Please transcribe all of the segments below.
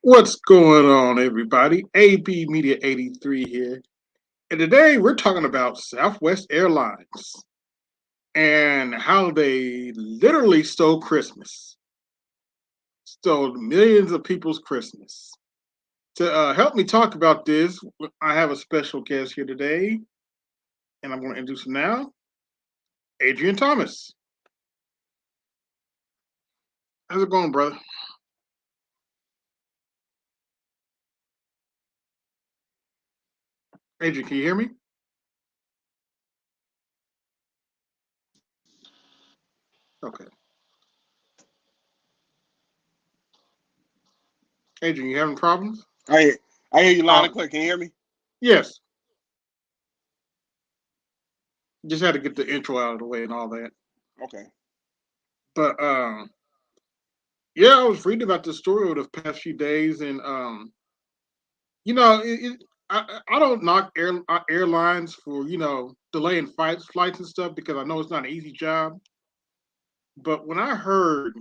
What's going on, everybody? AB Media 83 here. And today we're talking about Southwest Airlines and how they literally stole Christmas, stole millions of people's Christmas. To help me talk about this, I have a special guest here today, and I'm going to introduce him now, Adrian Thomas. How's it going, brother? Adrian, can you hear me? Okay. Adrian, you having problems? I hear you loud and Oh, clear. Can you hear me? yes. Just had to get the intro out of the way and all that. Okay. But yeah, I was reading about this story over the past few days, and you know, I don't knock airlines for delaying flights and stuff because I know it's not an easy job. But when I heard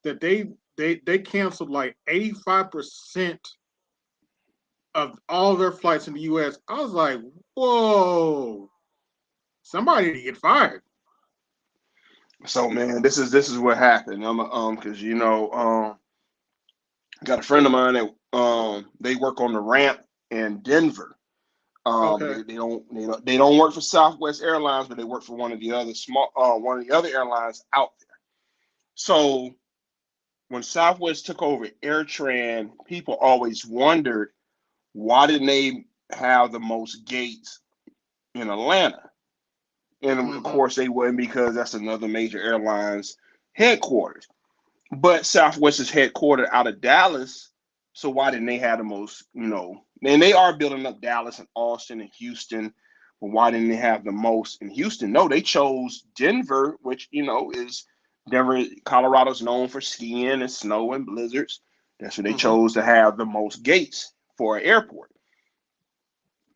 that they canceled like 85% of all their flights in the U.S., I was like, whoa, somebody need to get fired. So man, this is what happened. Because got a friend of mine that they work on the ramp in Denver. Okay. They don't work for Southwest Airlines, but they work for one of the other airlines out there. So when Southwest took over AirTran, people always wondered why didn't they have the most gates in Atlanta? And of Hmm. course, they wouldn't because that's another major airline's headquarters. But Southwest is headquartered out of Dallas. So why didn't they have the most, and they are building up Dallas and Austin and Houston. But why didn't they have the most in Houston? No, they chose Denver, which, is Denver, Colorado's known for skiing and snow and blizzards. That's where they Hmm. chose to have the most gates for an airport.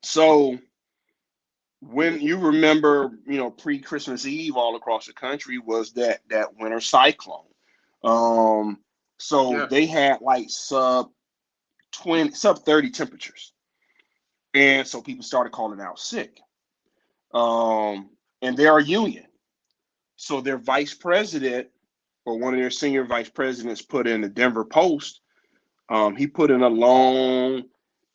So when you remember, pre-Christmas Eve all across the country was that winter cyclone. Um, so Yes. they had like sub 30 temperatures, and so people started calling out sick. And they're a union, so their vice president or one of their senior vice presidents put in the Denver Post. He put in a long,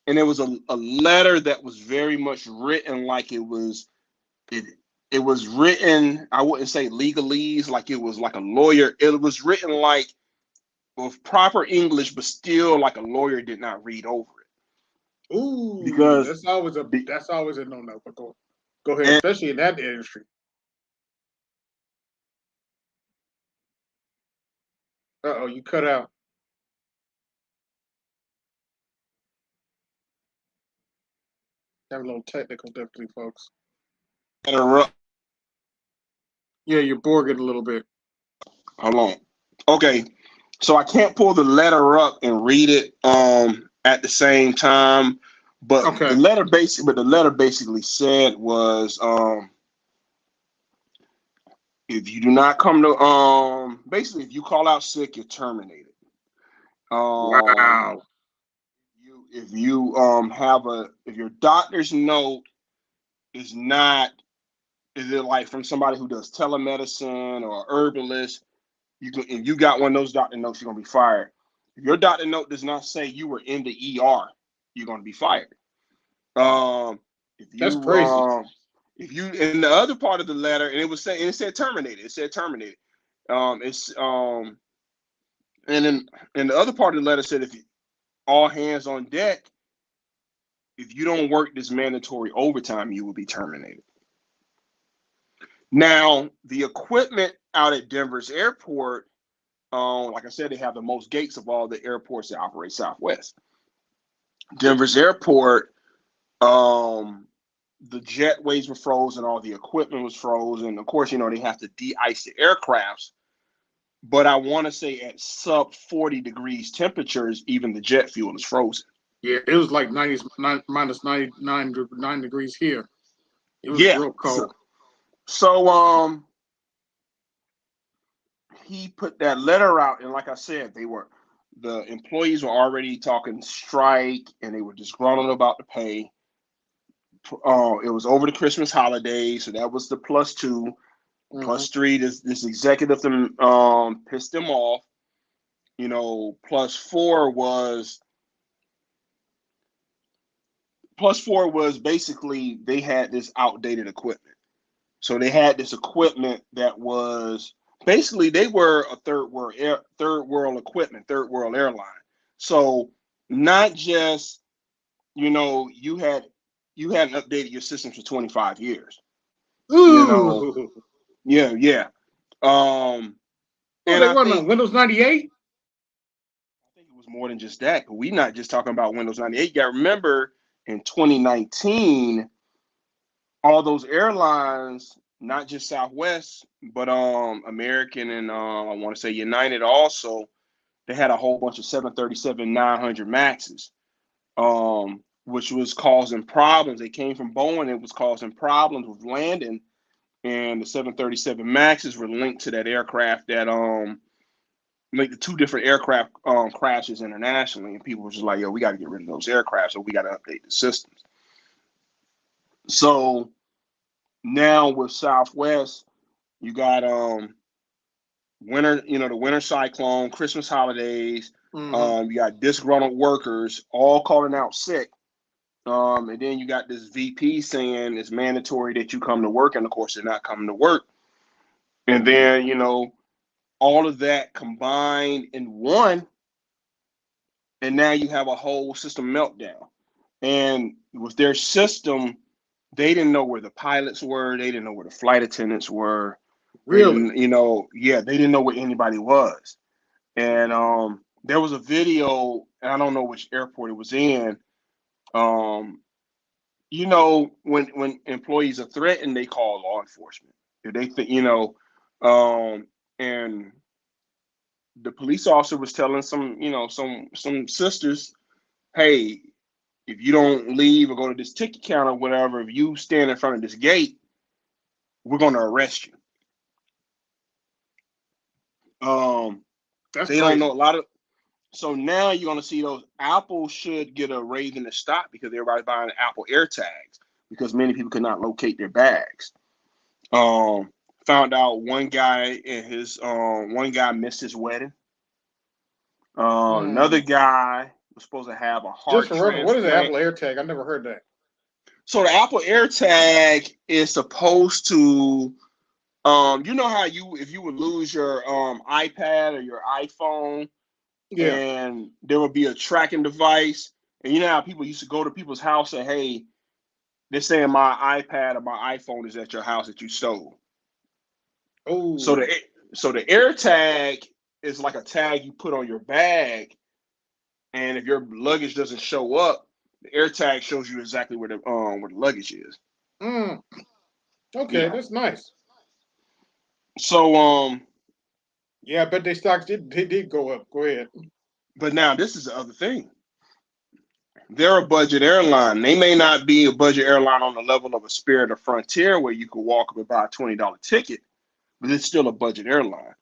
and it was a letter that was very much written like it it was written, I wouldn't say legalese like it was like a lawyer. It was written like with proper English, but still like a lawyer did not read over it. Ooh, Because that's always a no no. But go ahead, and especially in that industry. Uh oh, you cut out. Have a little technical difficulty, folks. interrupt. Yeah, you're borging a little bit. Hold on. Okay, so I can't pull the letter up and read it at the same time. But Okay. the letter basically said was if you do not come to basically if you call out sick, you're terminated. Um, Wow. if your doctor's note is not is it like from somebody who does telemedicine or herbalist, if you got one of those doctor notes, you're gonna be fired. If your doctor note does not say you were in the ER, you're gonna be fired. Um, if That's you crazy. in the other part of the letter, and it said terminated. It said terminated. It's and then and the other part of the letter said if you, all hands on deck, if you don't work this mandatory overtime, you will be terminated. Now, the equipment out at Denver's airport, like I said, they have the most gates of all the airports that operate Southwest. Denver's airport, um, the jetways were frozen, all the equipment was frozen. Of course, they have to de-ice the aircrafts, but I want to say at sub 40 degrees temperatures, even the jet fuel is frozen. Yeah, it was like minus 99 degrees here. It was Yeah. real So, cold. so he put that letter out, and like I said, The employees were already talking strike, and they were disgruntled about the pay. It was over the Christmas holiday, so that was the plus two. Mm-hmm. Plus three, this executive pissed them off. Plus four was basically they had this outdated equipment. So they had this equipment that was basically they were a third world equipment, third world airline. So not just you hadn't updated your systems for 25 years. You know, Ooh. yeah, yeah. Um, Oh, and they I run on think Windows 98? it was more than just that. But we not just talking about Windows 98. You got to remember in 2019, all those airlines, not just Southwest, but American and I want to say United also, they had a whole bunch of 737-900 Maxes, which was causing problems. They came from Boeing. It was causing problems with landing, and the 737 Maxes were linked to that aircraft that linked the two different aircraft crashes internationally, and people were just like, "Yo, we got to get rid of those aircraft, so we got to update the systems." So now with Southwest, you got winter, the winter cyclone, Christmas holidays. Mm-hmm. You got disgruntled workers all calling out sick. And then you got this VP saying it's mandatory that you come to work, and of course they're not coming to work. And then all of that combined in one, and now you have a whole system meltdown. And with their system, they didn't know where the pilots were. They didn't know where the flight attendants were. They Really? didn't, yeah, they didn't know where anybody was. And there was a video, and I don't know which airport it was in. Um, when employees are threatened, they call law enforcement. If they think, and the police officer was telling some sisters, hey, if you don't leave or go to this ticket counter or whatever, if you stand in front of this gate, we're going to arrest you. That's They don't know crazy. a lot of. So now you're going to see those. Apple should get a raise in the stock because everybody's buying Apple AirTags because many people could not locate their bags. Um, Found out one guy missed his wedding. Another Mm. guy was supposed to have a Just heart for reference, what is the transplant. Apple AirTag? I never heard that. So the Apple AirTag is supposed to, you know how if you would lose your iPad or your iPhone, Yeah. and there would be a tracking device, and you know how people used to go to people's house and hey, they're saying my iPad or my iPhone is at your house that you stole. So Oh, the AirTag is like a tag you put on your bag, and if your luggage doesn't show up, the AirTag shows you exactly where the luggage is. mm. Okay, Yeah. that's nice. So Yeah, I bet they stocks did go up. Go ahead. but now this is the other thing. They're a budget airline. They may not be a budget airline on the level of a Spirit or Frontier where you could walk up and buy a $20 ticket, but it's still a budget airline.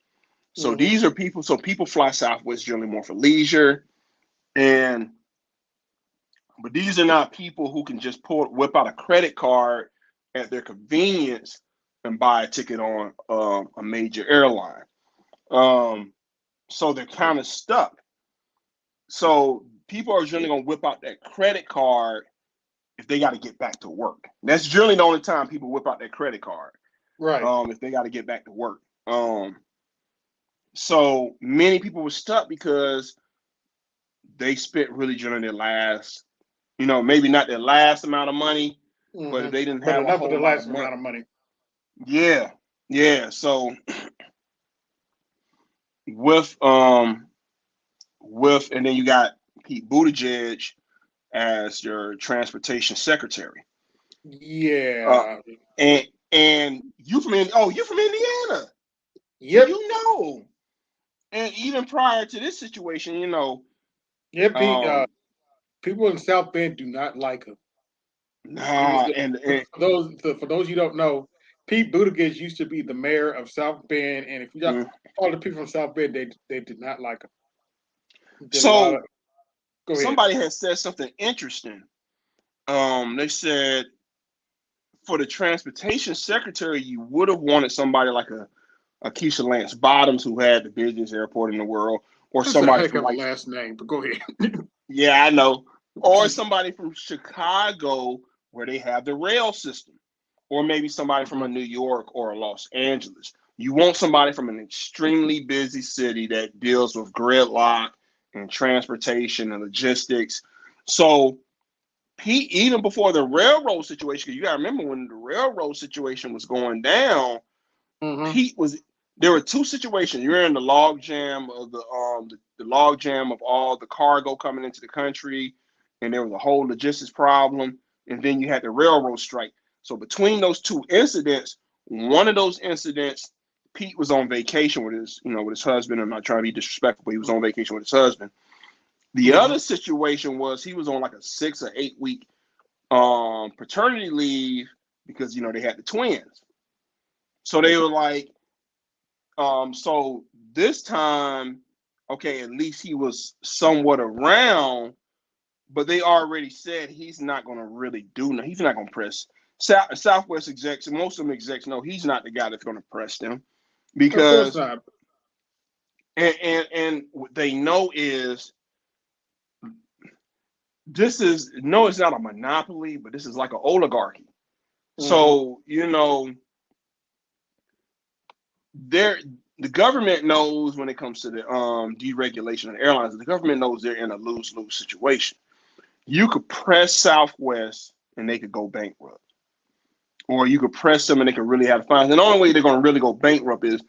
So Mm-hmm. these are people. So people fly Southwest generally more for leisure, and but these are not people who can just whip out a credit card at their convenience and buy a ticket on a major airline. Um, so they're kind of stuck. So people are generally going to whip out that credit card if they got to get back to work. That's generally the only time people whip out their credit card, Right. if they got to get back to work. So many people were stuck because they spent really generally their last, maybe not their last amount of money, but Mm-hmm. they didn't But have a enough of the whole lot of last money. amount of money. Yeah, yeah. So with and then you got Pete Buttigieg as your transportation secretary. Uh, Yeah. and you from Indiana, so Yep. And even prior to this situation, Yep. um, People in South Bend do not like him. nah, and For those you don't know, Pete Buttigieg used to be the mayor of South Bend, and if you got mm, all the people from South Bend, they did not like him. Did a lot of. So Go ahead. somebody has said something interesting. They said for the transportation secretary, you would have wanted somebody like a Keisha Lance Bottoms, who had the busiest airport in the world, or That's a somebody heck from of a like, last name, but go ahead. yeah, I know, or somebody from Chicago where they have the rail system, or maybe somebody from a New York or a Los Angeles. You want somebody from an extremely busy city that deals with gridlock and transportation and logistics. So Pete, even before the railroad situation, you got to remember when the railroad situation was going down, Mm-hmm. Pete was. There were two situations. You're in the log jam of the log jam of all the cargo coming into the country, and there was a whole logistics problem. And then you had the railroad strike. So between those two incidents, one of those incidents, Pete was on vacation with his husband. I'm not trying to be disrespectful, but he was on vacation with his husband. The Mm-hmm. other situation was he was on like a 6 or 8 week paternity leave because they had the twins. So they were like, so this time, okay, at least he was somewhat around, but they already said he's not going to really do nothing. He's not going to press Southwest execs, and most of them execs know he's not the guy that's going to press them Of course because not. and what they know is this is no, it's not a monopoly, but this is like an oligarchy. Mm-hmm. So there the government knows when it comes to the deregulation of the airlines, the government knows they're in a lose-lose situation. You could press Southwest and they could go bankrupt. Or you could press them and they could really have fines. And the only way they're going to really go bankrupt is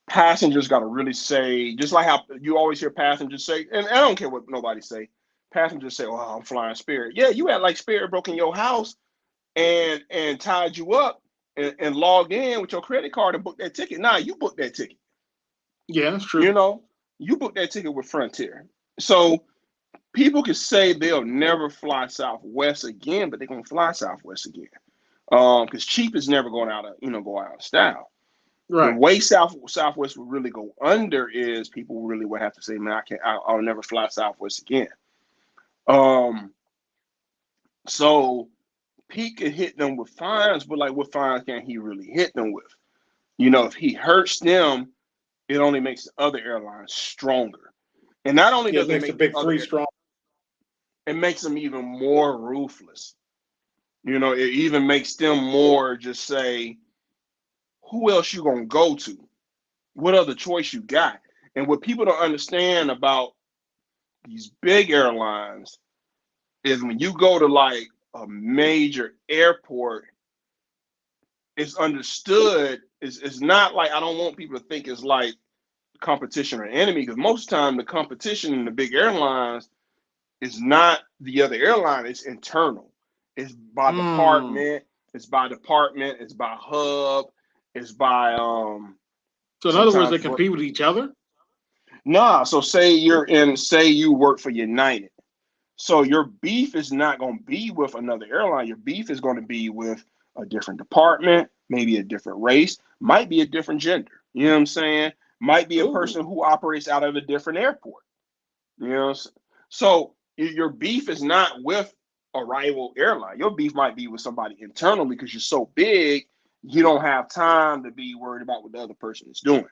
passengers got to really say, just like how you always hear passengers say, and I don't care what nobody say, passengers say, "Oh, I'm flying Spirit." Yeah, you had like Spirit broke in your house and tied you up and logged in with your credit card and booked that ticket. Nah, you booked that ticket. Yeah, that's true. You know, you booked that ticket with Frontier. So people can say they'll never fly Southwest again, but they're gonna fly Southwest again. Because cheap is never going out of go out of style. The Right. way Southwest would really go under is people really would have to say, "Man, I'll never fly Southwest again." Um, so Pete could hit them with fines, but like, what fines can he really hit them with? If he hurts them, it only makes the other airlines stronger. And not only Yeah, it does it makes the make the big other, three strong. it makes them even more ruthless. It even makes them more just say, who else you gonna go to? What other choice you got? And what people don't understand about these big airlines is when you go to like a major airport, it's understood. It's not like, I don't want people to think it's like competition or enemy, because most of the time the competition in the big airlines is not the other airline, it's internal. It's by Mm. department, it's by hub, it's by So in other words, sometimes they compete with each other. nah. So say you work for United. So your beef is not going to be with another airline. Your beef is going to be with a different department, maybe a different race, might be a different gender. You know what I'm saying? Might be a Oh, person who operates out of a different airport. You know, so your beef is not with a rival airline. Your beef might be with somebody internally because you're so big, you don't have time to be worried about what the other person is doing.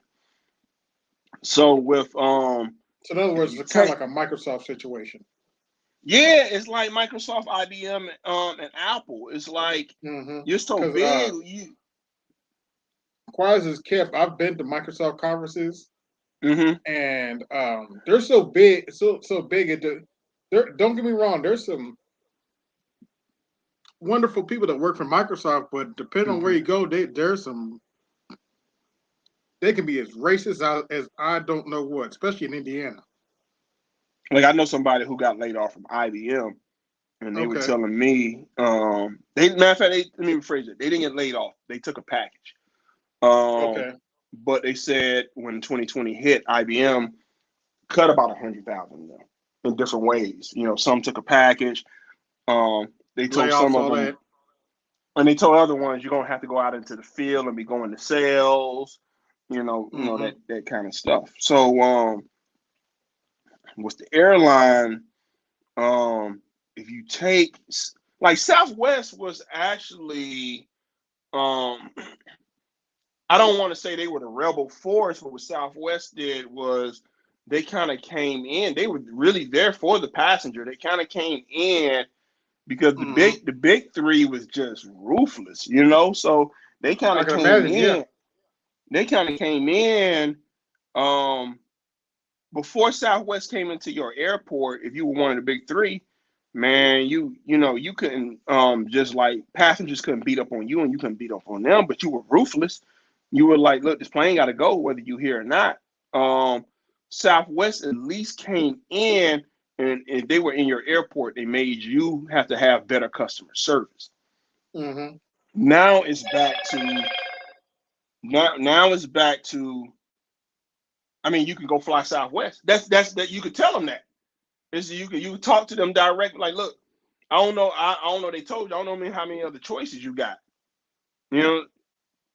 So with so in other if words, you it's kind of take like a Microsoft situation. yeah, it's like Microsoft, IBM, and Apple. It's like Mm-hmm. you're so Because big, you. quiet as kept, I've been to Microsoft conferences, Mm-hmm. and they're so big, so big. Don't get me wrong. There's some wonderful people that work for Microsoft, but depending on where Mm-hmm. you go, there's some. They can be as racist as I don't know what, especially in Indiana. Like, I know somebody who got laid off from IBM, and they were Okay. telling me, they matter of fact, let me rephrase it. They didn't get laid off. They took a package. Um, Okay. but they said when 2020 hit, IBM cut about 100,000 of them in different ways. Some took a package. They told some Layoffs, of all them, that. and they told other ones, you're gonna have to go out into the field and be going to sales. Mm-hmm. That kind of stuff. So was the airline. If you take like Southwest was actually, I don't want to say they were the rebel force, but what Southwest did was they kind of came in. They were really there for the passenger. They kind of came in because Mm-hmm. the big three was just ruthless, you know. So they kind I of can came imagine. Yeah. in. They kind of came in um, before Southwest came into your airport. If you were one of the big three, man, you couldn't just like passengers couldn't beat up on you and you couldn't beat up on them, but you were ruthless. You were like, look, this plane got to go whether you here or not. Um, Southwest at least came in and if they were in your airport, they made you have to have better customer service. Mm-hmm. Now it's back to now it's back to. I mean, you can go fly Southwest. That's that you could tell them that. Is you could talk to them directly. Like, look, I don't know. They told you. I don't know how many other choices you got. You know,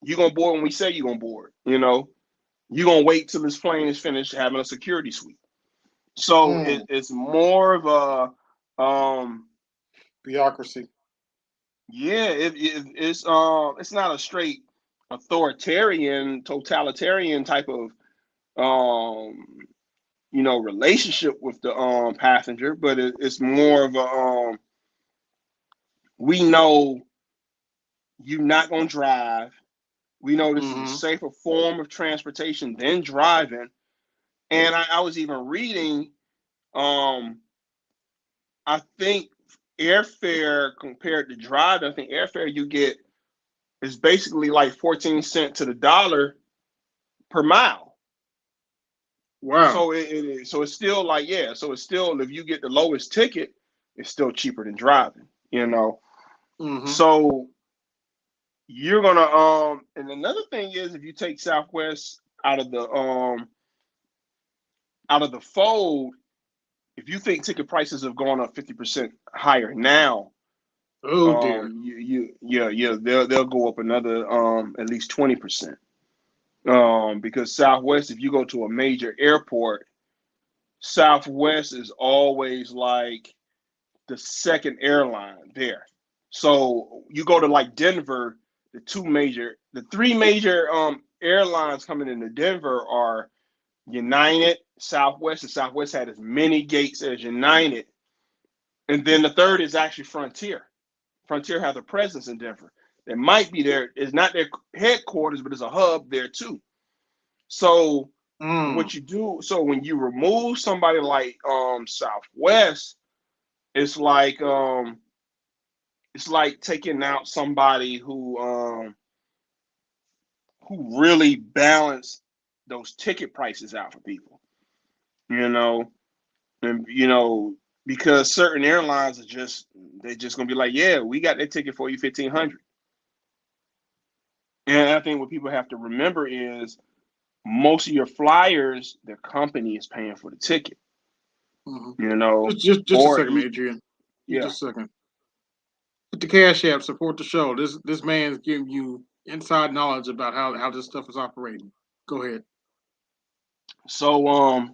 you gonna board when we say you gonna board. You know, you gonna wait till this plane is finished having a security suite. So Mm. it's more of a Bureaucracy. yeah. It's not a straight authoritarian, totalitarian type of um relationship with the passenger, but it's more of a we know you're not gonna drive. We know this is a Mm-hmm. safer form of transportation than driving. And I was even reading, um, I think airfare compared to driving, I think airfare you get is basically like 14 cents to the dollar per mile. Wow. So it's still like, yeah, so it's still if you get the lowest ticket, it's still cheaper than driving, you know. Mm-hmm. So you're gonna and another thing is if you take Southwest out of the fold, if you think ticket prices have gone up 50% higher now, Oh dear. yeah, they'll go up another at least 20%. Because Southwest, if you go to a major airport, Southwest is always like the second airline there. So you go to like Denver, the three major airlines coming into Denver are United, Southwest, and Southwest had as many gates as United. And then the third is actually Frontier. Frontier has a presence in Denver. It might be there. It's not their headquarters, but it's a hub there too. So Mm. what you do, so when you remove somebody like Southwest, it's like um it's like taking out somebody who really balanced those ticket prices out for people, you know, and because certain airlines are they're just gonna be like, yeah, we got that ticket for you 1,500. And I think what people have to remember is most of your flyers, their company is paying for the ticket, Mm-hmm. you know, Just a or second, Adrian. yeah. Just a second. Hit the cash app. Support the show. This man's giving you inside knowledge about how this stuff is operating. Go ahead. So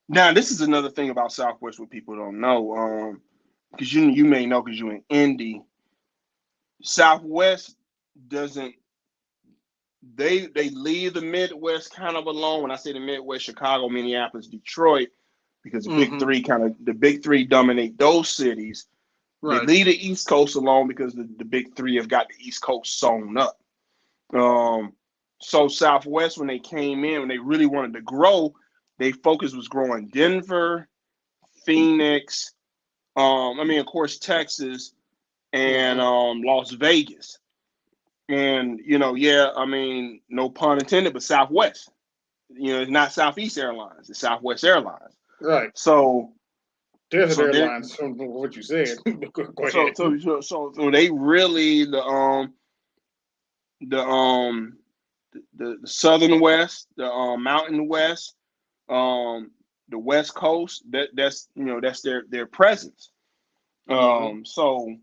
now this is another thing about Southwest what people don't know. Because you may know because you're in Indy. Southwest doesn't they leave the Midwest kind of alone. When I say the Midwest, Chicago, Minneapolis, Detroit, because Mm-hmm. the big three dominate those cities. They Right. leave the East Coast alone because the big three have got the East Coast sewn up. Um, so Southwest, when they came in, when they really wanted to grow, their focus was growing Denver, Phoenix, of course, Texas and Mm-hmm. Las Vegas. And yeah, no pun intended, but Southwest. It's not Southeast Airlines, it's Southwest Airlines. Right. So, Desert so they, Airlines. From what you said. Go so ahead. so so so they really the the Southern West, the Mountain West, um, the West Coast. That's their presence. Mm-hmm. So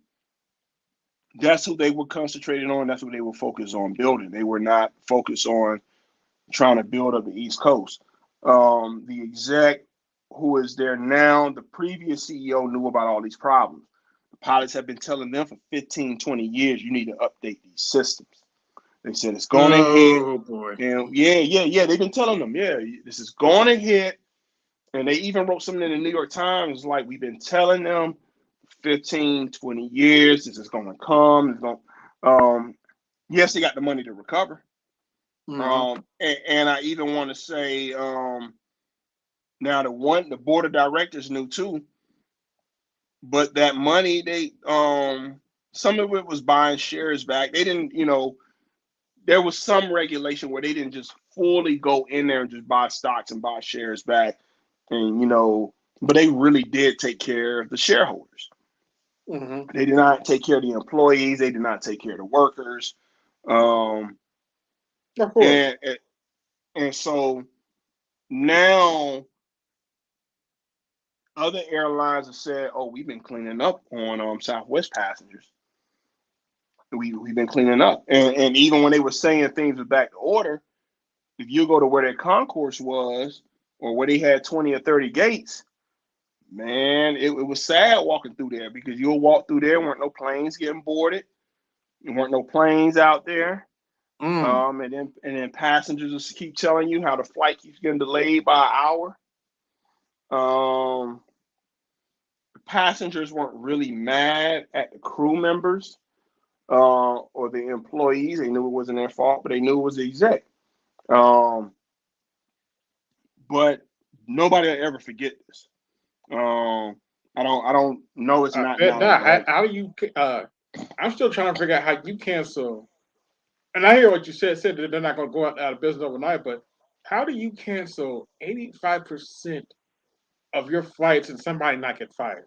that's who they were concentrated on. That's what they were focused on building. They were not focused on trying to build up the East Coast. The exec who is there now, the previous CEO knew about all these problems. The pilots have been telling them for 15, 20 years, you need to update these systems. They said it's going to hit. Oh boy. And yeah. They've been telling them, yeah, this is going to hit. And they even wrote something in the New York Times like, we've been telling them 15, 20 years, this is going to come. It's going, yes, they got the money to recover. Mm-hmm. And I even want to say, now the board of directors knew too, but that money some of it was buying shares back. They didn't, there was some regulation where they didn't just fully go in there and just buy stocks and buy shares back, and but they really did take care of the shareholders. Mm-hmm. They did not take care of the employees. They did not take care of the workers. Um, Of course. and and so now other airlines have said, "Oh, we've been cleaning up on Southwest passengers. We've been cleaning up." And even when they were saying things were back to order, if you go to where their concourse was or where they had 20 or 30 gates, man, it was sad walking through there because you'll walk through there, weren't no planes getting boarded, there weren't no planes out there. Mm. And then passengers just keep telling you how the flight keeps getting delayed by an hour. Um, Passengers weren't really mad at the crew members or the employees. They knew it wasn't their fault, but they knew it was the exec. Um, but nobody will ever forget this. I don't know. It's not Bet now, not. How, right? how do you? I'm still trying to figure out how you cancel. And I hear what you said. Said that they're not going to go out of business overnight. But how do you cancel 85% of your flights and somebody not get fired,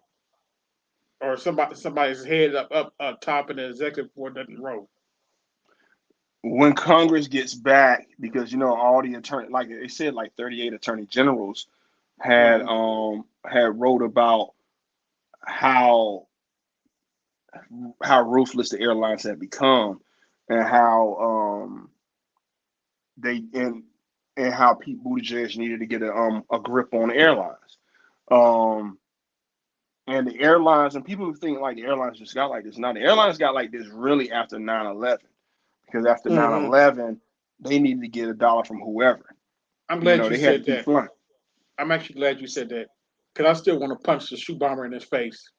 or somebody's head up top and the executive board doesn't roll? When Congress gets back, because all the attorney, like they said, like 38 attorney generals had Mm-hmm. had wrote about how ruthless the airlines had become, and how they and how Pete Buttigieg needed to get a grip on the airlines. Um, and the airlines, and people who think like the airlines just got like this. Now the airlines got like this really after 9/11, because after nine Mm-hmm. eleven they needed to get a dollar from whoever. I'm glad you They had to said keep that. flying. I'm actually glad you said that because I still want to punch the shoe bomber in his face.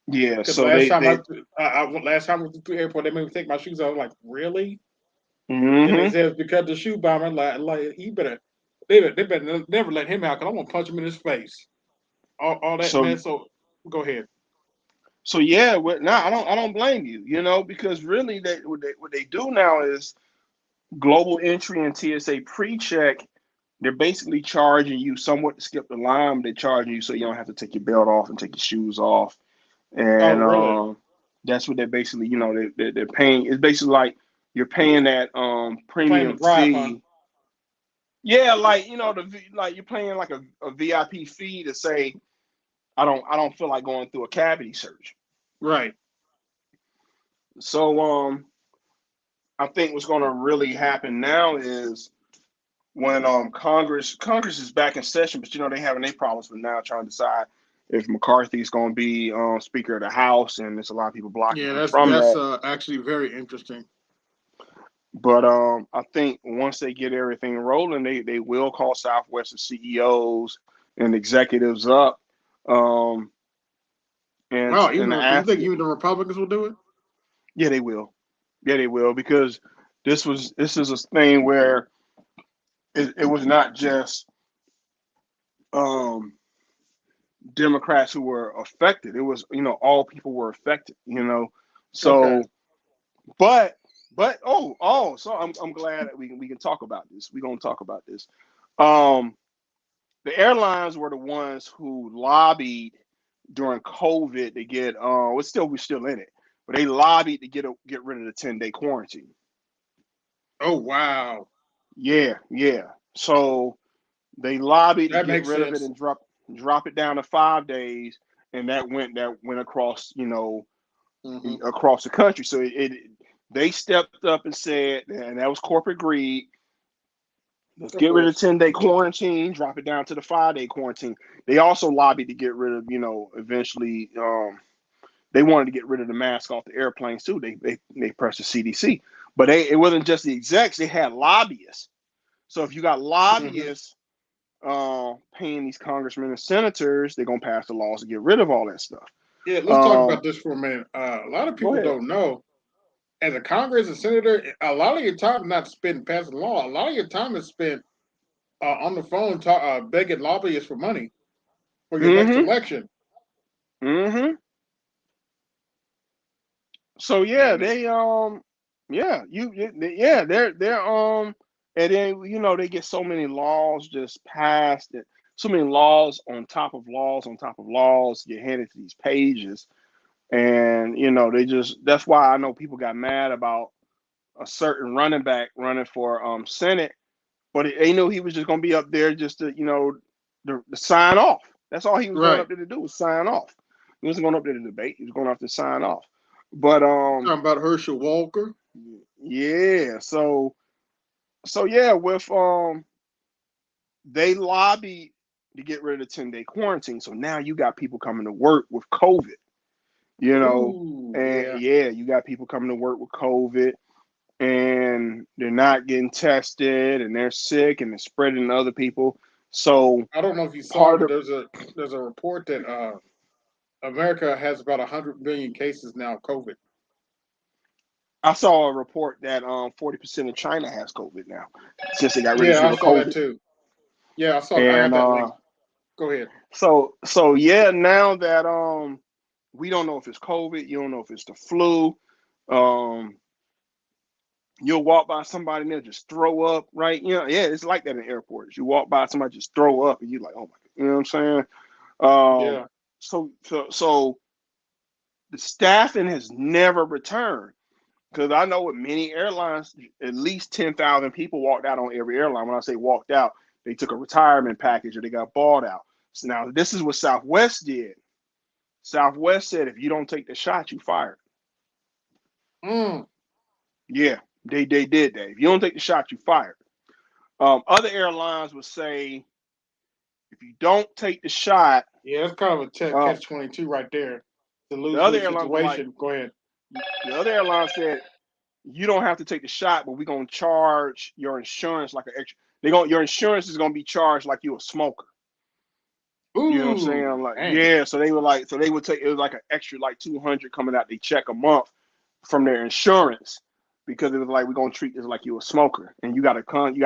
Yeah, Because so they last time I went through the airport, they made me take my shoes off. I was like, really? And they hmm said it's because the shoe bomber, like he better, they better never let him out because I'm gonna punch him in his face. All that so mess. So go ahead. yeah, now I don't blame you, because really what they do now is global entry and TSA pre-check. They're basically charging you somewhat to skip the line. They're charging you so you don't have to take your belt off and take your shoes off, Oh, and really? that's what they're basically, they're paying. It's basically like you're paying that Playing the premium bribe, huh? fee. Yeah, like like you're paying like a VIP fee to say I don't feel like going through a cavity search. Right. So I think what's going to really happen now is when Congress is back in session, but they having their problems with now trying to decide if McCarthy's going to be Speaker of the House, and there's a lot of people blocking Yeah, him that's from that's that. actually very interesting. But I think once they get everything rolling, they will call Southwestern CEOs and executives up, um, Wow, and you ask think it. even the Republicans will do it? Yeah, they will. Yeah, they will, because this is a thing where it was not just um, Democrats who were affected. It was, all people were affected. Okay. So, but so I'm glad that we can talk about this. We're gonna talk about this. Um, the airlines were the ones who lobbied during COVID to get we're still in it, but they lobbied to get rid of the 10-day quarantine. Oh, wow. Yeah. So they lobbied to That get makes rid of it sense. and drop it down to 5 days, and that went across Hmm. across the country. So they stepped up and said, and that was corporate greed. Let's Of get rid of course. 10-day quarantine, drop it down to the 5-day quarantine. They also lobbied to get rid of, eventually, they wanted to get rid of the mask off the airplanes too. They pressed the CDC, but it wasn't just the execs. They had lobbyists. So if you got Hmm. lobbyists paying these congressmen and senators, they're gonna pass the laws to get rid of all that stuff. Yeah, let's talk Um, about this for a minute. A lot of Go people ahead. don't know. As a Congress and senator, a lot of your time is not spent passing law. A lot of your time is spent on the phone, begging lobbyists for money for your next Mm-hmm. election. Mm-hmm. So yeah, And they yeah, yeah, they're and then they get so many laws just passed, and so many laws on top of laws on top of laws get handed to these pages. And they just, that's why I know people got mad about a certain running back running for Senate, but they knew he was just gonna be up there just to to sign off. That's all he was going right, up there to do, was sign off. He wasn't going up there to debate. He was going up to sign off. But talking about Herschel Walker. yeah, so yeah, with they lobbied to get rid of the 10-day quarantine. So now you got people coming to work with COVID, Ooh, and yeah. yeah, you got people coming to work with COVID, and they're not getting tested, and they're sick, and they're spreading to other people. So I don't know if you saw, part but of there's a report that America has about 100 million cases now of COVID. I saw a report that 40% of China has COVID now since they got rid of Yeah, I zero saw that COVID, too. Yeah, I saw. I have and that link. Go ahead. so yeah, now that we don't know if it's COVID, you don't know if it's the flu. Um, you'll walk by somebody and they'll just throw up, right? Yeah, it's like that in airports. You walk by somebody just throw up, and you're like, oh my god, you know what I'm saying? Um, Yeah. so the staffing has never returned. Because I know with many airlines, at least 10,000 people walked out on every airline. When I say walked out, they took a retirement package or they got bought out. So now this is what Southwest did. Southwest said, if you don't take the shot, you fired. Mm. Yeah, they did that. If you don't take the shot, you fired. Other airlines would say, if you don't take the shot, Yeah, that's kind of a uh, catch-22 right there. It's a the other lose-lose airlines were like, situation. Go ahead. the other airline said, you don't have to take the shot, but we're gonna charge your insurance like an extra. Your insurance is gonna be charged like you a smoker. You know what I'm Ooh, saying? Like, dang. yeah, so they would take, it was like an extra like 200 coming out they check a month from their insurance, because it was like, we're gonna treat this like you a smoker, and you gotta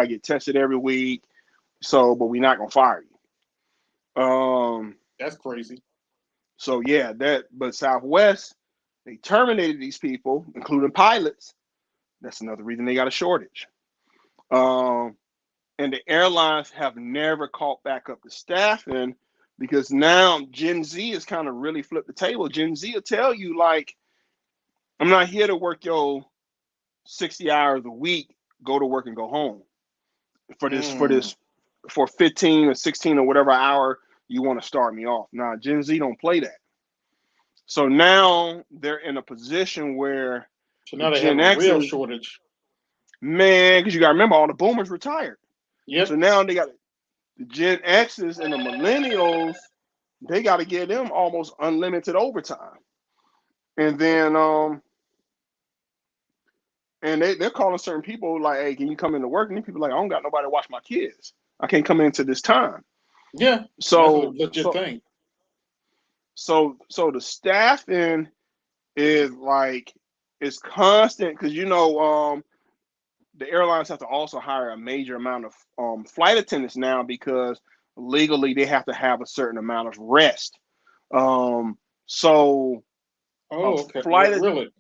get tested every week. So, but we're not gonna fire you. That's crazy. So yeah, but Southwest, they terminated these people, including pilots. That's another reason they got a shortage. Um, and the airlines have never caught back up the staffing, because now Gen Z has kind of really flipped the table. Gen Z will tell you, like, I'm not here to work your 60 hours a week, go to work and go home Mm. for 15 or 16 or whatever hour you want to start me off. Now, Gen Z don't play that. So now they're in a position where So the now they have Gen a real X's, shortage. man, because you got to remember, all the boomers retired. So Yep. now they got the Gen X's and the millennials, they got to give them almost unlimited overtime. And then and they're calling certain people like, hey, can you come into work? And these people like, I don't got nobody to watch my kids. I can't come into this time. Yeah, that's a So legit so thing. so the staffing is like, it's constant, because the airlines have to also hire a major amount of flight attendants now, because legally they have to have a certain amount of rest. Um, so a Oh, okay. flight Really?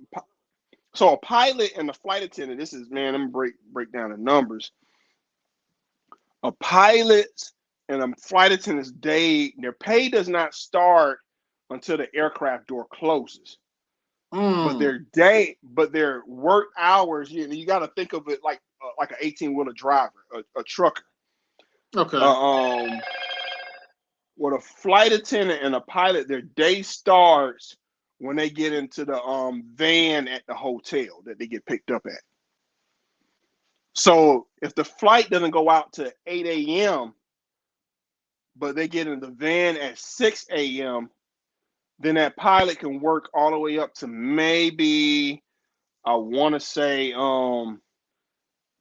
so a pilot and a flight attendant, this is, man, let me break down the numbers. A pilot and a flight attendant's their pay does not start until the aircraft door closes. But Mm. their work hours, you got to think of it like an 18-wheeler driver, a trucker. Okay. Uh, um, with a flight attendant and a pilot, their day starts when they get into the van at the hotel that they get picked up at. So if the flight doesn't go out to 8 a.m., but they get in the van at 6 a.m., then that pilot can work all the way up to maybe, I want to say,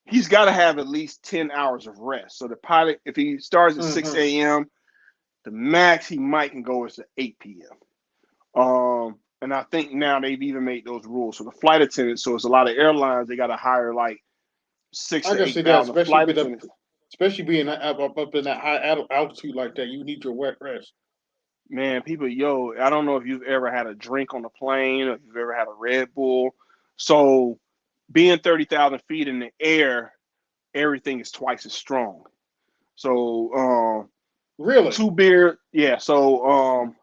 he's got to have at least 10 hours of rest. So the pilot, if he starts at 6 Mm-hmm. a.m., the max he might can go is to 8 p.m. And I think now they've even made those rules. So the flight attendants, so it's a lot of airlines, they got to hire like six I to can eight see that, thousand flight attendants. especially being up in that high altitude like that. You need your wet rest. Man, people, yo, I don't know if you've ever had a drink on the plane or if you've ever had a Red Bull. So being 30,000 feet in the air, everything is twice as strong. So Really? two beer, yeah. So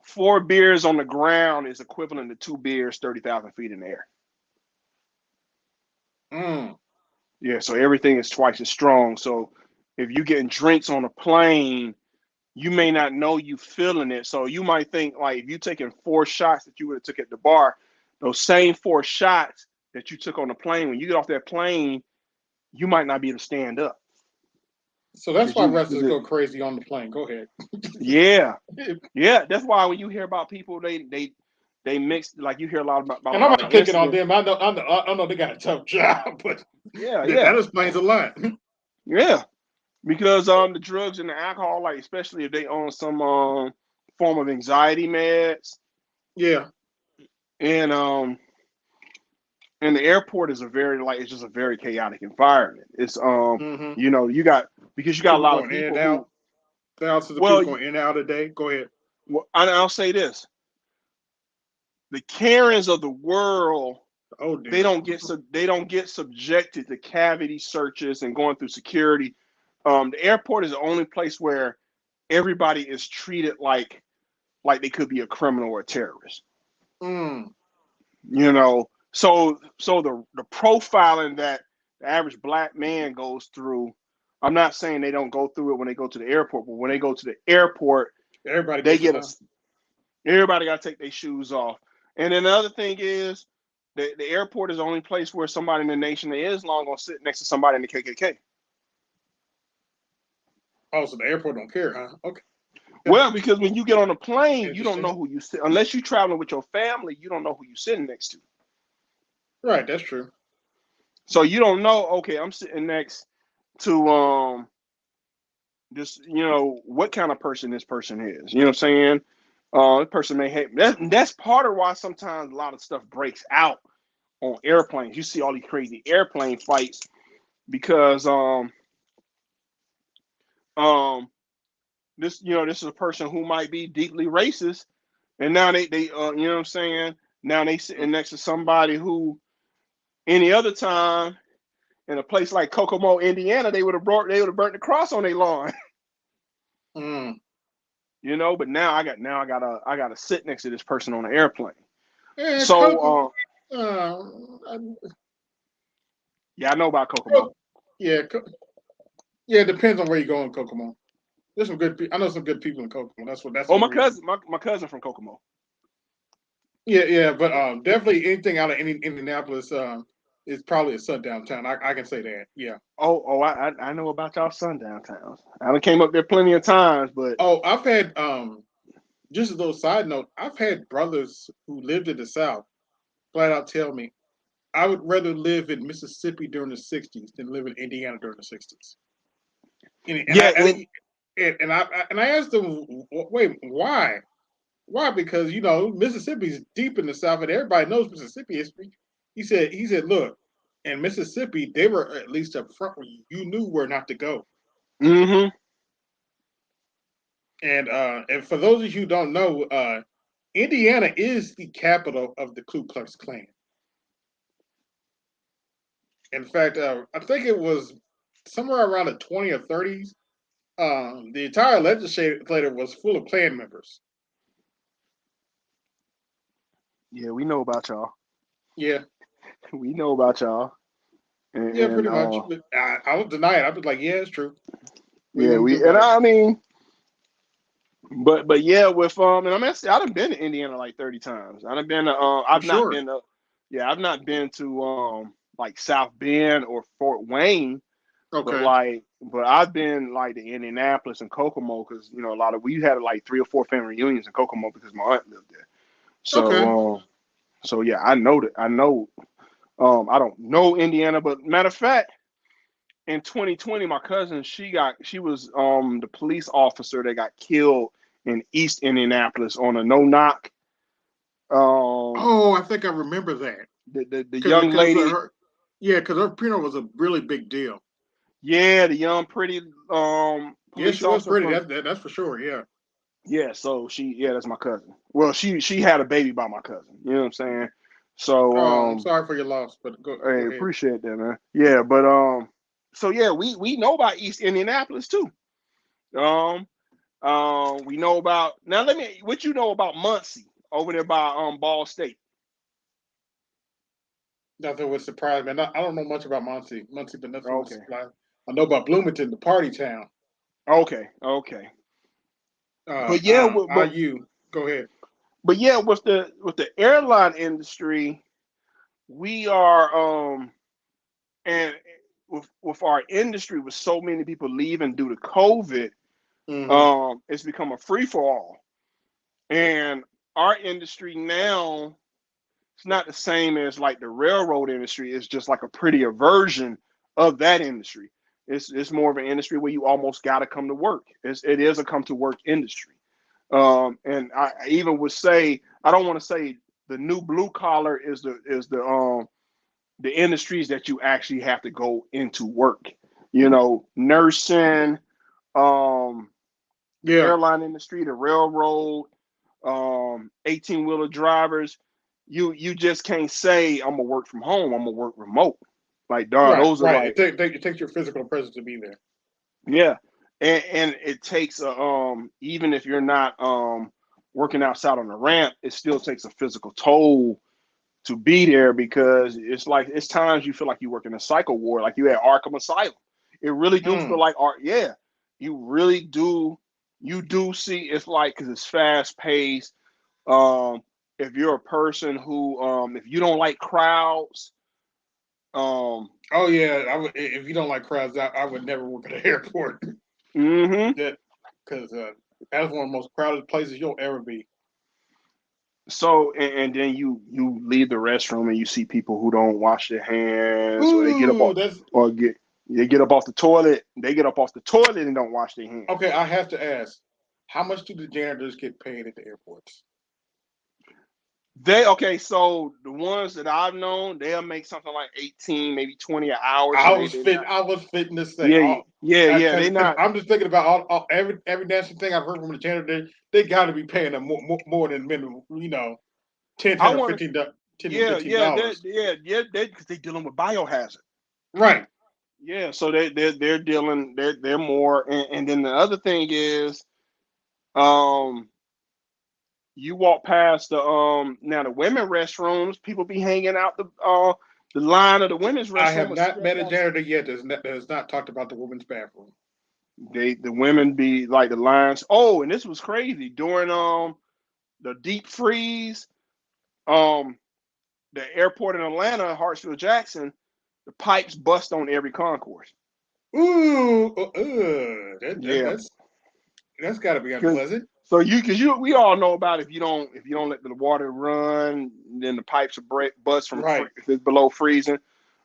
4 beers on the ground is equivalent to 2 beers 30,000 feet in the air. Mm. Yeah, so everything is twice as strong. So if you're getting drinks on a plane, you may not know you feeling it. So you might think like if you taking 4 shots that you would have took at the bar, those same 4 shots that you took on the plane, when you get off that plane, you might not be able to stand up. So that's Cause why you, cause wrestlers it, go crazy on the plane. Go ahead. yeah, yeah. That's why when you hear about people, they mix like you hear a lot about a And I'm lot of not picking on incidents. them. I know they got a tough job, but Yeah, that yeah, explains a lot. yeah. Because the drugs and the alcohol, like especially if they own some form of anxiety meds, Yeah. and and the airport is a very like it's just a very chaotic environment. It's Mm-hmm. you got because you got a People lot of going in and people who out. Thousands of well, people going in and out a day. Go ahead. I'll say this: the Karens of the world Oh dear. they don't get subjected to cavity searches and going through security. The airport is the only place where everybody is treated like they could be a criminal or a terrorist. Mm. So the profiling that the average black man goes through, I'm not saying they don't go through it when they go to the airport, but when they go to the airport, Everybody they gets it get a now. everybody got to take their shoes off. And then the other thing is the airport is the only place where somebody in the Nation of Islam gonna sit next to somebody in the KKK. Oh, so the airport don't care, huh? Okay. Yeah. Well, because when you get on a plane, you don't Interesting. know who you sit unless you're traveling with your family. You don't know who you're sitting next to. Right. That's true. So you don't know. Okay, I'm sitting next to this. What kind of person this person is. You know what I'm saying? This person may hate. That's part of why sometimes a lot of stuff breaks out on airplanes. You see all these crazy airplane fights because um this is a person who might be deeply racist, and now they you know what I'm saying. Now they sitting next to somebody who any other time in a place like Kokomo, Indiana, they would have burnt the cross on their lawn. Mm. But I gotta sit next to this person on an airplane. Yeah, So Coco. Uh, I- yeah, I know about Kokomo. yeah, yeah. It depends on where you go in Kokomo. There's some good. I know some good people in Kokomo. That's the Oh, only reason. my cousin from Kokomo. Yeah, yeah, but definitely anything out of Indianapolis is probably a sundown town. I can say that. Yeah. I know about y'all sundown towns. I done came up there plenty of times, but Oh, I've had just a little side note. I've had brothers who lived in the South flat out tell me I would rather live in Mississippi during the '60s than live in Indiana during the '60s. And yeah, and I asked them, wait, why? Why? Because Mississippi's deep in the South, and everybody knows Mississippi history. He said, look, in Mississippi, they were at least up front where you knew where not to go. mm-hmm. And for those of you who don't know, Indiana is the capital of the Ku Klux Klan. In fact, I think it was somewhere around the 20s or 30s. The entire legislature was full of Klan members. Yeah, we know about y'all. Yeah, We know about y'all. And, yeah, and pretty much. But I don't deny it. I was like, yeah, it's true. What are you yeah, gonna do we and about it? I mean, but yeah, with and I'm actually I've been to Indiana like 30 times. I've been to I'm I've not sure. been to yeah, I've not been to like South Bend or Fort Wayne, Okay. but I've been like to Indianapolis and Kokomo because a lot of we had like 3 or 4 family reunions in Kokomo because my aunt lived there. Okay. So yeah, I know that. I know. I don't know Indiana, but matter of fact, in 2020, my cousin she was the police officer that got killed in East Indianapolis on a no knock. Um, Oh, I think I remember that the young because lady, her, yeah, because her funeral was a really big deal. yeah, the young pretty Yeah, police she was officer pretty. from That's for sure. Yeah. yeah. So that's my cousin. Well, she had a baby by my cousin. You know what I'm saying? So Oh, I'm sorry for your loss, but I go ahead. appreciate that, man. Yeah, but so yeah, we know about East Indianapolis too. Um, we know about now. Let me. What you know about Muncie over there by Ball State? Nothing would surprise me. I don't know much about Muncie, but nothing would Okay, surprise me. I know about Bloomington, the party town. okay. But yeah, IU. Go ahead. yeah, with the airline industry, we are and with our industry with so many people leaving due to COVID, Hmm. it's become a free for all. And our industry now, it's not the same as like the railroad industry. It's just like a prettier version of that industry. It's more of an industry where you almost got to come to work. It is a come to work industry. And I even would say I don't want to say the new blue collar is the industries that you actually have to go into work. Nursing, the Yeah. airline industry, the railroad, 18 wheeler drivers. You just can't say I'm gonna work from home. I'm gonna work remote. Like, dog, Right. those are Right. like, It takes your physical presence to be there. yeah, and it takes even if you're not working outside on the ramp, it still takes a physical toll to be there because it's like it's times you feel like you work in a psycho ward, like you at Arkham Asylum. It really do feel Mm. like art. Yeah, you really do. You do see it's like because it's fast paced. Um, if you're a person who, if you don't like crowds, um, Oh yeah. I would if you don't like crowds. I would never work at an airport. hmm That because that's one of the most crowded places you'll ever be. so and then you leave the restroom and you see people who don't wash their hands or they get up Ooh, off that's or get they get up off the toilet. They get up off the toilet and don't wash their hands. okay. I have to ask, how much do the janitors get paid at the airports? They okay, so the ones that I've known, they'll make something like 18, maybe 20 an hour. So they not I was fitting to say yeah, all yeah. They because not I'm just thinking about every nasty thing I've heard from the janitor. They got to be paying them more than minimum. 10, I 10 or want 15, they $10 to $15. they because they dealing with biohazard. Right. Yeah, so they're dealing they're more and then the other thing is um you walk past the now the women restrooms, people be hanging out the line of the women's I restroom have or not met standing a outside. janitor yet that has not talked about the women's bathroom. The women be like the lines. Oh, and this was crazy during the deep freeze, um the airport in Atlanta, Hartsfield Jackson, the pipes bust on every concourse. Ooh, Yeah, that's got to be because unpleasant. because you we all know about if you don't let the water run, then the pipes will break bust from Right. if it's below freezing.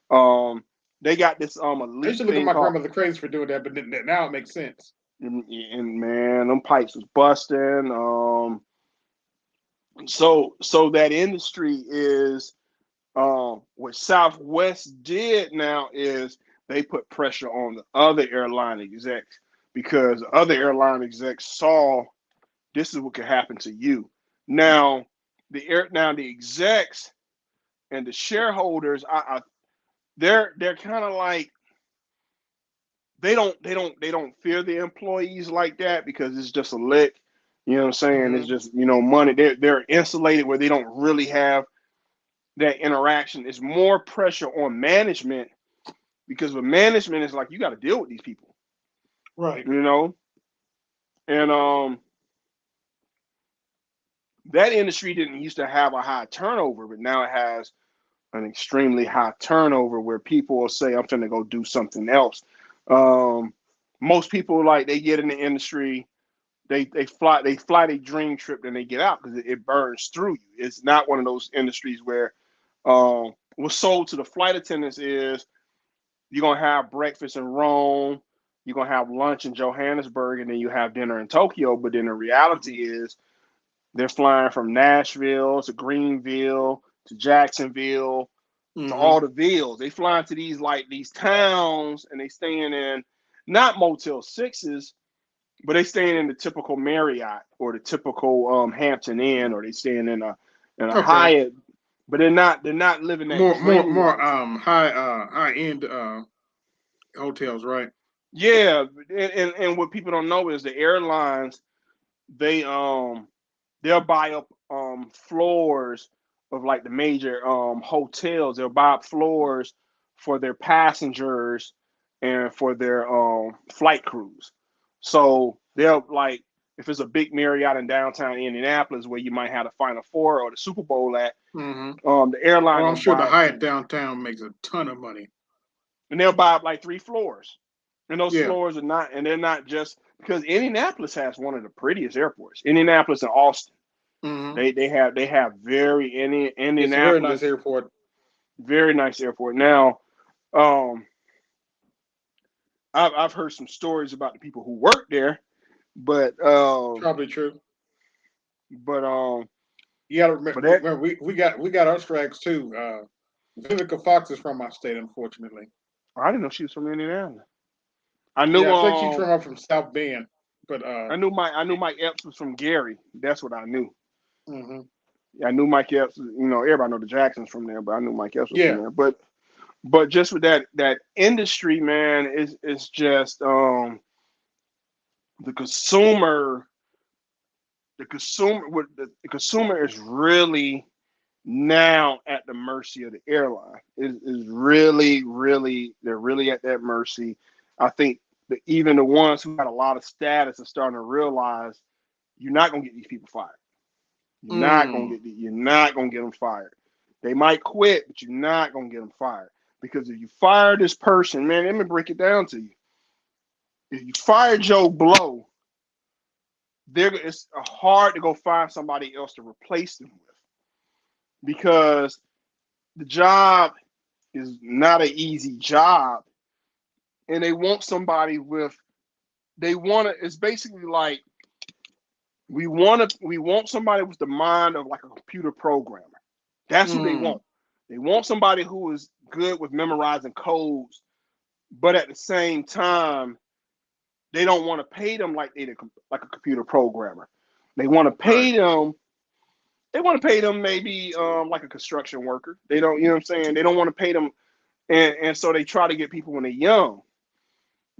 Um, they got this a I used leak to look at thing my called grandmother crazy for doing that, but now it makes sense. and man, them pipes was busting. So that industry is what Southwest did now is they put pressure on the other airline execs because other airline execs saw this is what could happen to you. Now the execs and the shareholders, they're kind of like they don't fear the employees like that because it's just a lick. You know what I'm saying? It's Hmm. just money. They're insulated where they don't really have that interaction. It's more pressure on management because with management it's like you got to deal with these people, Right. you know. And that industry didn't used to have a high turnover, but now it has an extremely high turnover where people will say, I'm finna go do something else. Um, Most people, like, they get in the industry, they fly their dream trip, then they get out because it burns through you. It's not one of those industries where what's sold to the flight attendants is you're gonna have breakfast in Rome, you're gonna have lunch in Johannesburg, and then you have dinner in Tokyo. But then the reality is they're flying from Nashville to Greenville to Jacksonville to all Mm-hmm. the villes. They fly into these towns, and they staying in not Motel Sixes, but they staying in the typical Marriott or the typical Hampton Inn, or they staying in a Okay. Hyatt. But they're not living that dream More life. high end hotels, right? Yeah, and what people don't know is the airlines, they they'll buy up floors of like the major hotels. They'll buy up floors for their passengers and for their flight crews. So they'll, like, if it's a big Marriott in downtown Indianapolis where you might have the Final Four or the Super Bowl at, Mm-hmm. the airline Oh, I'm gonna sure the buy up Hyatt downtown makes a ton of money. and they'll buy up like 3 floors. And those Yeah. floors are not, and they're not just because Indianapolis has one of the prettiest airports. Indianapolis and Austin. Mm-hmm. They have very It's a very nice Indianapolis, airport. very nice airport. Now, um, I've heard some stories about the people who work there, but Probably true. but um You got to but that remember, we got our strikes too. Vivica Fox is from my state, unfortunately. I didn't know she was from Indiana. I knew Yeah, I think she's from up from South Bend, but I knew Mike Epps was from Gary. That's what I knew. hmm Yeah, I knew Mike Epps. Everybody know the Jacksons from there, but I knew Mike Epps was from yeah. there. But just with that industry, man, is just the consumer the consumer is really now at the mercy of the airline. Is really, really, they're really at that mercy. I think that even the ones who got a lot of status are starting to realize you're not gonna get these people fired. Mm. You're not gonna get them fired. They might quit, but you're not gonna get them fired, because if you fire this person, man, let me break it down to you. If you fire Joe Blow, it's hard to go find somebody else to replace them with, because the job is not an easy job, and they want somebody with. They want to. It's basically like we want somebody with the mind of like a computer programmer. That's who they Mm. want. They want somebody who is good with memorizing codes, but at the same time, they don't want to pay them like a computer programmer. They want to Right. pay them. They want to pay them maybe like a construction worker. They don't, you know what I'm saying? They don't want to pay them, and so they try to get people when they're young.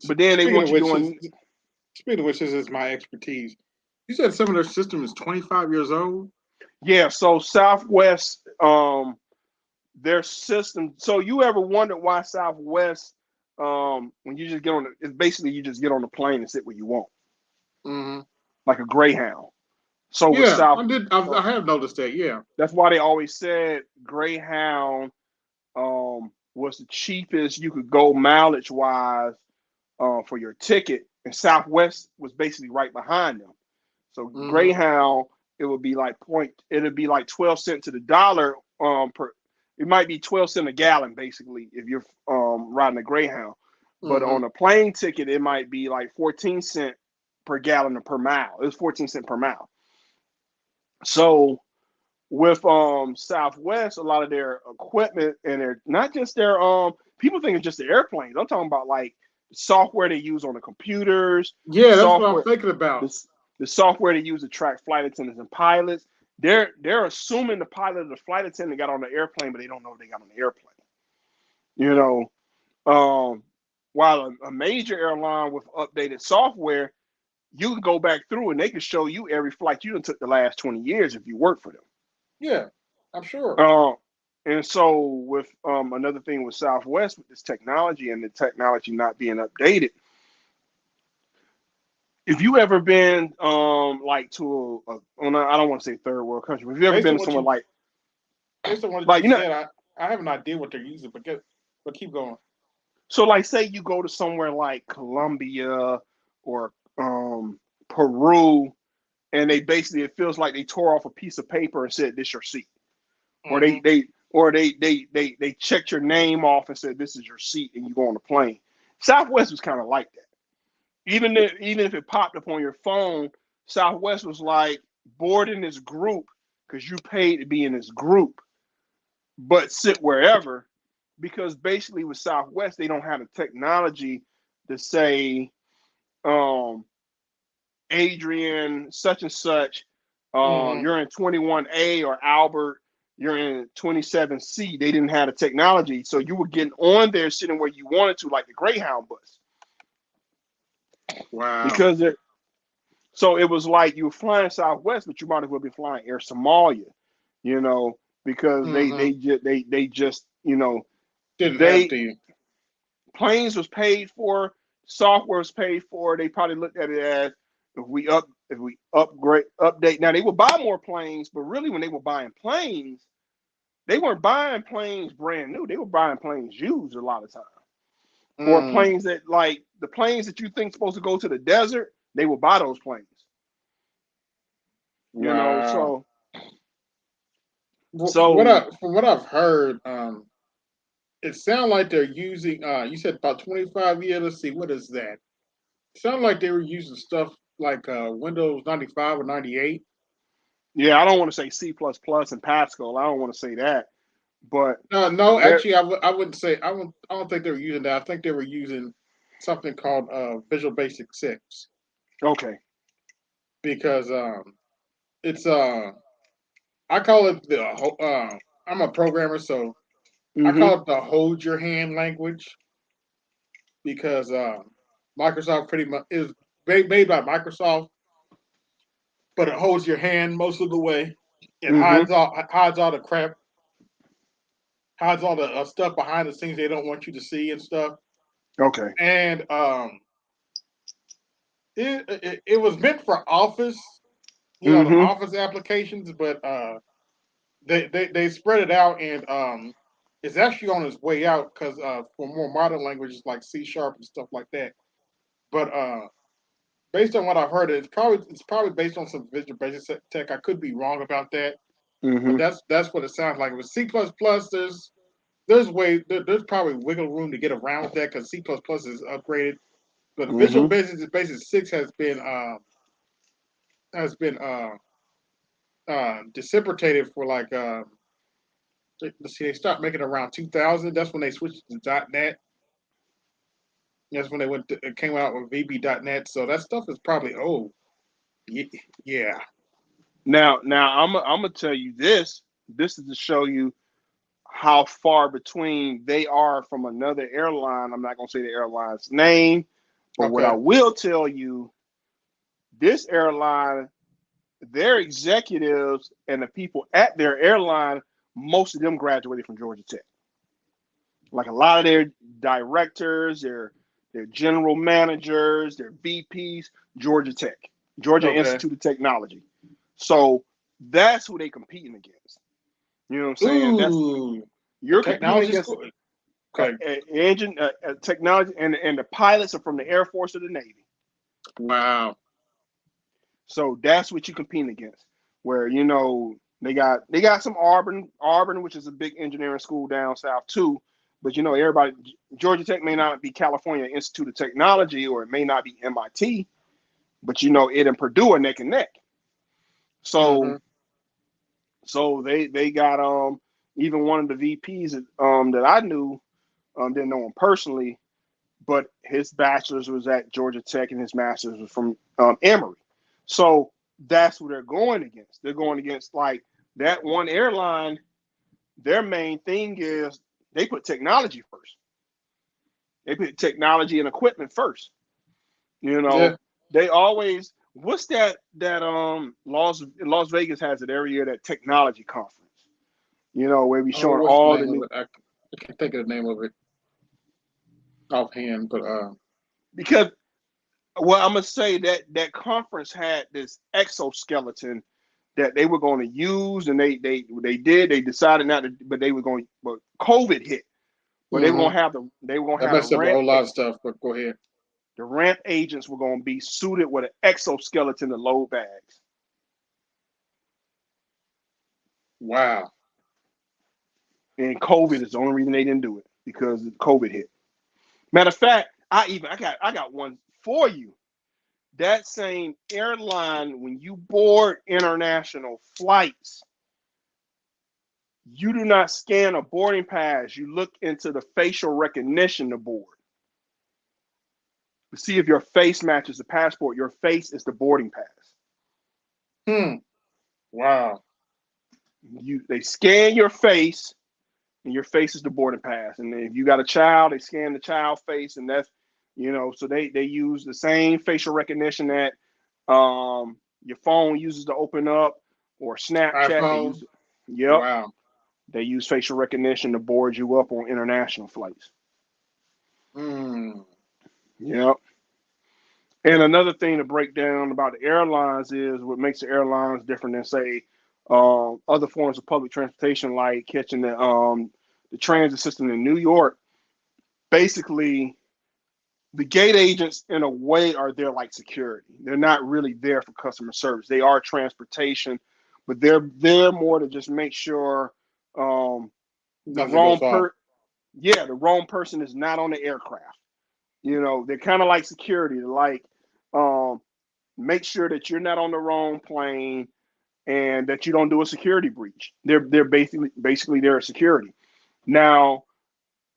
But then they Speaking want of you which, doing, this is my expertise. You said some of their system is 25 years old. yeah. So Southwest, their system. So you ever wondered why Southwest, when you just get on, it's basically you just get on the plane and sit where you want, Hmm like a Greyhound. So with Yeah, South, I did. I have noticed that. Yeah. that's why they always said Greyhound was the cheapest you could go mileage wise for your ticket, and Southwest was basically right behind them. So hmm Greyhound, it'd be like 12 cents to the dollar per. It might be 12 cents a gallon basically if you're riding a Greyhound, but hmm on a plane ticket it might be like 14 cents per gallon or per mile. It was 14 cents per mile. So with Southwest, a lot of their equipment and their not just their people think it's just the airplanes. I'm talking about like the software they use on the computers, the Yeah, that's what I'm software, thinking about. this the software they use to track flight attendants and pilots. They're assuming the pilot or the flight attendant got on the airplane, but they don't know if they got on the airplane. You know, while a major airline with updated software, you can go back through and they can show you every flight you done took the last 20 years if you work for them. Yeah, I'm sure. Uh, and so with another thing with Southwest with this technology and the technology not being updated, if you ever been like to I don't want to say third world country, but if you ever Based been on to what somewhere you like based on what like you you know said, I have an idea what they're using, but keep going. So, like, say you go to somewhere like Colombia or Peru, and they basically it feels like they tore off a piece of paper and said, "This your seat," or Mm-hmm. they checked your name off and said, "This is your seat," and you go on the plane. Southwest was kind of like that. Even if it popped up on your phone, Southwest was like board in this group because you paid to be in this group, but sit wherever. Because basically with Southwest, they don't have the technology to say, um, Adrian, such and such, Mm-hmm. you're in 21A, or Albert, you're in 27C. They didn't have the technology. So you were getting on there sitting where you wanted to, like the Greyhound bus. Wow. Because it, so it was like you were flying Southwest, but you might as well be flying Air Somalia, you know, because Mm-hmm. they just, Didn't have they the. planes was paid for, software was paid for. They probably looked at it as if we upgrade update. Now they would buy more planes, but really when they were buying planes, they weren't buying planes brand new. They were buying planes used a lot of times. Or Mm, planes that like the planes that you think supposed to go to the desert, they will buy those planes. You know, wow. so Well, so from what I've heard, it sounds like they're using. You said about 25 years. Let's see, what is that? Sound like they were using stuff like Windows 95 or 98. yeah, I don't want to say C plus plus and Pascal. I don't want to say that, but No, they're actually, I wouldn't say. I don't think they were using that. I think they were using something called Visual Basic 6 okay. because it's I call it I'm a programmer, so I Mm-hmm. call it the hold your hand language because Microsoft pretty much is made by Microsoft, but it holds your hand most of the way. It Mm-hmm. hides all the crap, hides all the stuff behind the scenes they don't want you to see and stuff. Okay. And it was meant for Office, the Mm-hmm. Office applications, but they spread it out and it's actually on its way out because for more modern languages like C# and stuff like that. But based on what I've heard, it's probably based on some Visual Basic tech. I could be wrong about that, but Mm-hmm. that's what it sounds like. With C++, there's probably wiggle room to get around that because C++ is upgraded. But Visual Mm-hmm. Basic 6 has been dissipated for like let's see, they stopped making it around 2000. That's when they switched to .NET. That's when it came out with VB.NET. So that stuff is probably old. Yeah. Now I'm gonna tell you this. This is to show you how far between they are from another airline. I'm not gonna say the airline's name, but what I Okay. will tell you, this airline, their executives and the people at their airline, most of them graduated from Georgia Tech. Like a lot of their directors, their general managers, their VPs, Georgia Tech, Georgia Okay. Institute of Technology. So that's who they competing against. You know what I'm saying? That's Ooh, a you're competing technology against school. Okay. engine technology, and the pilots are from the Air Force or the Navy. Wow. So that's what you're competing against. Where they got some Auburn, which is a big engineering school down south too. But everybody, Georgia Tech may not be California Institute of Technology, or it may not be MIT, but it and Purdue are neck and neck. So Mm-hmm. they got even one of the VPs that I knew, didn't know him personally, but his bachelor's was at Georgia Tech and his master's was from Emory. So that's who they're going against. They're going against like that one airline. Their main thing is they put technology first. They put technology and equipment first. You Yeah. know, they always what's that Las Vegas has it every year, that technology conference. Where we Oh, showing what's the all the name of new it? I can't think of the name of it offhand, but because well, I'm gonna say that conference had this exoskeleton that they were going to use, and they decided not to, but they were going. But COVID hit, but they were Mm-hmm. gonna have That the messed up a ramp. whole lot of stuff, but go ahead. The ramp agents were gonna be suited with an exoskeleton to load bags. Wow. And COVID is the only reason they didn't do it because COVID hit. Matter of fact, I got one for you. That same airline, when you board international flights, you do not scan a boarding pass. You look into the facial recognition to board to see if your face matches the passport. Your face is the boarding pass. Hmm. Wow. They scan your face, and your face is the boarding pass. And if you got a child, they scan the child face, and that's so they use the same facial recognition that your phone uses to open up, or Snapchat. They iPhone. use it. Yep, Wow. they use facial recognition to board you up on international flights. Hmm. Yep. And another thing to break down about the airlines is what makes the airlines different than, say, other forms of public transportation, like catching the transit system in New York. Basically, the gate agents, in a way, are there like security. They're not really there for customer service. They are transportation, but they're there more to just make sure the Nothing goes off. the wrong person is not on the aircraft. They're kind of like security. They're like, um, make sure that you're not on the wrong plane and that you don't do a security breach. They're basically they're security. Now,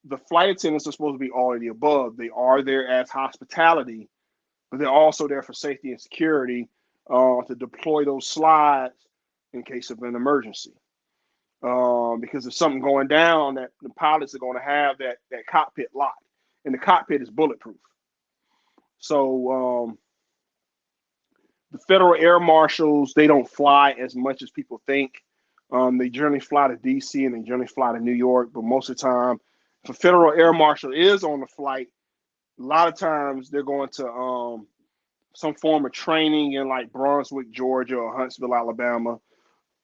the flight attendants are supposed to be all of the above. They are there as hospitality, but they're also there for safety and security, to deploy those slides in case of an emergency. Because if something going down, that the pilots are going to have that cockpit locked, and the cockpit is bulletproof. So the federal air marshals, they don't fly as much as people think. They generally fly to DC and they generally fly to New York, but most of the time, if a federal air marshal is on the flight, a lot of times they're going to some form of training in like Brunswick, Georgia, or Huntsville, Alabama,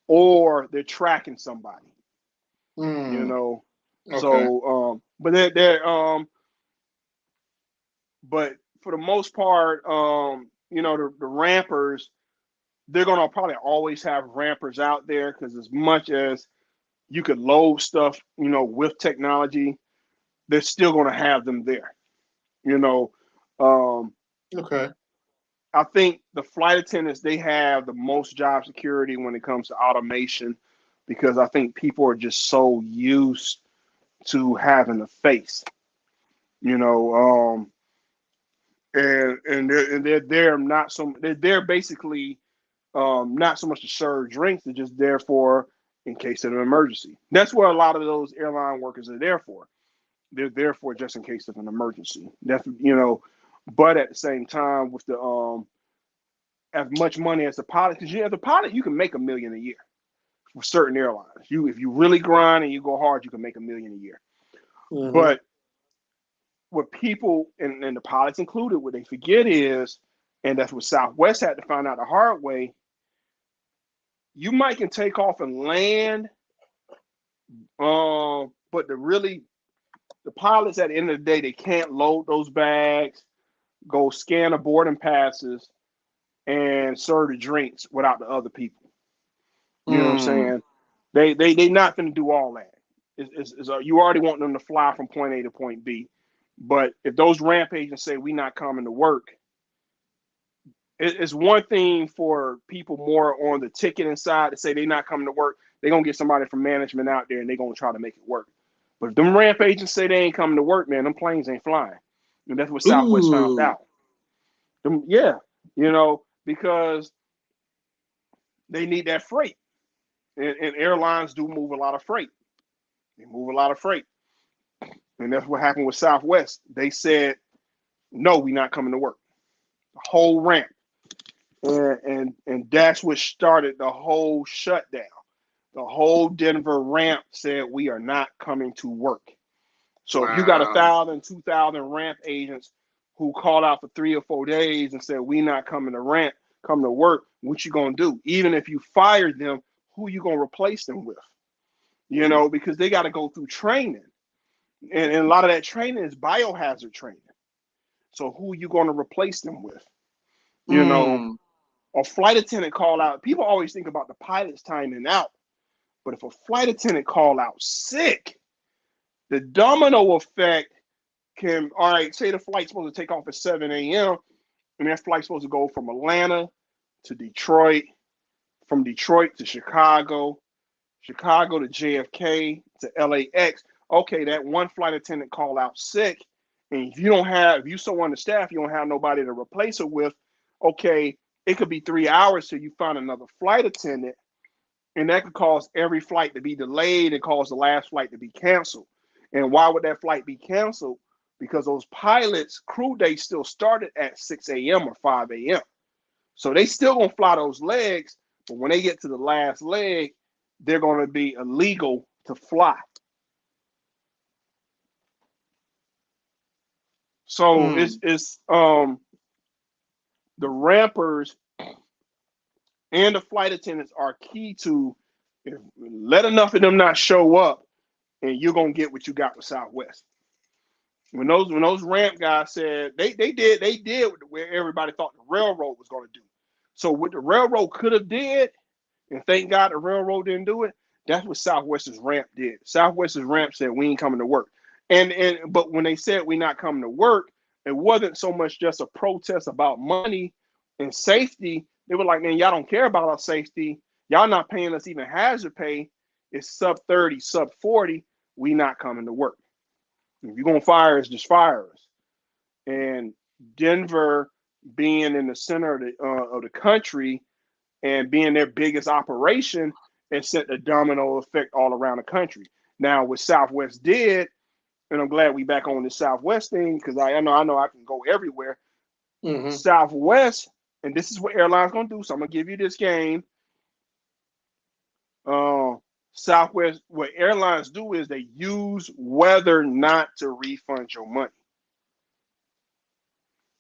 or they're tracking somebody. You Hmm. know, Okay. but they're but for the most part, the rampers, they're gonna probably always have rampers out there because as much as you could load stuff, with technology, they're still gonna have them there. You know, um, Okay. I think the flight attendants, they have the most job security when it comes to automation because I think people are just so used to having a face, you know, and they're not so they're there basically, not so much to serve drinks, they're just there for in case of an emergency. That's what a lot of those airline workers are there for. They're there for just in case of an emergency. But at the same time, with the as much money as the pilot, because as a pilot, you can make $1 million a year for certain airlines. If you really grind and you go hard, you can make $1 million a year. Mm-hmm. But what people and the pilots included, what they forget is, and that's what Southwest had to find out the hard way. You might can take off and land, but the pilots at the end of the day, they can't load those bags, go scan the boarding passes, and serve the drinks without the other people. You know what I'm Hmm. saying? They not going to do all that. You already want them to fly from point A to point B, but if those ramp agents say we not coming to work, it's one thing for people more on the ticketing side to say they not coming to work. They're gonna get somebody from management out there and they're gonna try to make it work. But if them ramp agents say they ain't coming to work, man, them planes ain't flying. And that's what Southwest found Ooh. out. Yeah, because they need that freight. And airlines do move a lot of freight. They move a lot of freight. And that's what happened with Southwest. They said, no, we not coming to work. The whole ramp. And that's what started the whole shutdown. The whole Denver ramp said we are not coming to work. So if you got Wow. 1,000, 2,000 ramp agents who called out for 3 or 4 days and said we not coming to ramp, coming to work, what you gonna do? Even if you fired them, who you gonna replace them with? you know, because they got to go through training. And a lot of that training is biohazard training. So who are you going to replace them with? You know, Mm. a flight attendant call out. People always think about the pilot's timing out. But if a flight attendant call out sick, the domino effect can, all right, say the flight's supposed to take off at 7 a.m. and that flight's supposed to go from Atlanta to Detroit, from Detroit to Chicago, Chicago to JFK to LAX. Okay, that one flight attendant call out sick, and if you so understaffed, you don't have nobody to replace her with. Okay, it could be 3 hours till you find another flight attendant, and that could cause every flight to be delayed and cause the last flight to be canceled. And why would that flight be canceled? Because those pilots' crew days still started at 6 a.m. or 5 a.m. So they still gonna fly those legs, but when they get to the last leg, they're gonna be illegal to fly. So Mm. it's the rampers and the flight attendants are key to let enough of them not show up, and you're gonna get what you got with Southwest. When those ramp guys said they did where everybody thought the railroad was gonna do. So what the railroad could have did, and thank God the railroad didn't do it. That's what Southwest's ramp did. Southwest's ramp said we ain't coming to work. But when they said we're not coming to work, it wasn't so much just a protest about money and safety. They were like, man, y'all don't care about our safety. Y'all not paying us even hazard pay. It's sub 30, sub 40. We not coming to work. If you're gonna fire us, just fire us. And Denver being in the center of the country and being their biggest operation, and sent a domino effect all around the country. Now, what Southwest did, and I'm glad we back on the Southwest thing because I know I can go everywhere. Mm-hmm. Southwest, and this is what airlines gonna do. So I'm gonna give you this game. Uh, Southwest, what airlines do is they use weather not to refund your money.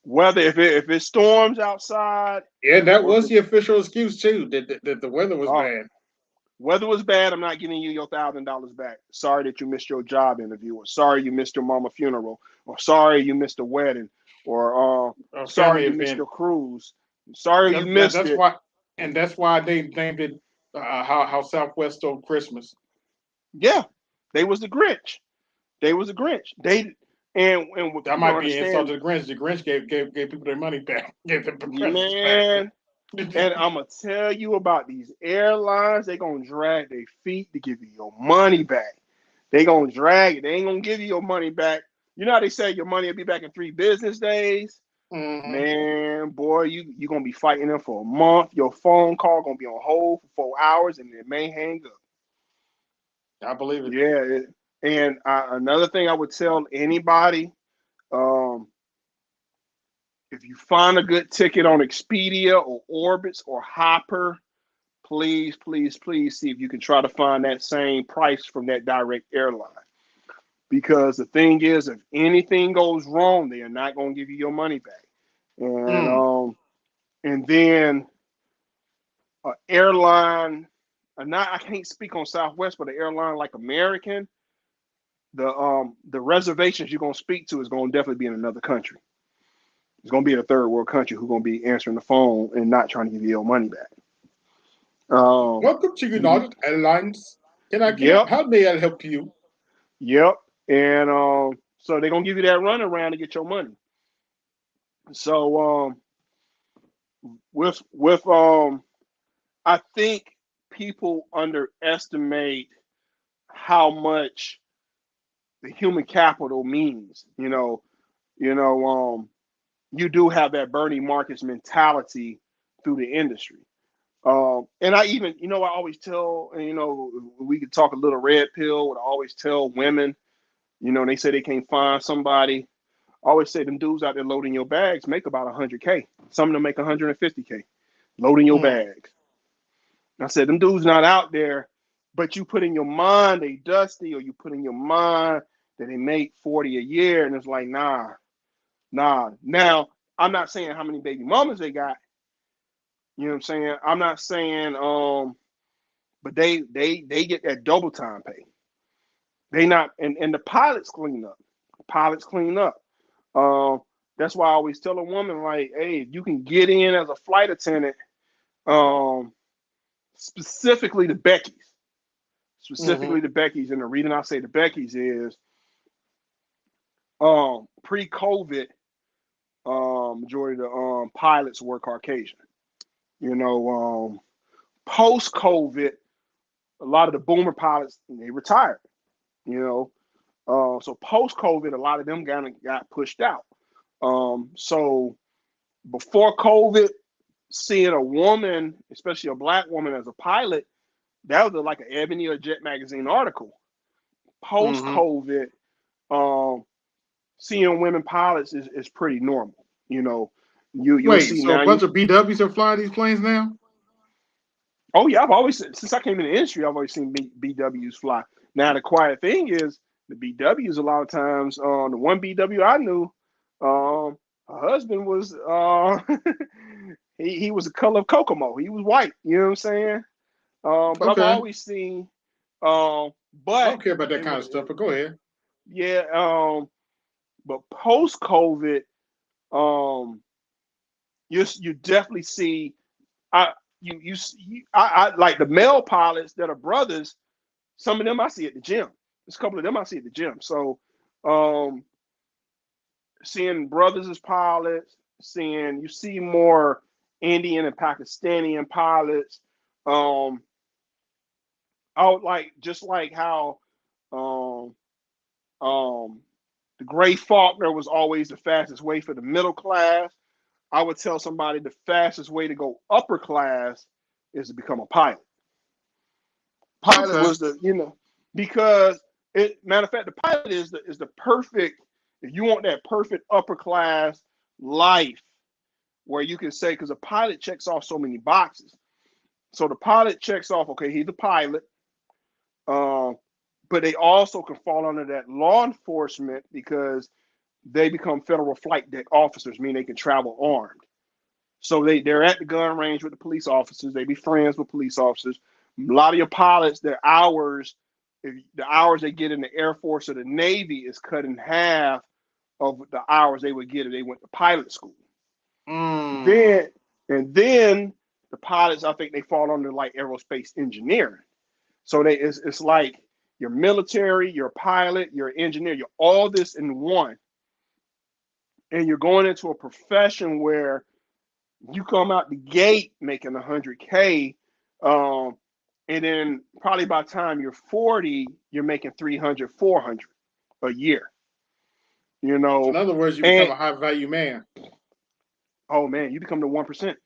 Whether if it storms outside, Yeah, that or if was it, the official excuse too. That the weather was oh, bad. weather was bad, I'm not giving you your $1,000 back. Sorry that you missed your job interview, or sorry you missed your mama funeral, or sorry you missed a wedding, or A sorry family you missed event. your cruise. Sorry you missed That's it. why, and that's why they named it how Southwest stole Christmas. Yeah, they was the Grinch. They was the Grinch. And what That people don't might be an insult understand, to the Grinch. The Grinch gave people their money back, gave them the presents back. man. And I'm gonna tell you about these airlines. They gonna drag their feet to give you your money back. They gonna drag it. They ain't gonna give you your money back. You know how they say your money will be back in 3 business days? Mm-hmm. Man, boy, you gonna be fighting them for a month. Your phone call gonna be on hold for 4 hours, and it may hang up. I believe it. Yeah. And another thing I would tell anybody, um, if you find a good ticket on Expedia or Orbitz or Hopper, please, please, please see if you can try to find that same price from that direct airline. Because the thing is, if anything goes wrong, they are not going to give you your money back. And Mm. um, and then airline, not I can't speak on Southwest, but an airline like American, the reservations you're going to speak to is going to definitely be in another country. It's going to be in a third world country who's going to be answering the phone and not trying to give you your money back. Um, Welcome to United Airlines. yep, How may I help you? yep. And so they're gonna give you that runaround to get your money. So with I think people underestimate how much the human capital means. You know, you do have that Bernie Marcus mentality through the industry. And I even, I always tell, we could talk a little red pill, but I always tell women, they say they can't find somebody. I always say them dudes out there loading your bags make about 100K. Some of them make 150K loading your Mm. bags. And I said, them dudes not out there, but you put in your mind they dusty, or you put in your mind that they make 40 a year. And it's like, nah. Now, I'm not saying how many baby mamas they got. You know what I'm saying? I'm not saying, but they get that double time pay. They not and the pilots clean up. Pilots clean up. That's why I always tell a woman like, hey, if you can get in as a flight attendant, um, specifically the Beckies, Mm-hmm. and the reason I say the Beckies is pre-COVID, majority of the pilots were Caucasian. You know, post-COVID, a lot of the boomer pilots they retired. You know, so post-COVID, a lot of them got pushed out. So before COVID, seeing a woman, especially a black woman, as a pilot, that was like an Ebony or Jet magazine article. Mm-hmm. Post-COVID, um, seeing women pilots is pretty normal. You know, you'll Wait, see so a now. bunch of BWs are flying these planes now? Oh yeah, I've always since I came in the industry, I've always seen BWs fly. Now the quiet thing is the BWs. A lot of times, the one BW I knew, her husband was he was the color of Kokomo. He was white. You know what I'm saying? But I've Okay. always seen, um, I but don't care about that it kind was of stuff, but go ahead. yeah. But post COVID, um, you definitely see. I I like the male pilots that are brothers. Some of them I see at the gym. There's a couple of them I see at the gym. So, um, seeing brothers as pilots, seeing you see more Indian and Pakistani pilots. Um, I would like just like how um, um, the Gray Faulkner was always the fastest way for the middle class. I would tell somebody the fastest way to go upper class is to become a pilot. Pilot Okay. was because it matter of fact the pilot is the perfect if you want that perfect upper class life where you can say because a pilot checks off so many boxes. So the pilot checks off, okay, he's a pilot, um, but they also can fall under that law enforcement because they become federal flight deck officers, meaning they can travel armed. So they're at the gun range with the police officers. They be friends with police officers. A lot of your pilots, their hours, the hours they get in the Air Force or the Navy is cut in half of the hours they would get if they went to pilot school. Mm. Then the pilots, I think they fall under like aerospace engineering. So it's like you're military, you're a pilot, you're an engineer, you're all this in one, and you're going into a profession where you come out the gate making 100K, um, and then probably by the time you're 40, you're making 300, 400 a year. You So in know, other words, you become and a high value man. oh man, you become the 1%.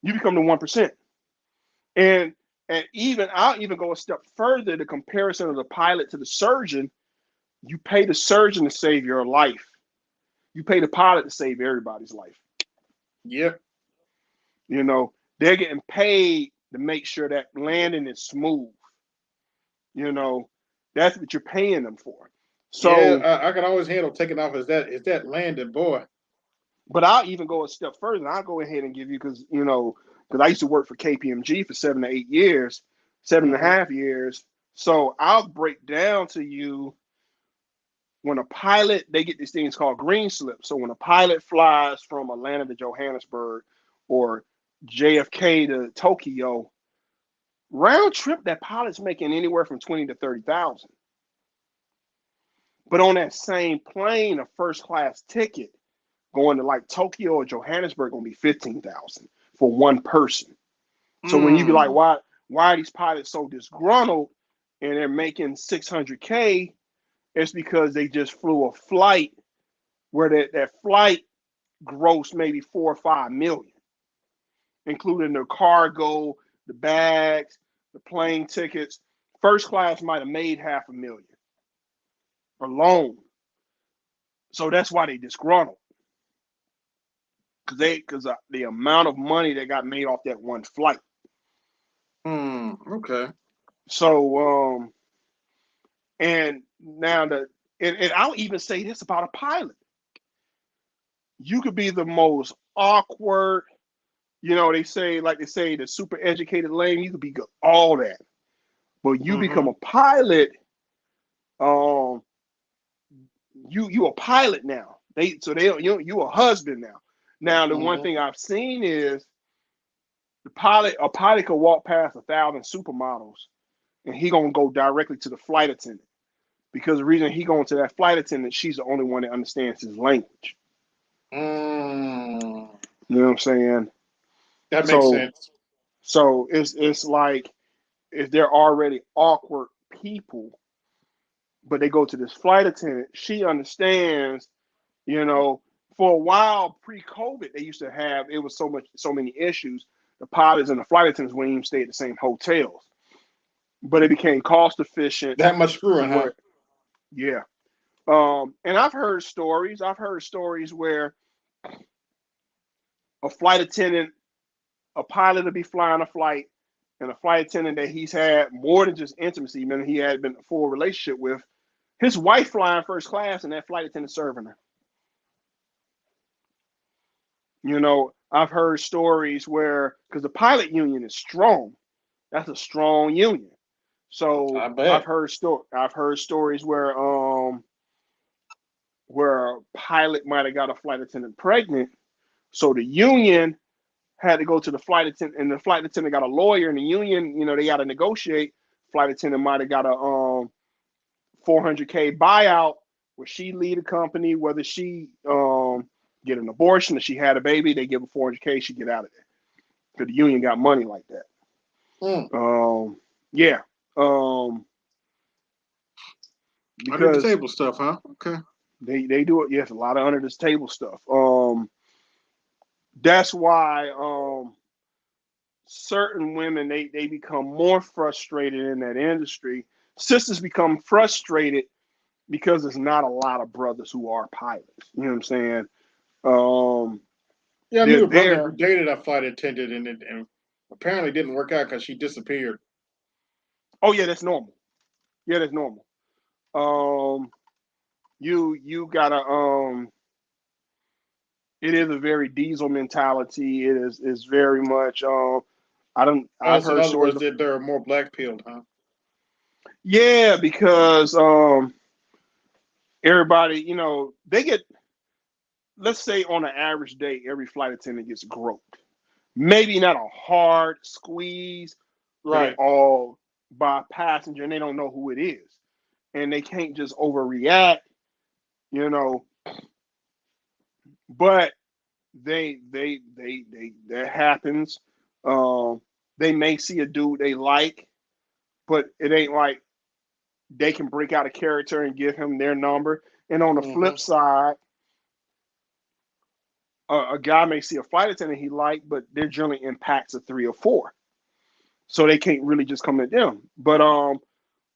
You become the 1%, and even I'll even go a step further. The comparison of the pilot to the surgeon, you pay the surgeon to save your life. You pay the pilot to save everybody's life. Yep. You know, they're getting paid to make sure that landing is smooth. You know, that's what you're paying them for. Yeah, So, I can always handle taking off as that landing, boy. but I'll even go a step further. And I'll go ahead and give you because I used to work for KPMG for 7 to 8 years, seven and a Mm-hmm. half years. So I'll break down to you when a pilot they get these things called green slips. So when a pilot flies from Atlanta to Johannesburg or JFK to Tokyo, round trip that pilot's making anywhere from 20 to 30,000. But on that same plane, a first class ticket going to like Tokyo or Johannesburg gonna be 15,000 for one person. So when you be like, Mm. why are these pilots so disgruntled and they're making 600K? It's because they just flew a flight where that flight grossed maybe 4 or 5 million, including the cargo, the bags, the plane tickets. First class might have made 500,000 alone. So that's why they disgruntled because the amount of money that got made off that one flight. Okay. So and now and I'll even say this about a pilot. You could be the most awkward. they say, like they say, the super educated lane, you could be good, all that. But you become Mm-hmm. a pilot, um, you a pilot now. You a husband now. Now the one Mm-hmm. thing I've seen is a pilot could walk past 1,000 supermodels and he gonna go directly to the flight attendant because the reason he going to that flight attendant, she's the only one that understands his language. Mm. You know what I'm saying? That makes So sense. it's like if they're already awkward people, but they go to this flight attendant, she understands. You know, for a while pre-COVID, they used to have it was so many issues. The pilots and the flight attendants wouldn't even stay at the same hotels, but it became cost efficient That much to screwing, huh? where, yeah. And I've heard stories. I've heard stories where a flight attendant, a pilot will be flying a flight, and a flight attendant that he's had more than just intimacy, I mean, he had been a full relationship with, his wife flying first class, and that flight attendant serving her. I've heard stories where because the pilot union is strong, that's a strong union. So I bet. I've heard stories where a pilot might have got a flight attendant pregnant, so the union had to go to the flight attendant, and the flight attendant got a lawyer, and the union, they got to negotiate. Flight attendant might have got a 400K buyout where she lead a company, whether she get an abortion or she had a baby, they give her 400K, she get out of there because the union got money like that. Mm. Yeah, um, Under the because table stuff, huh? Okay. they do it. Yes, a lot of under this table stuff. That's why certain women they become more frustrated in that industry. Sisters become frustrated because there's not a lot of brothers who are pilots. You know what I'm saying? Um, Yeah, I they're knew a brother there. who dated a flight attendant, and apparently didn't work out because she disappeared. Oh yeah, that's normal. Yeah, that's normal. Um, you gotta it is a very diesel mentality. It is very much Oh, I've so in heard other stories words, of, there are more black pilled, huh? yeah, because everybody, they get, let's say on an average day, every flight attendant gets groped. Maybe not a hard squeeze, but they Right. all by a passenger and they don't know who it is. And they can't just overreact, you know, but that happens. Um, they may see a dude they like, but it ain't like they can break out a character and give him their number. And on the Mm-hmm. flip side, a guy may see a flight attendant he like, but they're generally in packs of 3 or 4, so they can't really just come at them. But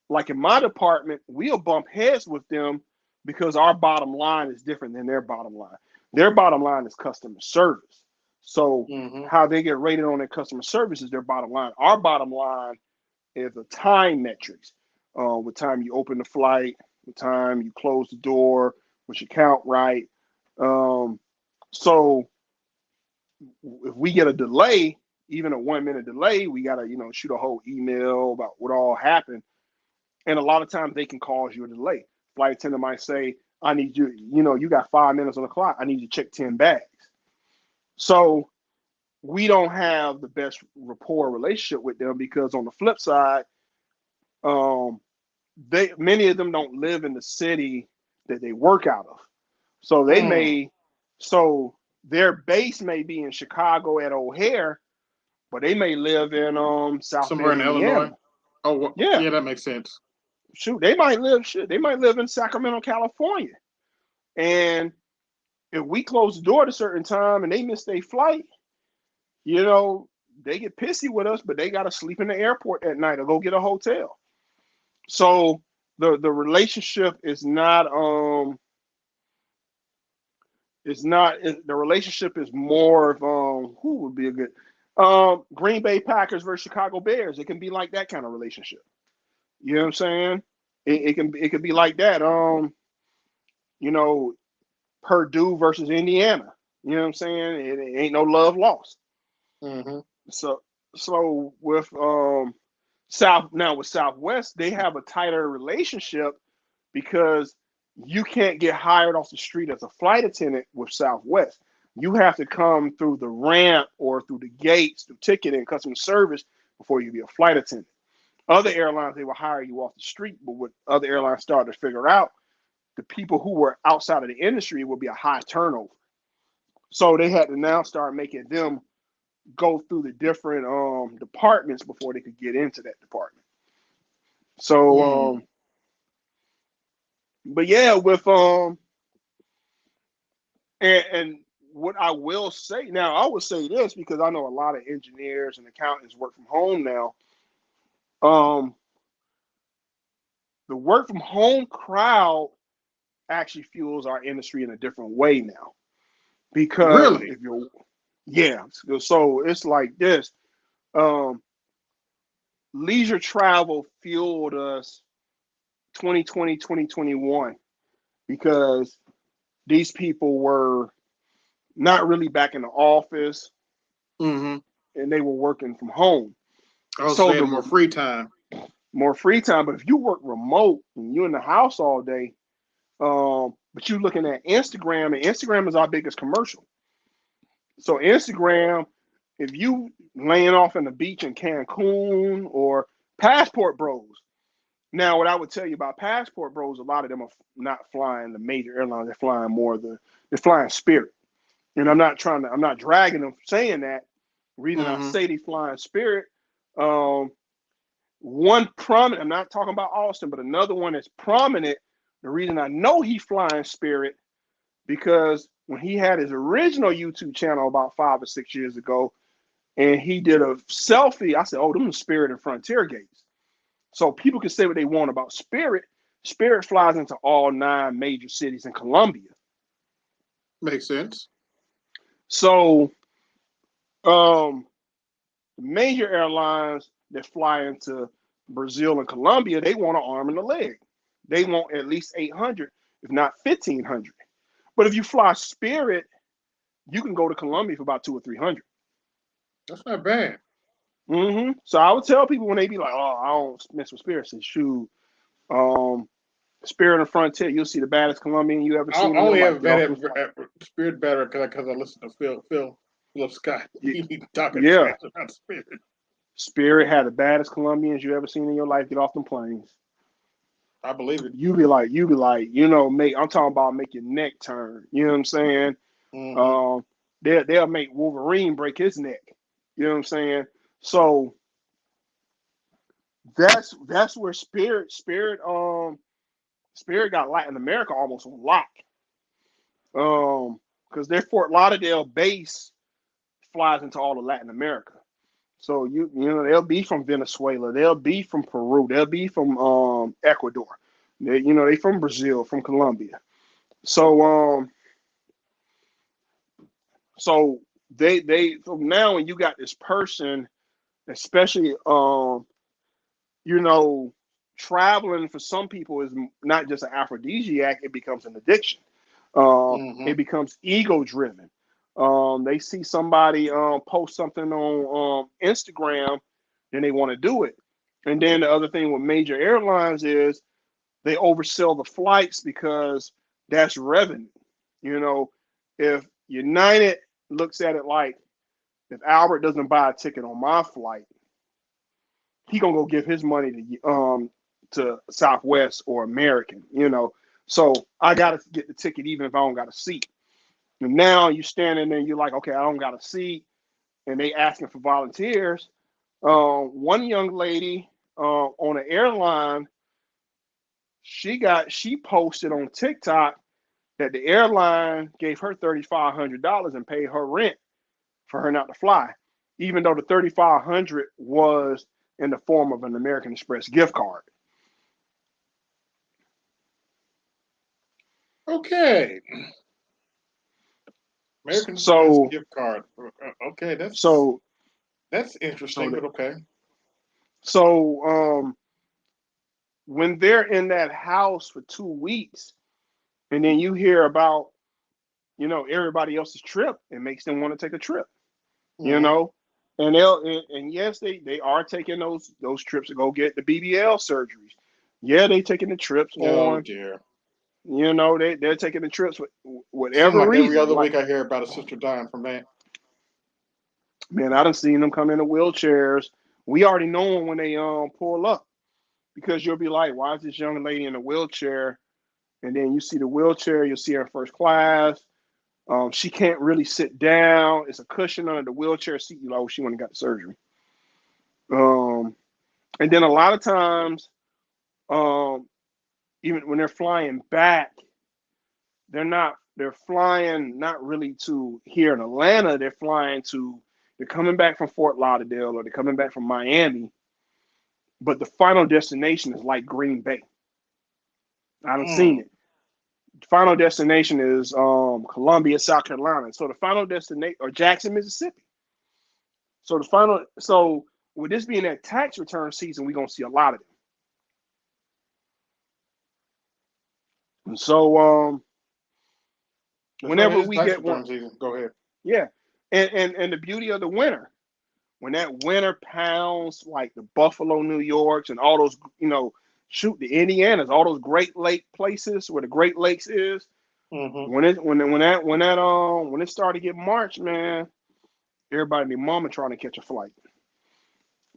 like in my department, we'll bump heads with them because our bottom line is different than their bottom line. Their bottom line is customer service. So Mm-hmm. how they get rated on their customer service is their bottom line. Our bottom line is the time metrics. What time you open the flight, what time you close the door, what you count right. Um, so if we get a delay, even a 1 minute delay, we gotta, shoot a whole email about what all happened. And a lot of times they can cause you a delay. Flight attendant might say, I need you, you got 5 minutes on the clock. I need you to check 10 bags. So we don't have the best rapport relationship with them because on the flip side, um, many of them don't live in the city that they work out of. So they Mm. may so their base may be in Chicago at O'Hare, but they may live in South Somewhere Bend, in Illinois. Indiana. Oh, well, Yeah. yeah, that makes sense. Shoot, they might live in Sacramento, California. And if we close the door at a certain time and they miss their flight, you know, they get pissy with us, but they gotta sleep in the airport at night or go get a hotel. So the relationship is not the relationship is more of who would be a good Green Bay Packers versus Chicago Bears. It can be like that kind of relationship. You know what I'm saying? It can be like that. You know, Purdue versus Indiana. You know what I'm saying? It ain't no love lost. Mm-hmm. So with with Southwest, they have a tighter relationship because you can't get hired off the street as a flight attendant with Southwest. You have to come through the ramp or through the gates, through ticketing, customer service before you can be a flight attendant. Other airlines, they will hire you off the street, but what other airlines started to figure out, the people who were outside of the industry would be a high turnover. So they had to now start making them go through the different departments before they could get into that department. So Mm. but yeah, with and what I will say now, I will say this because I know a lot of engineers and accountants work from home now. Um, the work from home crowd actually fuels our industry in a different way now. Because Really? if you're, yeah, so it's like this. Um, Leisure travel fueled us 2020, 2021 because these people were not really back in the office Mm-hmm. and they were working from home. Also, So they had the more free time. more free time. But if you work remote and you're in the house all day, but you're looking at Instagram, and Instagram is our biggest commercial. So Instagram, if you laying off in the beach in Cancun or Passport Bros. Now, what I would tell you about Passport Bros, a lot of them are not flying the major airlines. They're flying they're flying Spirit. And I'm not dragging them for saying that. The reason I Mm-hmm. say they flying Spirit, um, one prominent, I'm not talking about Austin, but another one that's prominent. The reason I know he's flying Spirit because when he had his original YouTube channel about 5 or 6 years ago, and he did a selfie, I said, "Oh, them are Spirit and Frontier gates." So people can say what they want about Spirit. Spirit flies into all 9 major cities in Colombia. Makes sense. So major airlines that fly into Brazil and Colombia, they want an arm and a leg. They want at least 800, if not 1,500. But if you fly Spirit, you can go to Colombia for about 2 or 300. That's not bad. So I would tell people when they be like, "Oh, I don't mess with Spirit," say, "Shoot, um, Spirit and Frontier, you'll see the baddest Colombian you ever I seen in your only life. have Get bad off them flights." Spirit better because I listen to Philip Scott. He be talking Yeah, trash about Spirit. Spirit had the baddest Colombians you ever seen in your life. Get off them planes. I believe it. Make I'm talking about make your neck turn. You know what I'm saying? Mm-hmm. Um, they'll make Wolverine break his neck. You know what I'm saying? So that's where Spirit got Latin America almost on lock. Because their Fort Lauderdale base flies into all of Latin America. So they'll be from Venezuela, they'll be from Peru, they'll be from Ecuador. They from Brazil, from Colombia. So so so now when you got this person, especially you know, traveling for some people is not just an aphrodisiac, it becomes an addiction. Mm-hmm. It becomes ego driven. They see somebody post something on Instagram, then they want to do it. And then the other thing with major airlines is they oversell the flights because that's revenue. You know, if United looks at it like, if Albert doesn't buy a ticket on my flight, he gonna go give his money to Southwest or American. So I gotta get the ticket even if I don't got a seat. And now you standing there, you're like, okay, I don't got a seat, and they asking for volunteers. One young lady on an airline, she posted on TikTok that the airline gave her $3,500 and paid her rent for her not to fly, even though the 3,500 was in the form of an American Express gift card. Okay. American Express So gift card. Okay, so that's so interesting, that but okay. so when they're in that house for 2 weeks, and then you hear about everybody else's trip, it makes them want to take a trip. You Mm-hmm. know, And yes, they are taking those trips to go get the BBL surgeries. Yeah, they taking the trips Oh on. dear. They're taking the trips with Seems whatever like every reason. other Like, week I hear about a sister dying from that. man, I done seen them come into wheelchairs. We already know them when they pull up, because you'll be like, why is this young lady in a wheelchair? And then you see the wheelchair, you'll see her in first class. She can't really sit down. It's a cushion under the wheelchair seat. You know, she went and got the surgery. Um, and then a lot of times, um, even when they're flying back, they're flying not really to here in Atlanta. They're coming back from Fort Lauderdale, or they're coming back from Miami, but the final destination is like Green Bay. I haven't seen Mm. it. Final destination is Columbia, South Carolina. So the final destination, or Jackson, Mississippi. So with this being that tax return season, we're gonna see a lot of them. And so That's right. It whenever is we tax get one, return season. Go ahead. yeah, and the beauty of the winter, when that winter pounds like the Buffalo, New Yorks, and all those, shoot, the Indianas, all those Great Lake places where the Great Lakes is. Mm-hmm. When it started to get March, man, everybody and their mama trying to catch a flight.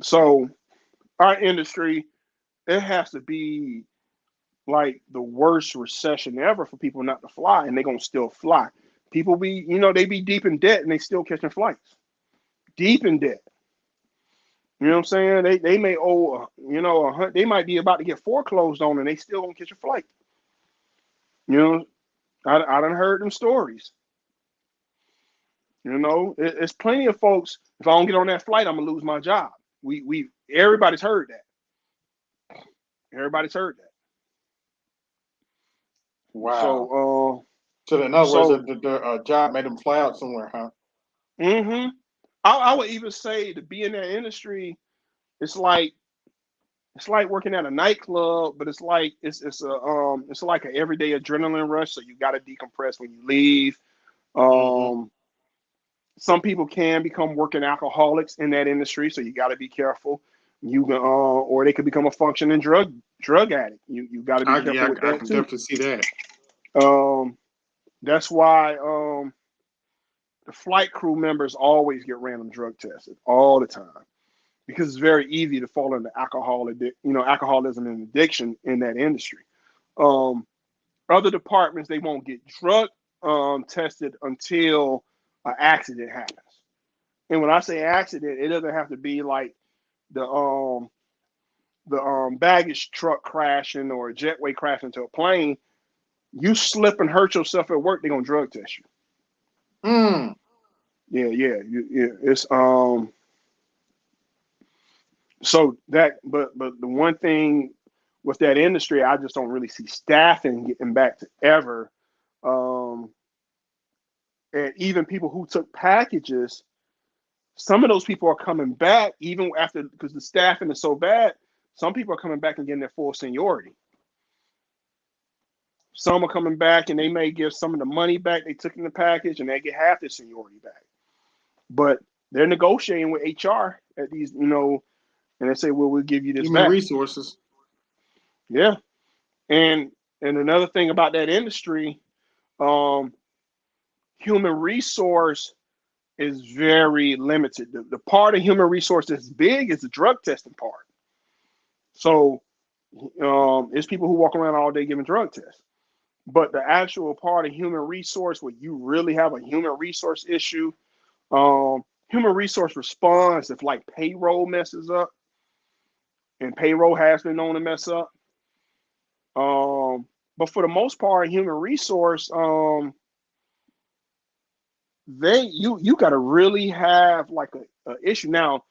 So our industry, it has to be like the worst recession ever for people not to fly, and they're gonna still fly. People they be deep in debt and they still catching flights. Deep in debt. You know what I'm saying? They may owe, they might be about to get foreclosed on, and they still gonna catch a flight. You know, I done heard them stories. It's plenty of folks. If I don't get on that flight, I'm gonna lose my job. We everybody's heard that. Everybody's heard that. Wow. So So in other words, so the job made them fly out somewhere, huh? hmm I would even say to be in that industry, it's like it's like working at a nightclub, but it's like an everyday adrenaline rush. So you got to decompress when you leave. Mm-hmm. Um, some people can become working alcoholics in that industry, so you got to be careful. You can, or they could become a functioning drug addict. You got to be careful with I that can too. definitely see that. Um, that's why the flight crew members always get random drug tested all the time, because it's very easy to fall into alcoholism and addiction in that industry. Um, Other departments, they won't get drug tested until an accident happens. And when I say accident, it doesn't have to be like the baggage truck crashing or a jetway crashing into a plane. You slip and hurt yourself at work, they're gonna drug test you. Mm. Yeah. It's so that, but the one thing with that industry, I just don't really see staffing getting back to ever. Um, and even people who took packages, some of those people are coming back even after, because the staffing is so bad. Some people are coming back and getting their full seniority. Some are coming back and they may give some of the money back they took in the package, and they get half their seniority back. But they're negotiating with HR at these, and they say, well, we'll give you this Human back. resources. Yeah. And another thing about that industry, um, human resource is very limited. The part of human resource that's big is the drug testing part. So it's people who walk around all day giving drug tests. But the actual part of human resource where you really have a human resource issue, human resource responds if like payroll messes up, and payroll has been known to mess up. But for the most part, human resource, you got to really have like a issue now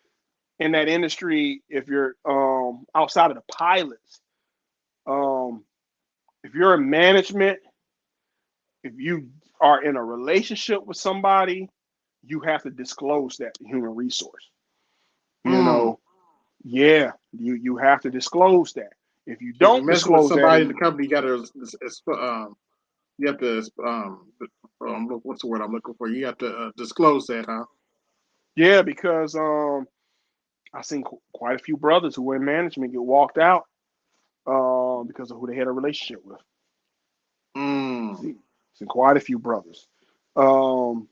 in that industry. If you're outside of the pilots, um, if you're in management, if you are in a relationship with somebody, you have to disclose that to human resource. You Mm. know, yeah, you have to disclose that. If you So if you're don't messing with disclose that, somebody in and the company, you have to what's the word I'm looking for? You have to disclose that, huh? Yeah, because I seen quite a few brothers who were in management get walked out because of who they had a relationship with. Mm. Seen quite a few brothers. Um,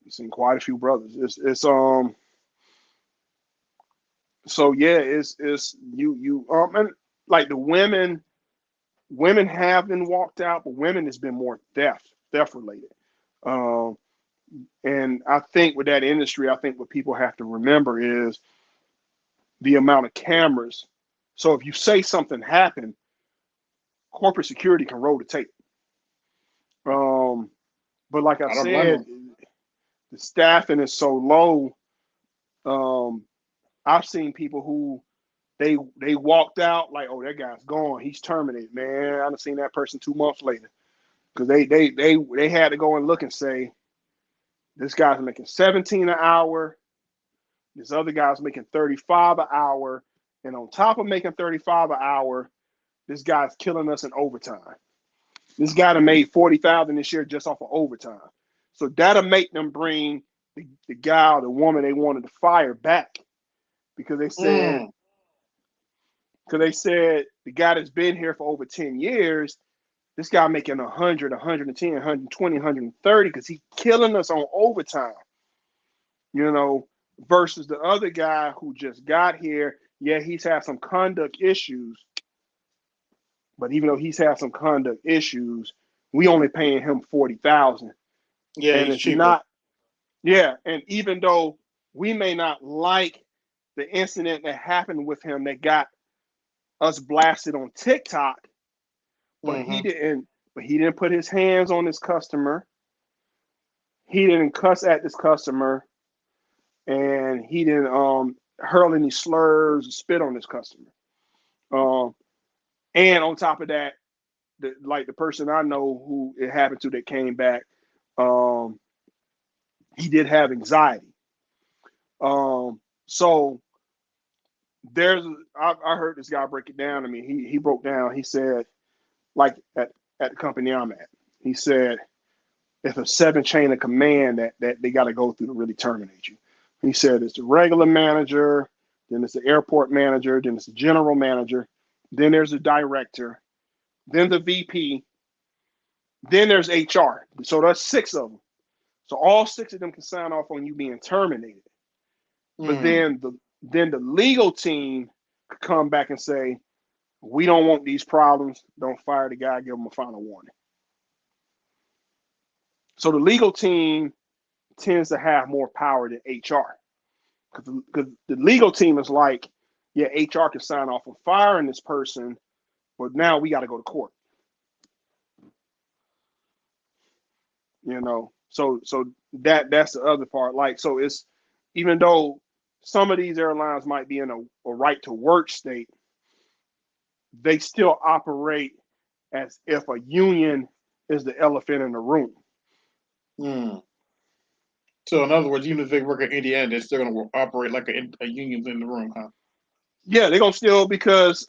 seen quite a few brothers. It's so yeah, it's you and like the women have been walked out, but women has been more theft related. Um, and I think with that industry, I think what people have to remember is the amount of cameras. So if you say something happened, corporate security can roll the tape. Um, but like I I don't blame said, them. the staffing is so low. Um, I've seen people who they walked out like, oh, that guy's gone. He's terminated, man. I've seen that person 2 months later because they had to go and look and say this guy's making 17 an hour. This other guy's making 35 an hour, and on top of making 35 an hour, this guy's killing us in overtime. This guy done made 40,000 this year just off of overtime. So that'll make them bring the guy or the woman they wanted to fire back because they said Mm. the guy that's been here for over 10 years, this guy making 100, 110, 120, 130 because he's killing us on overtime, you know, versus the other guy who just got here. Yeah, he's had some conduct issues, but even though he's had some conduct issues, we only paying him 40,000. Yeah, And he's it's cheaper. not, yeah. And even though we may not like the incident that happened with him that got us blasted on TikTok, but he Mm-hmm. didn't but he didn't put his hands on this customer. He didn't cuss at this customer, and he didn't hurl any slurs or spit on this customer. Um, and on top of that, like the person I know who it happened to that came back, um, he did have anxiety. So there's I heard this guy break it down to me. He broke down. He said like at the company I'm at, he said it's a 7 chain of command that they got to go through to really terminate you. He said it's the regular manager, then it's the airport manager, then it's the general manager, then there's the director, then the VP, then there's HR. So that's 6 of them. So all 6 of them can sign off on you being terminated. But Mm. then the legal team could come back and say, we don't want these problems. Don't fire the guy. Give him a final warning. So the legal team tends to have more power than HR because the legal team is like, yeah, HR can sign off on firing this person, but now we got to go to court. So that's the other part. Like, so it's even though some of these airlines might be in a right to work state, they still operate as if a union is the elephant in the room. Mm. So, in other words, even if they work in Indiana, they're still going to operate like a union's in the room, huh? Yeah, they're gonna still because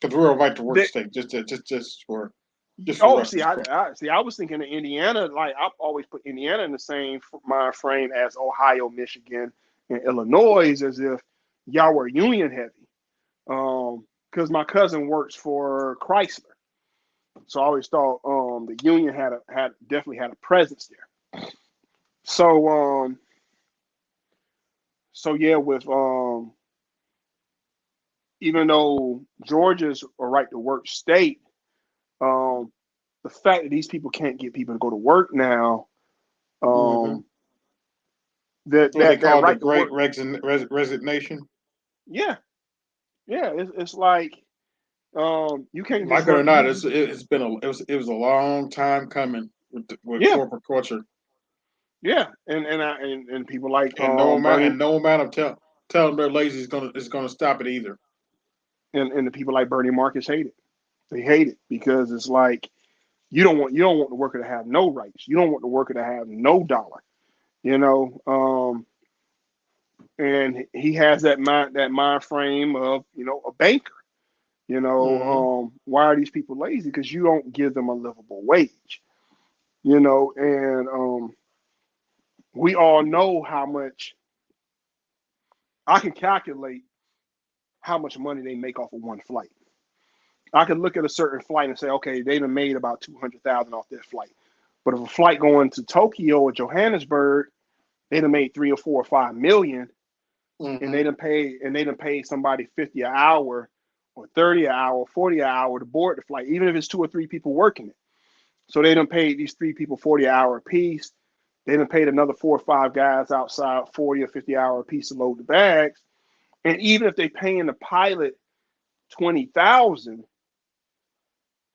Because we're a right to work they state, just for oh see reference. I was thinking of Indiana, like I've always put Indiana in the same mind frame as Ohio, Michigan, and Illinois, as if y'all were union heavy. Because my cousin works for Chrysler, so I always thought the union had definitely had a presence there. So so yeah, with even though Georgia's a right to work state, um, the fact that these people can't get people to go to work now, Mm-hmm. um, What they that call the right to great work, resignation. yeah, yeah, it's like you can't just Like it or work not, it's been it was a long time coming with yeah, corporate culture, yeah, and people like and Bernie no amount of telling they're lazy is gonna stop it either. and the people like Bernie Marcus hate it. They hate it because it's like you don't want the worker to have no rights. You don't want the worker to have no dollar. You know, and he has that mind frame of a banker. Mm-hmm. Why are these people lazy? Because you don't give them a livable wage. And we all know how much I can calculate how much money they make off of one flight. I can look at a certain flight and say, okay, they done made about 200,000 off this flight. But if a flight going to Tokyo or Johannesburg, they done made 3 or 4 or 5 million, and Mm-hmm. they done paid somebody 50 an hour or 30 an hour, 40 an hour to board the flight, even if it's 2 or 3 people working it. So they done paid these 3 people 40 an hour a piece. They done paid another 4 or 5 guys outside 40 or 50 an hour a piece to load the bags. And even if they paying the pilot 20,000,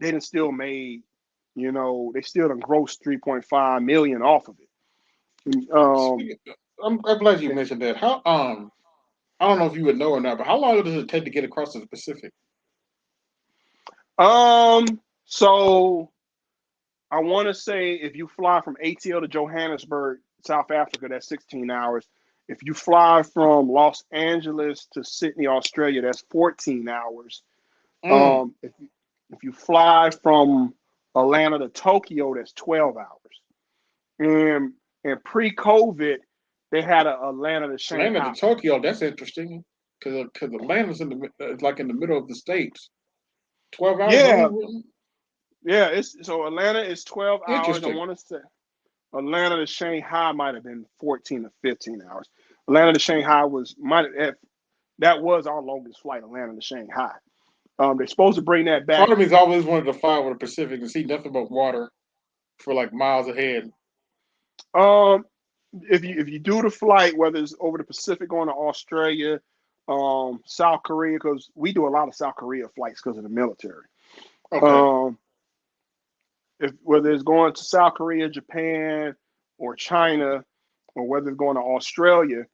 they done still made, they still done grossed 3.5 million off of it. And, I'm glad you mentioned that. How I don't know if you would know or not, but how long does it take to get across the Pacific? um, so I want to say if you fly from ATL to Johannesburg, South Africa, that's 16 hours. If you fly from Los Angeles to Sydney, Australia, that's 14 hours. Mm. If you fly from Atlanta to Tokyo, that's 12 hours. And pre-COVID, they had a Atlanta to Atlanta to Shanghai. Tokyo, that's interesting because Atlanta's like in the middle of the states. 12 hours Yeah, only. yeah. It's so Atlanta is 12 hours. I Interesting. want to say Atlanta to Shanghai might have been 14 or 15 hours. Atlanta to Shanghai that was our longest flight, Atlanta to Shanghai. They're supposed to bring that back. Part of me's always wanted to fly over the Pacific and see nothing but water for like miles ahead. Um, if you do the flight, whether it's over the Pacific going to Australia, South Korea, because we do a lot of South Korea flights because of the military. Okay. Um, if whether it's going to South Korea, Japan, or China, or whether it's going to Australia,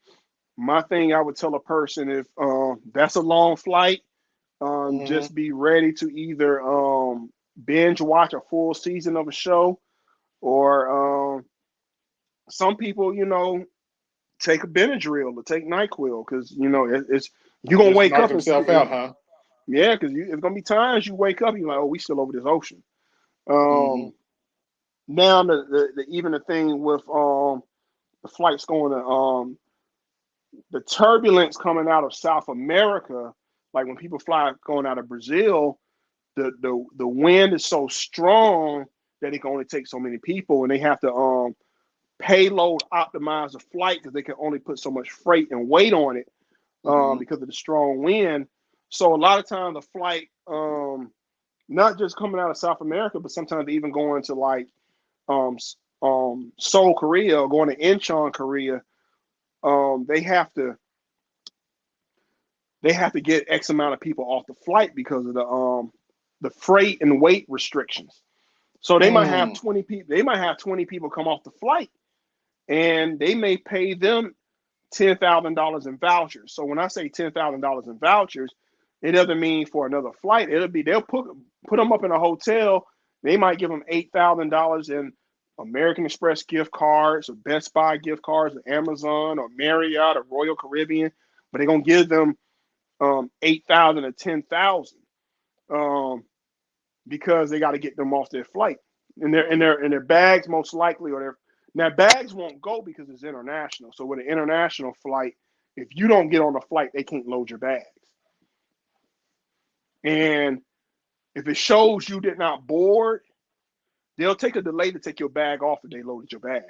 my thing I would tell a person if that's a long flight, Mm-hmm. just be ready to either binge watch a full season of a show, or some people, take a Benadryl or take NyQuil because it's you're gonna Just wake knock up and himself out, huh? yeah, because it's gonna be times you wake up and you're like, oh, we still over this ocean. Mm-hmm. Um, Now the even the thing with the flights going to the turbulence coming out of South America, like when people fly going out of Brazil, the wind is so strong that it can only take so many people, and they have to payload optimize the flight because they can only put so much freight and weight on it Mm-hmm. because of the strong wind. So a lot of times the flight, not just coming out of South America, but sometimes even going to like um, Seoul, Korea, or going to Incheon, Korea, they have to get X amount of people off the flight because of the freight and weight restrictions. So they might have Mm. 20 people. They might have 20 people come off the flight, and they may pay them $10,000 in vouchers. So when I say $10,000 in vouchers, it doesn't mean for another flight. It'll be they'll put them up in a hotel. They might give them $8,000 in American Express gift cards, or Best Buy gift cards, or Amazon, or Marriott, or Royal Caribbean, but they're gonna give them 8,000 or 10,000 um, because they got to get them off their flight, and their bags most likely, or their now bags won't go because it's international. So with an international flight, if you don't get on the flight, they can't load your bags. And if it shows you did not board, they'll take a delay to take your bag off if they loaded your bag.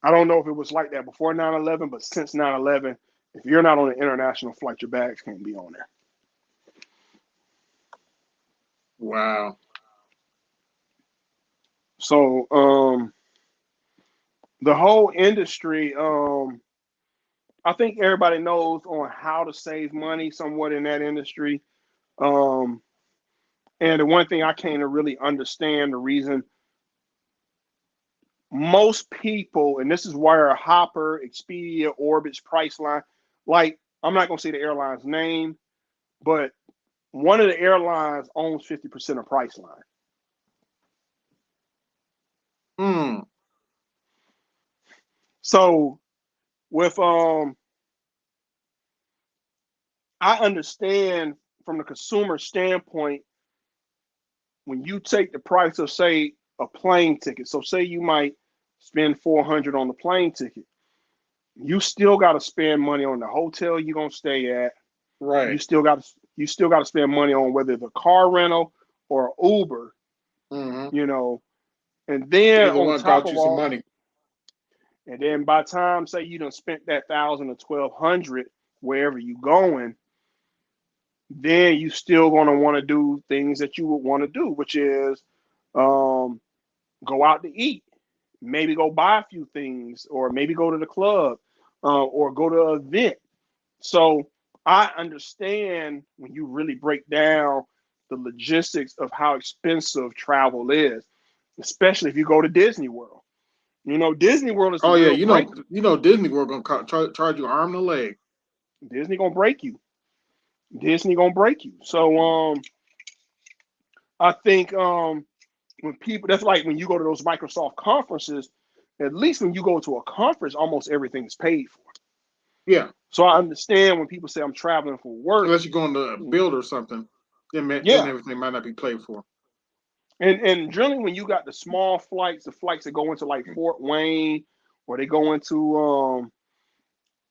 I don't know if it was like that before 9/11, but since 9/11, if you're not on an international flight, your bags can't be on there. Wow. So the whole industry, I think everybody knows on how to save money somewhat in that industry. Um, and the one thing I can't really understand the reason most people, and this is where Hopper, Expedia, Orbitz, Priceline, like I'm not gonna say the airline's name, but one of the airlines owns 50% of Priceline. Mm. So with I understand from the consumer standpoint, when you take the price of say a plane ticket. So say you might spend $400 on the plane ticket. You still got to spend money on the hotel you're gonna stay at. You Right. still got to spend money on whether it's a car rental or Uber, Mm-hmm. you know. And then Either on one top cost of you some all, money. and then by the time say you done spent that 1,000 or 1,200 wherever you going, then you still gonna want to do things that you would want to do, which is um, go out to eat, maybe go buy a few things, or maybe go to the club, or go to an event. So I understand when you really break down the logistics of how expensive travel is, especially if you go to Disney World. You know, Disney World is the Oh yeah, real break. Disney World gonna charge you arm and a leg. Disney gonna break you. Disney gonna break you. So I think when people, that's like when you go to those Microsoft conferences, at least when you go to a conference, almost everything is paid for. Yeah, So I understand when people say I'm traveling for work. unless you're going to build or something, then Yeah. everything might not be paid for. And generally when you got the small flights, the flights that go into like Fort Wayne, or they go into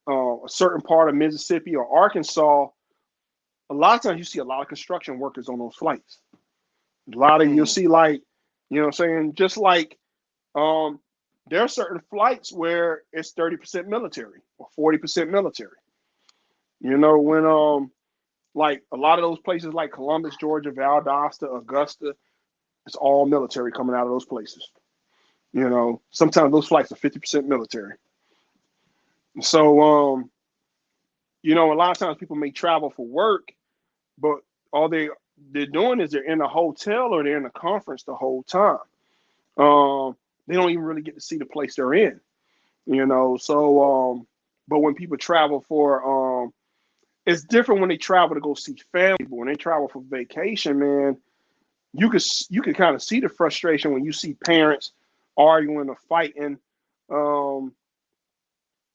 a certain part of Mississippi or Arkansas, a lot of times you see a lot of construction workers on those flights. A lot of you'll Mm. see like, you know what I'm saying, just like um there are certain flights where it's 30% military or 40% military. You know, when like a lot of those places like Columbus, Georgia, Valdosta, Augusta, it's all military coming out of those places. You know, sometimes those flights are 50% military. So you know, a lot of times people may travel for work, but all they're doing is they're in a hotel or they're in a conference the whole time. They don't even really get to see the place they're in. You know, so but when people travel for it's different when they travel to go see family, but when they travel for vacation, man, you could kind of see the frustration when you see parents arguing or fighting, um,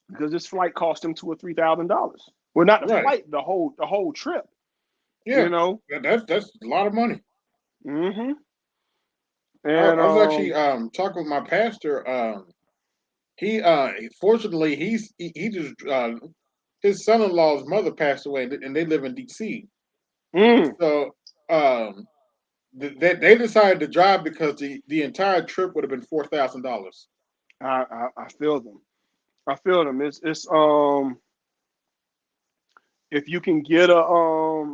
because this flight cost them $2,000 or $3,000. Well, not the Right. flight, the whole trip. You Yeah. know. That's a lot of money. Mm-hmm. I, And I was actually talking with my pastor. He fortunately he just his son-in-law's mother passed away, and they live in D.C. mm, So they decided to drive because the entire trip would have been $4,000. I feel them. I feel them. It's if you can get a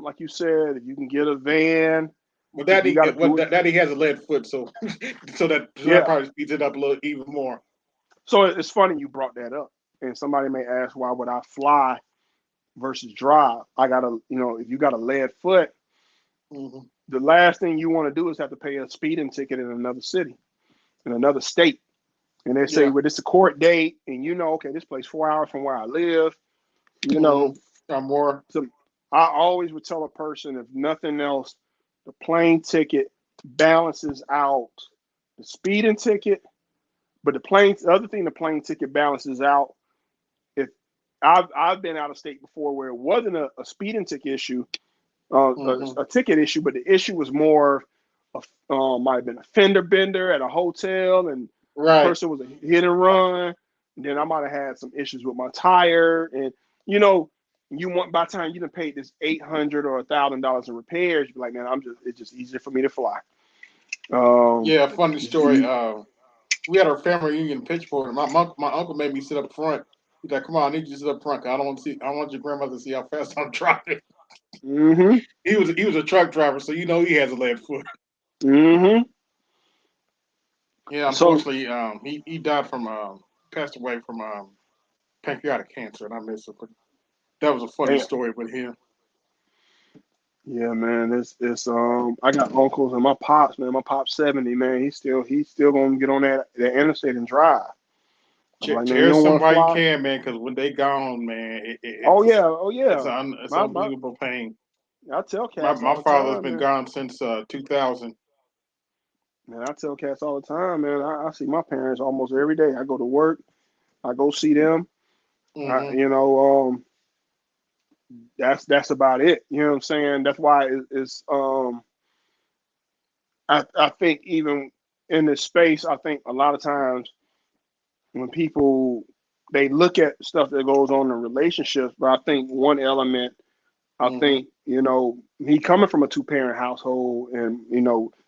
like you said, if you can get a van, But if you got to do it, Daddy has a lead foot, so so that yeah. probably speeds it up a little even more. So it's funny you brought that up, and somebody may ask why would I fly versus drive? I gotta, if you got a lead foot, Hmm. the last thing you want to do is have to pay a speeding ticket in another city, in another state. And they say, Yeah. well, it's a court date, and okay, this place 4 hours from where I live. You Hmm. know, Or more. so I always would tell a person, if nothing else, the plane ticket balances out the speeding ticket, but the other thing the plane ticket balances out, if I've been out of state before where it wasn't a speeding ticket issue, Hmm. a ticket issue, but the issue was more of might have been a fender bender at a hotel, and the Right. person was a hit and run. And then I might have had some issues with my tire, and you know, you want by the time you done paid this $800 or $1,000 in repairs, you're like, man, it's just easier for me to fly. Yeah. Funny It's story. easy. We had our family reunion in Pittsburgh, and my uncle made me sit up front. He's like, "Come on, I need you to sit up front. 'Cause I don't want to see. I want your grandmother to see how fast I'm driving." Mm-hmm. He was a truck driver, so he has a lead foot. Mm-hmm. Yeah, So unfortunately, he died from passed away from pancreatic cancer, and I miss him. But that was a funny damn. story with him. Yeah, man, it's I got uncles and my pops, man. My pop's 70, man. He's still gonna get on that interstate and drive. I'm like, man, you Cherish don't them want to while you fly? can, man, because when they gone, man, Oh yeah, oh it's yeah. it's My unbelievable pain. I tell My cats all my the father's time, been man. gone since 2000. Man, I tell cats all the time, man. I see my parents almost every day. I go to work, I go see them. I, Hmm. you know, that's about it. You know what I'm saying? That's why it's I think even in this space, I think a lot of times when people they look at stuff that goes on in relationships, but I think one element, I Mm-hmm. think, me coming from a two-parent household, and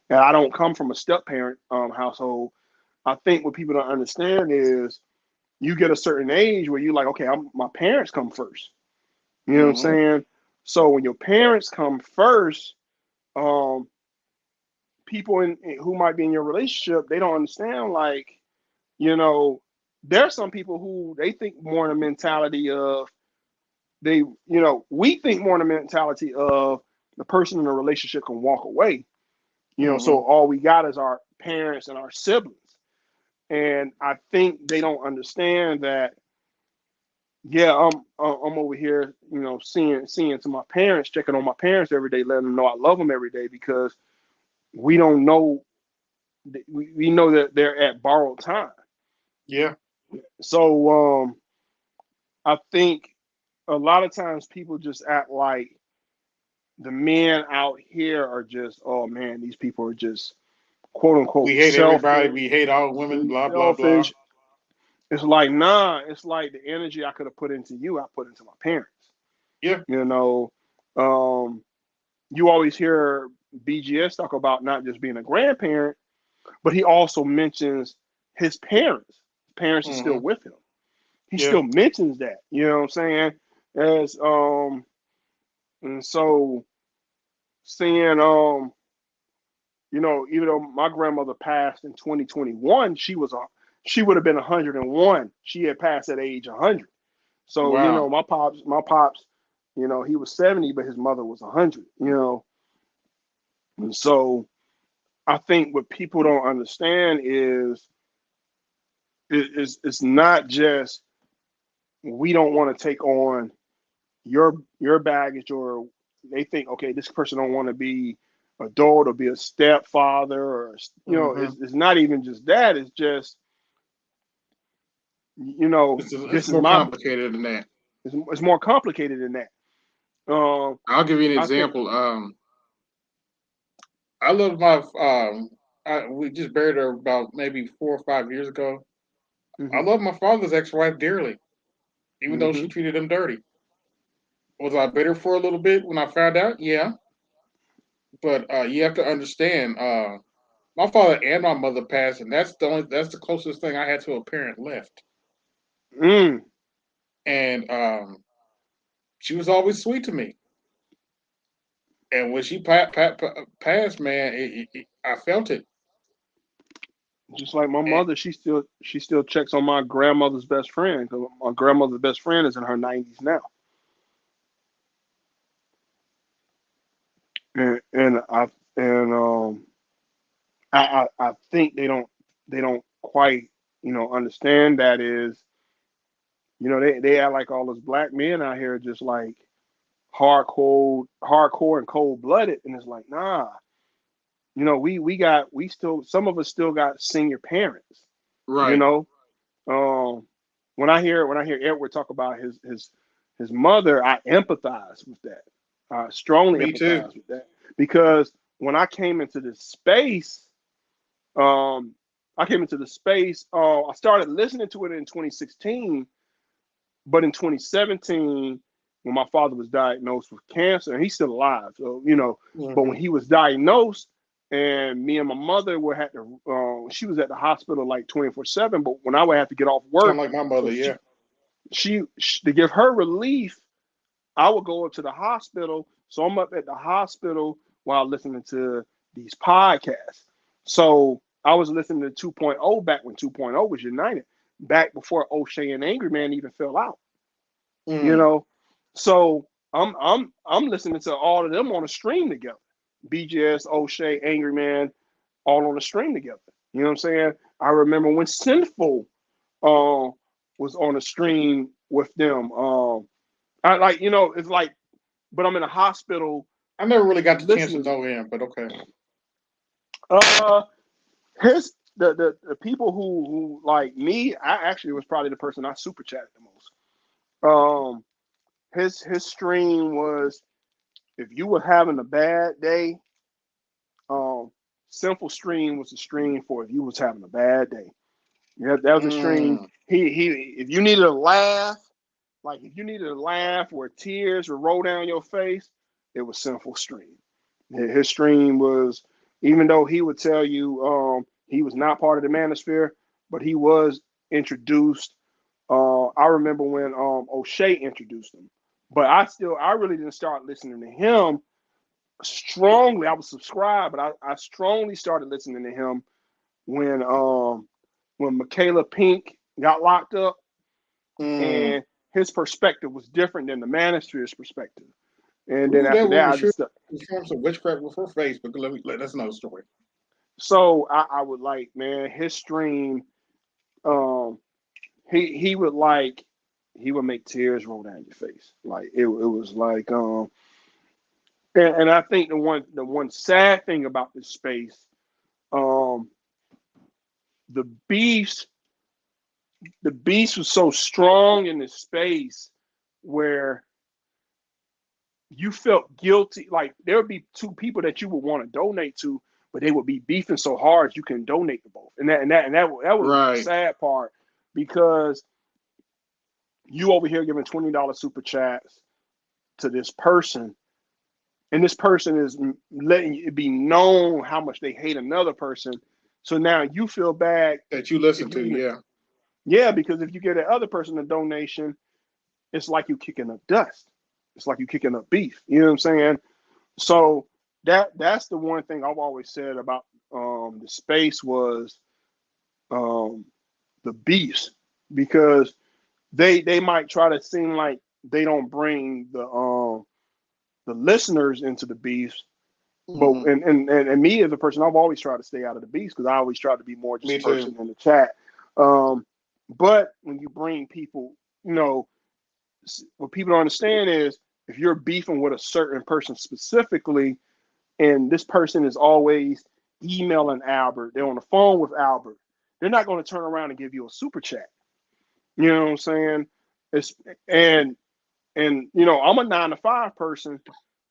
I don't come from a step-parent household. I think what people don't understand is you get a certain age where you're like, okay, my parents come first. You know what I'm Mm-hmm. saying? So when your parents come first, um, people who might be in your relationship, they don't understand. Like, you know, there are some people who they think more in the mentality of we think more in the mentality of the person in the relationship can walk away. So Mm-hmm. all we got is our parents and our siblings. And I think they don't understand that. Yeah, I'm over here, seeing to my parents, checking on my parents every day, letting them know I love them every day because we don't know we know that they're at borrowed time. Yeah. So I think a lot of times people just act like the men out here are just, oh man, these people are just quote We unquote hate everybody. selfish. We hate all women. They Blah blah blah. selfish. It's like, nah, it's like the energy I could have put into you, I put into my parents. Yeah. You know, um, you always hear BGS talk about not just being a grandparent, but he also mentions his parents. His parents are still Mm-hmm. with him. He Yeah. still mentions that. You know what I'm saying? As and so seeing even though my grandmother passed in 2021, she would have been 101. She had passed at age 100. So, Wow. my pops, he was 70, but his mother was 100. And so I think what people don't understand is it's not just we don't want to take on your baggage, or they think, okay, this person don't want to be adult or be a stepfather, or Mm-hmm. it's not even just that. It's just It's this is more my complicated than that. it's more complicated than that. Um, I'll give you an I think. example. I love my we just buried her about maybe 4 or 5 years ago. I Hmm. love my father's ex-wife dearly, even though she Hmm. treated him dirty. Was I bitter for a little bit when I found out? Yeah, but you have to understand. My father and my mother passed, and that's the closest thing I had to a parent left. Mm. And she was always sweet to me. And when she passed, man, I felt it. Just like my And mother, she still checks on my grandmother's best friend, because my grandmother's best friend is in her 90s now, and I think they don't quite understand that is they act like all those black men out here just like hardcore and cold blooded, and it's like, nah. We still, some of us still got senior parents. You right, know, um, when I hear Edward talk about his mother, I empathize with that. I strongly me too. empathize with that because when I came into this space, um, I started listening to it in 2016, but in 2017, when my father was diagnosed with cancer, and he's still alive, but when Hmm. he was diagnosed, and me and my mother were had to, she was at the hospital like 24/7. But when I would have to get off Sound work, like my so mother. Yeah. she to give her relief, I would go up to the hospital. So I'm up at the hospital while listening to these podcasts. So I was listening to 2.0 back when 2.0 was United, back before O'Shea and Angry Man even fell out. you Mm. know. So I'm listening to all of them on a stream together. BGS, O'Shea, Angry Man, all on a stream together. You know what I'm saying? I remember when Sinful uh, was on a stream with them. I like, it's like, but I'm in a hospital I never really got the chance to listening. know him, but okay. Uh, his the people who like me, I actually was probably the person I super chatted the most. Um, his stream was, if you were having a bad day, um, Sinful Stream was a stream for if you was having a bad day. Yeah, that was a stream. Mm. He if you needed a laugh, like if you needed a laugh where tears would roll down your face, it was Sinful Stream. His stream was, even though he would tell you he was not part of the manosphere, but he was introduced. I remember when O'Shea introduced him, but I really didn't start listening to him strongly. I was subscribed, but I strongly started listening to him when Michaela Pink got locked up, Mm. and his perspective was different than the manosphere's perspective. And then Ooh, that after that, woman I sure just performed some witchcraft with her face, but that's another story. so I would like, man, his stream. Um, he would like he would make tears roll down your face. Like it was like and I think the one sad thing about this space, um, the beast the beast was so strong in this space where you felt guilty. Like there would be two people that you would want to donate to, but they would be beefing so hard you can donate to both. And that was the Right. sad part because you over here giving $20 super chats to this person, and this person is letting it be known how much they hate another person. So now you feel bad That you if listen to, you, yeah. yeah, because if you get the other person a donation, it's like you kicking up dust. It's like you kicking up beef. You know what I'm saying? So that's the one thing I've always said about the space was um, the beefs, because they might try to seem like they don't bring the listeners into the beefs, but Hmm. and me as a person, I've always tried to stay out of the beefs because I always try to be more just Me a too. person in the chat. Um, but when you bring people, you know, what people don't understand is if you're beefing with a certain person specifically, and this person is always emailing Albert, they're on the phone with Albert, they're not going to turn around and give you a super chat. You know what I'm saying? It's and I'm a 9 to 5 person,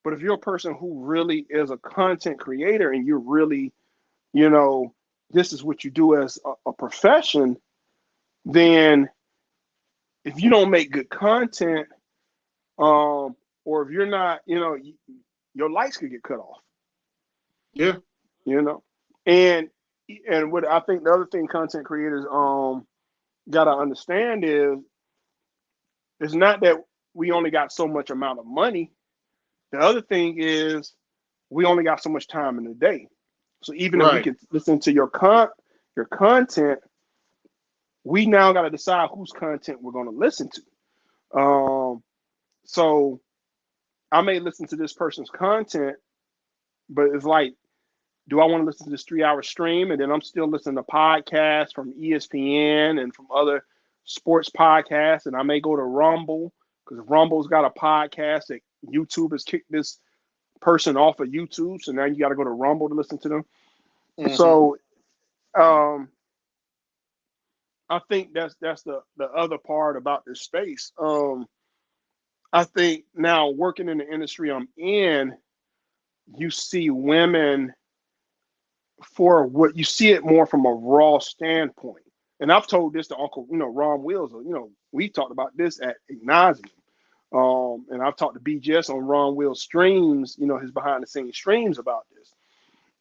but if you're a person who really is a content creator and you're really, you know, this is what you do as a profession, then if you don't make good content, or if you're not, your lights could get cut off, Yeah. you know. And what I think the other thing content creators gotta understand is it's not that we only got so much amount of money. The other thing is we only got so much time in the day. So even if we Right. can listen to your content, we now got to decide whose content we're going to listen to. So I may listen to this person's content, but it's like, do I want to listen to this 3 hour stream and then I'm still listening to podcasts from ESPN and from other sports podcasts, and I may go to Rumble because Rumble's got a podcast that YouTube has kicked this person off of YouTube, so now you got to go to Rumble to listen to them. Hmm. So um, I think that's the other part about this space. I think now working in the industry I'm in, you see women for what you see it more from a raw standpoint. And I've told this to Uncle, Ron Wills. We talked about this at nauseam. And I've talked to BGS on Ron Will's streams, his behind the scenes streams about this.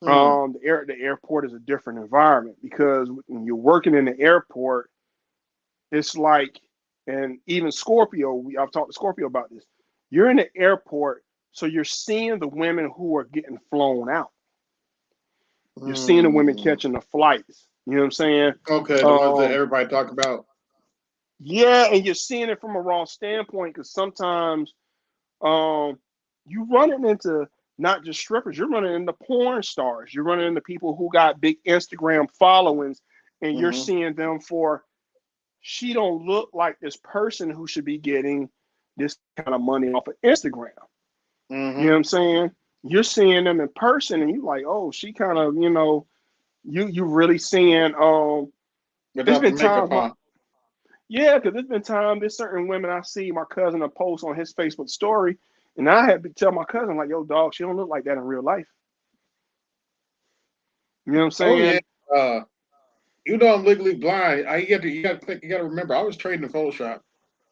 Mm. The airport is a different environment because when you're working in the airport, it's like, and even Scorpio, I've talked to Scorpio about this. You're in the airport, so you're seeing the women who are getting flown out. You're seeing the women Mm. catching the flights. You know what I'm saying? Okay, the ones that Um, everybody talk about. yeah, and you're seeing it from a raw standpoint because sometimes um, you running into not just strippers, you're running into porn stars, you're running into people who got big Instagram followings, and you're Hmm. seeing them for she don't look like this person who should be getting this kind of money off of Instagram. You know Hmm. what I'm saying? You're seeing them in person, and you're like, oh, she kind of, you really seeing. There's Without the been makeup times, on. yeah, because there's been times there's certain women I see my cousin a post on his Facebook story, and I had to tell my cousin like, yo, dog, she don't look like that in real life. You know what I'm Oh yeah. saying? Uh, you know I'm legally blind. You got to remember I was trained in Photoshop,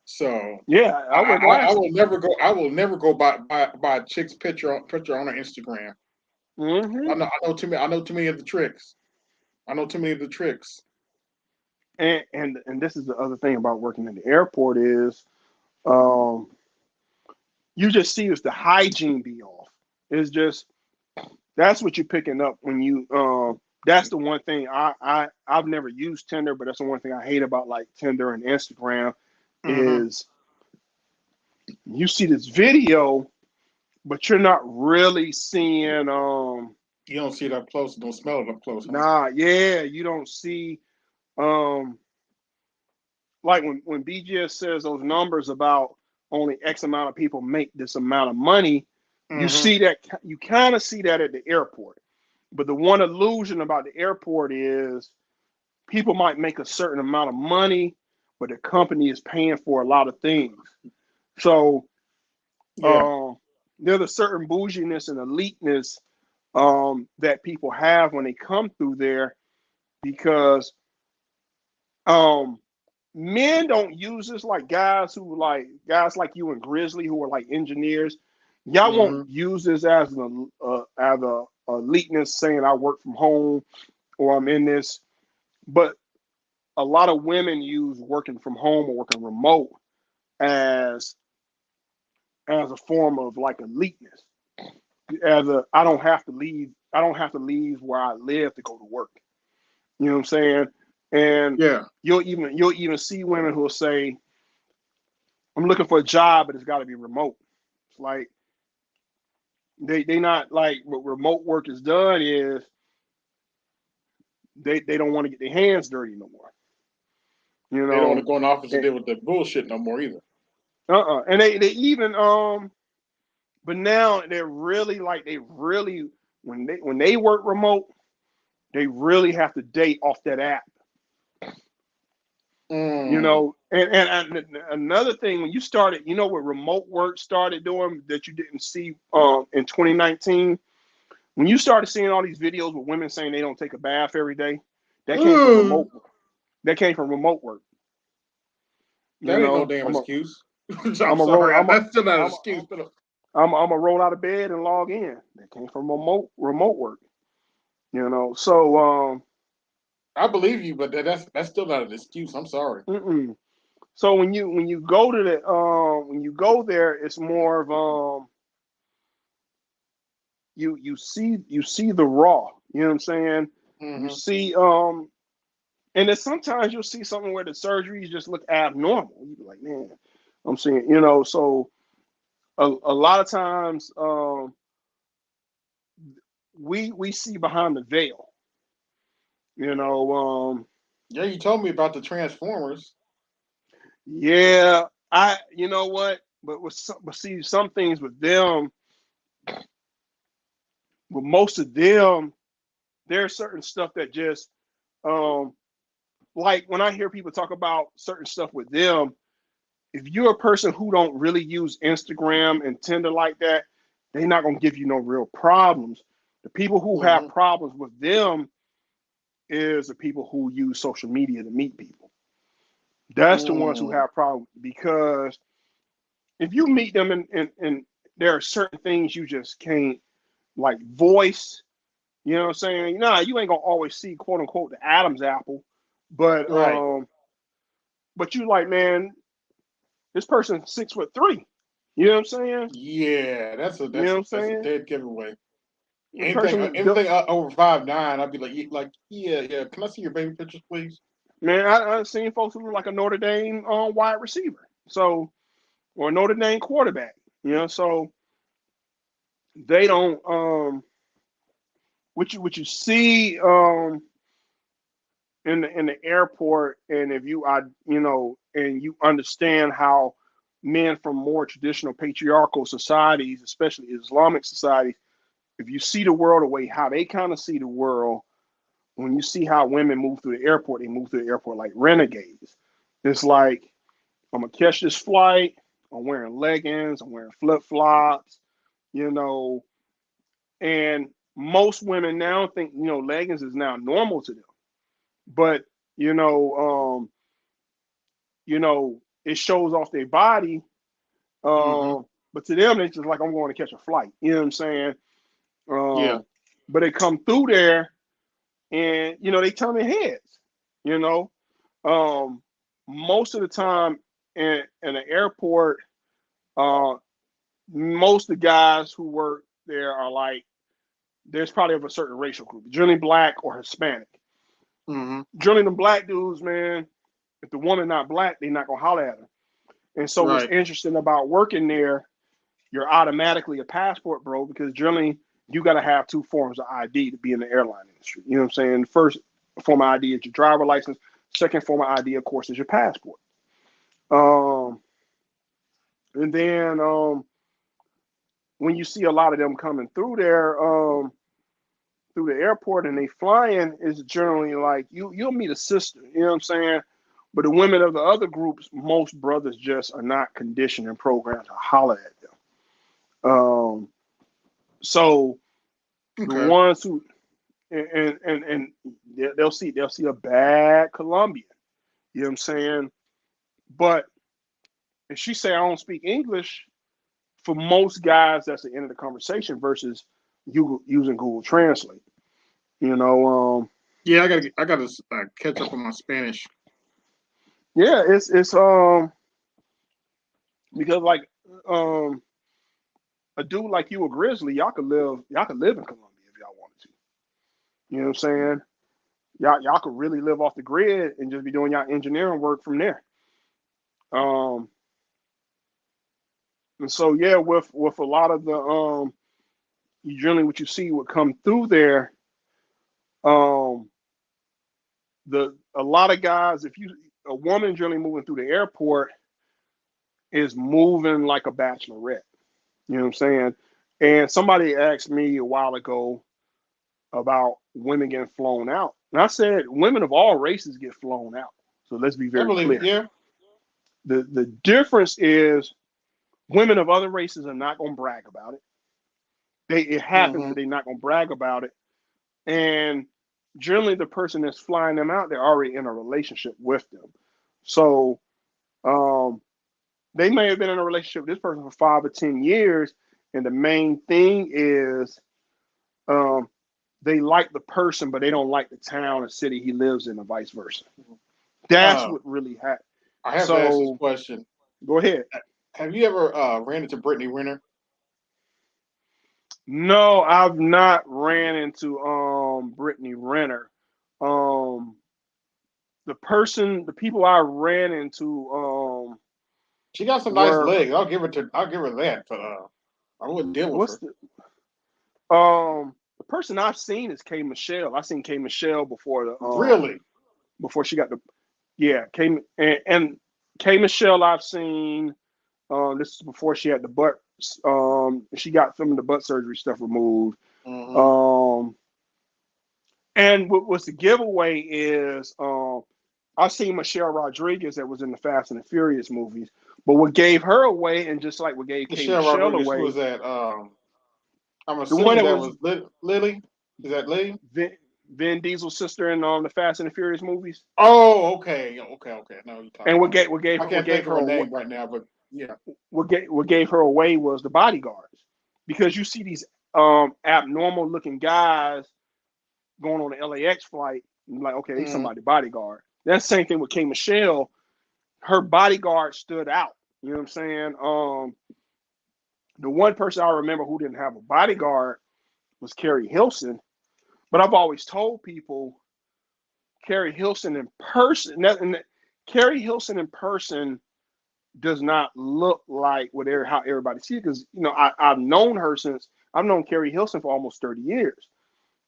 so Yeah, I wear I glasses. will never go. I will never go by a chick's picture on her Instagram. Hmm. I know too many. I know too many of the tricks. I know too many of the tricks. And this is the other thing about working in the airport is um, you just see is the hygiene be off. It's just that's what you're picking up when you. That's the one thing I've never used Tinder, but that's the one thing I hate about like Tinder and Instagram Hmm. is you see this video, but you're not really seeing. You don't see it up close. Don't smell it up close, huh? Nah, yeah, you don't see. Um, like when BGS says those numbers about only X amount of people make this amount of money, you Hmm. see that you kind of see that at the airport. But the one illusion about the airport is people might make a certain amount of money, but the company is paying for a lot of things. So Yeah. um, there's a certain bouginess and eliteness that people have when they come through there because um, men don't use this like guys like you and Grizzly who are like engineers. Y'all won't Hmm. use this as a eliteness saying I work from home or I'm in this, but a lot of women use working from home or working remote as as a form of like eliteness. As a I don't have to leave where I live to go to work. You know what I'm saying? And Yeah. you'll even see women who'll say, I'm looking for a job, but it's got to be remote. It's like they not like what remote work is done is they don't want to get their hands dirty no more. You They don't want to know, go in the office and and, deal with the bullshit no more either. and they even but now they're really like they really when they work remote, they really have to date off that app. You Mm. know, and another thing when you started, you know what remote work started doing that you didn't see in 2019 when you started seeing all these videos with women saying they don't take a bath every day, that came from Ooh, remote. That came from remote work. You that ain't no know, damn excuse. I'm I'm a roll. sorry. That's still not an I'm excuse. But I'm a roll out of bed and log in. That came from remote work. You know, so I believe you, but that's still not an excuse. I'm sorry. mm-mm. So when you go to the when you go there, it's more of you see the raw. You know what I'm saying? You Hmm. see and then sometimes you'll see something where the surgeries just look abnormal. You be like, man, I'm seeing, you know, so a lot of times we see behind the veil, you know. Yeah, you told me about the Transformers. Yeah, you know what, but see some things with them, with most of them, there's certain stuff that just um like when I hear people talk about certain stuff with them, if you're a person who don't really use Instagram and Tinder like that, they're not gonna give you no real problems. The people who have Hmm. problems with them is the people who use social media to meet people. That's the ones who Mm. have problems because if you meet them and there are certain things you just can't like voice, you know what I'm saying? Nah, you ain't gonna always see quote unquote the Adam's apple, but Right. you like, man, this person's 6'3". You know what I'm saying? Yeah, You know what I'm that's a saying? dead giveaway. The person, Anything over 5'9", I'd be like, yeah, yeah. Can I see your baby pictures, please? man, I've seen folks who look like a Notre Dame wide receiver, so or a Notre Dame quarterback. You know, so they don't what you see in the airport, and if you you know, and you understand how men from more traditional patriarchal societies, especially Islamic societies, if you see the world the way how they kind of see the world, when you see how women move through the airport, they move through the airport like renegades. It's like I'm gonna catch this flight. I'm wearing leggings. I'm wearing flip flops. You know, and most women now think, leggings is now normal to them. But, you know, it shows off their body. Mm-hmm. But to them, it's just like, I'm going to catch a flight. You know what I'm saying? Yeah. But they come through there and, they turn their heads, you know. Um, Most of the time in the airport, uh, most of the guys who work there are like, there's probably of a certain racial group, generally black or Hispanic. Mm-hmm. Generally, the black dudes, man, if the woman not black, they not gonna holler at her. And so, what's Right. interesting about working there, you're automatically a passport bro because generally you got to have two forms of ID to be in the airline industry. You know what I'm saying? First form of ID is your driver license. Second form of ID, of course, is your passport. Um, and then when you see a lot of them coming through there, through the airport and they flying, is generally like you'll meet a sister. You know what I'm saying? But the women of the other groups, most brothers just are not conditioned and programmed to holler at them. So the Okay. ones who and they'll see a bad Colombian. You know what I'm saying? But if she say I don't speak English, for most guys that's the end of the conversation versus you using Google Translate. You know, Yeah, I gotta catch up on my Spanish. yeah, it's because like um a dude like you, a Grizzly, y'all could live in Colombia if y'all wanted to. You know what I'm saying? Y'all could really live off the grid and just be doing y'all engineering work from there. Um, and so yeah, with a lot of the generally what you see would come through there. Um, the a lot of guys, if you a woman generally moving through the airport is moving like a bachelorette. You know what I'm saying? And somebody asked me a while ago about women getting flown out. And I said women of all races get flown out. So let's be I very believe it. clear. Yeah. The difference is women of other races are not going to brag about it. It happens, Mm-hmm. but they're not going to brag about it. And generally, the person that's flying them out, they're already in a relationship with them. So um, they may have been in a relationship with this person for 5 or 10 years, and the main thing is um, they like the person, but they don't like the town or city he lives in, or vice versa. That's Uh, what really happened. I have to ask this So question. go ahead. Have you ever ran into Brittany Renner? No, I've not ran into Brittany Renner. Um, the people I ran into She got some nice were legs. I'll give her that. But I wouldn't deal with what's her. the person I've seen is K Michelle. I seen K Michelle before Really? before she got the yeah K and K Michelle I've seen. This is before she had the butt. She got some of the butt surgery stuff removed. Mm-hmm. Um, and what was the giveaway is I seen Michelle Rodriguez that was in the Fast and the Furious movies, but what gave her away, and just like what gave K Michelle Michelle Rodriguez. Who away, was that? I'm the one assuming that that was was Lily. Is that Lily? Vin Diesel's sister in the Fast and the Furious movies, Oh, okay, okay, okay. No, you're talking and about. what I can't gave think of her her away, name right now, but yeah. what gave her away was the bodyguards, because you see these abnormal looking guys going on an LAX flight, and like okay, they Mm, somebody bodyguard. That's the same thing with K Michelle. Her bodyguard stood out. You know what I'm saying? The one person I remember who didn't have a bodyguard was Carrie Hilson. But I've always told people Carrie Hilson in person, Carrie Hilson in person does not look like how everybody sees it. Because I've known her since I've known Carrie Hilson for almost 30 years.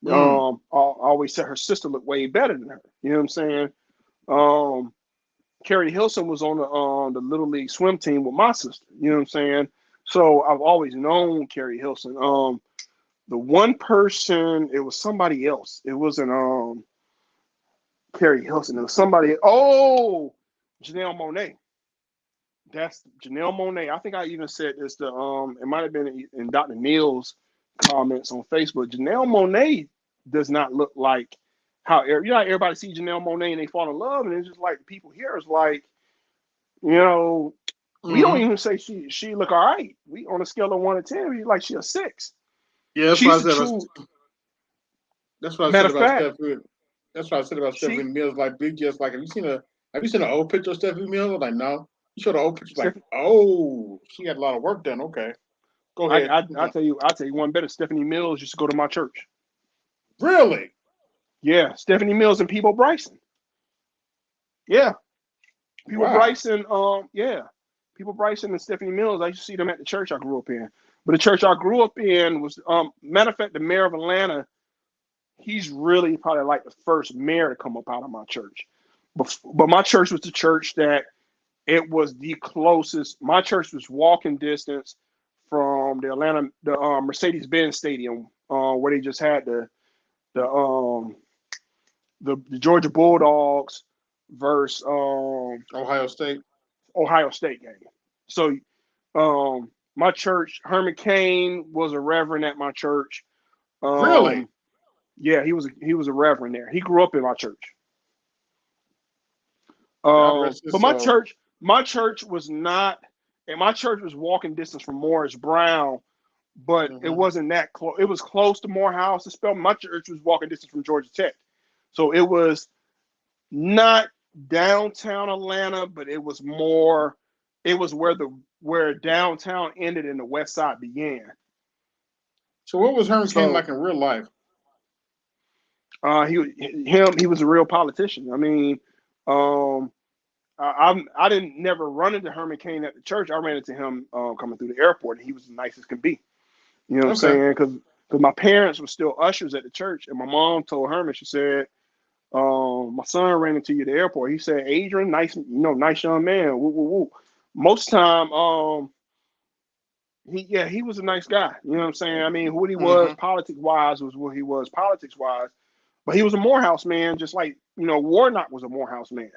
mm. I always said her sister looked way better than her. You know what I'm saying? Um, Carrie Hilson was on the little league swim team with my sister. You know what I'm saying? So I've always known Carrie Hilson. The one person, it was somebody else. It wasn't Carrie Hilson. It was somebody. Oh, Janelle Monae. That's Janelle Monae. I think I even said this to it might have been in Dr. Neal's comments on Facebook. Janelle Monáe does not look like how everybody see Janelle Monáe and they fall in love, and it's just like the people here is like, you know, we don't Mm-hmm. even say she look all right. We on a scale of 1 to 10, we like she a 6. Yeah, that's what I She's the said about. true That's what I matter said of about fact. Stephanie. That's what I said about She Stephanie Mills. Like Big Jess, like have you seen an old picture of Stephanie Mills? I'm like, no. You showed an old picture, like, Steph, oh, she had a lot of work done. Okay, go I, ahead. I I tell you one better. Stephanie Mills used to go to my church. Really? Yeah, Stephanie Mills and Peebo Bryson. Yeah, Peebo Wow. Bryson. Yeah, Peebo Bryson and Stephanie Mills. I used to see them at the church I grew up in. But the church I grew up in was matter of fact, the mayor of Atlanta. He's really probably like the first mayor to come up out of my church. But my church was the church that it was the closest. My church was walking distance from the Mercedes-Benz Stadium, where they just had the the Georgia Bulldogs versus Ohio State. Ohio State game. So my church, Herman Cain was a reverend at my church. Really? Um, yeah, he was a reverend there. He grew up in my church. God rest But his soul. my church was not, and my church was walking distance from Morris Brown, but it Mm-hmm. wasn't that close. It was close to Morehouse. My church was walking distance from Georgia Tech, so it was not downtown Atlanta, but it was more. It was where downtown ended and the west side began. So what was Herman Cain So like in real life? he was a real politician. I mean, um, I didn't never run into Herman Cain at the church. I ran into him coming through the airport, and he was the nicest can be. You know what I'm Okay. saying? Because my parents were still ushers at the church, and my mom told Herman, she said, my son ran into you at the airport. He said, Adrian, nice, nice young man. Woo, woo, woo. Most time, he was a nice guy. You know what I'm saying? I mean, what he was Mm-hmm. politics wise was what he was politics wise, but he was a Morehouse man, just like Warnock was a Morehouse man.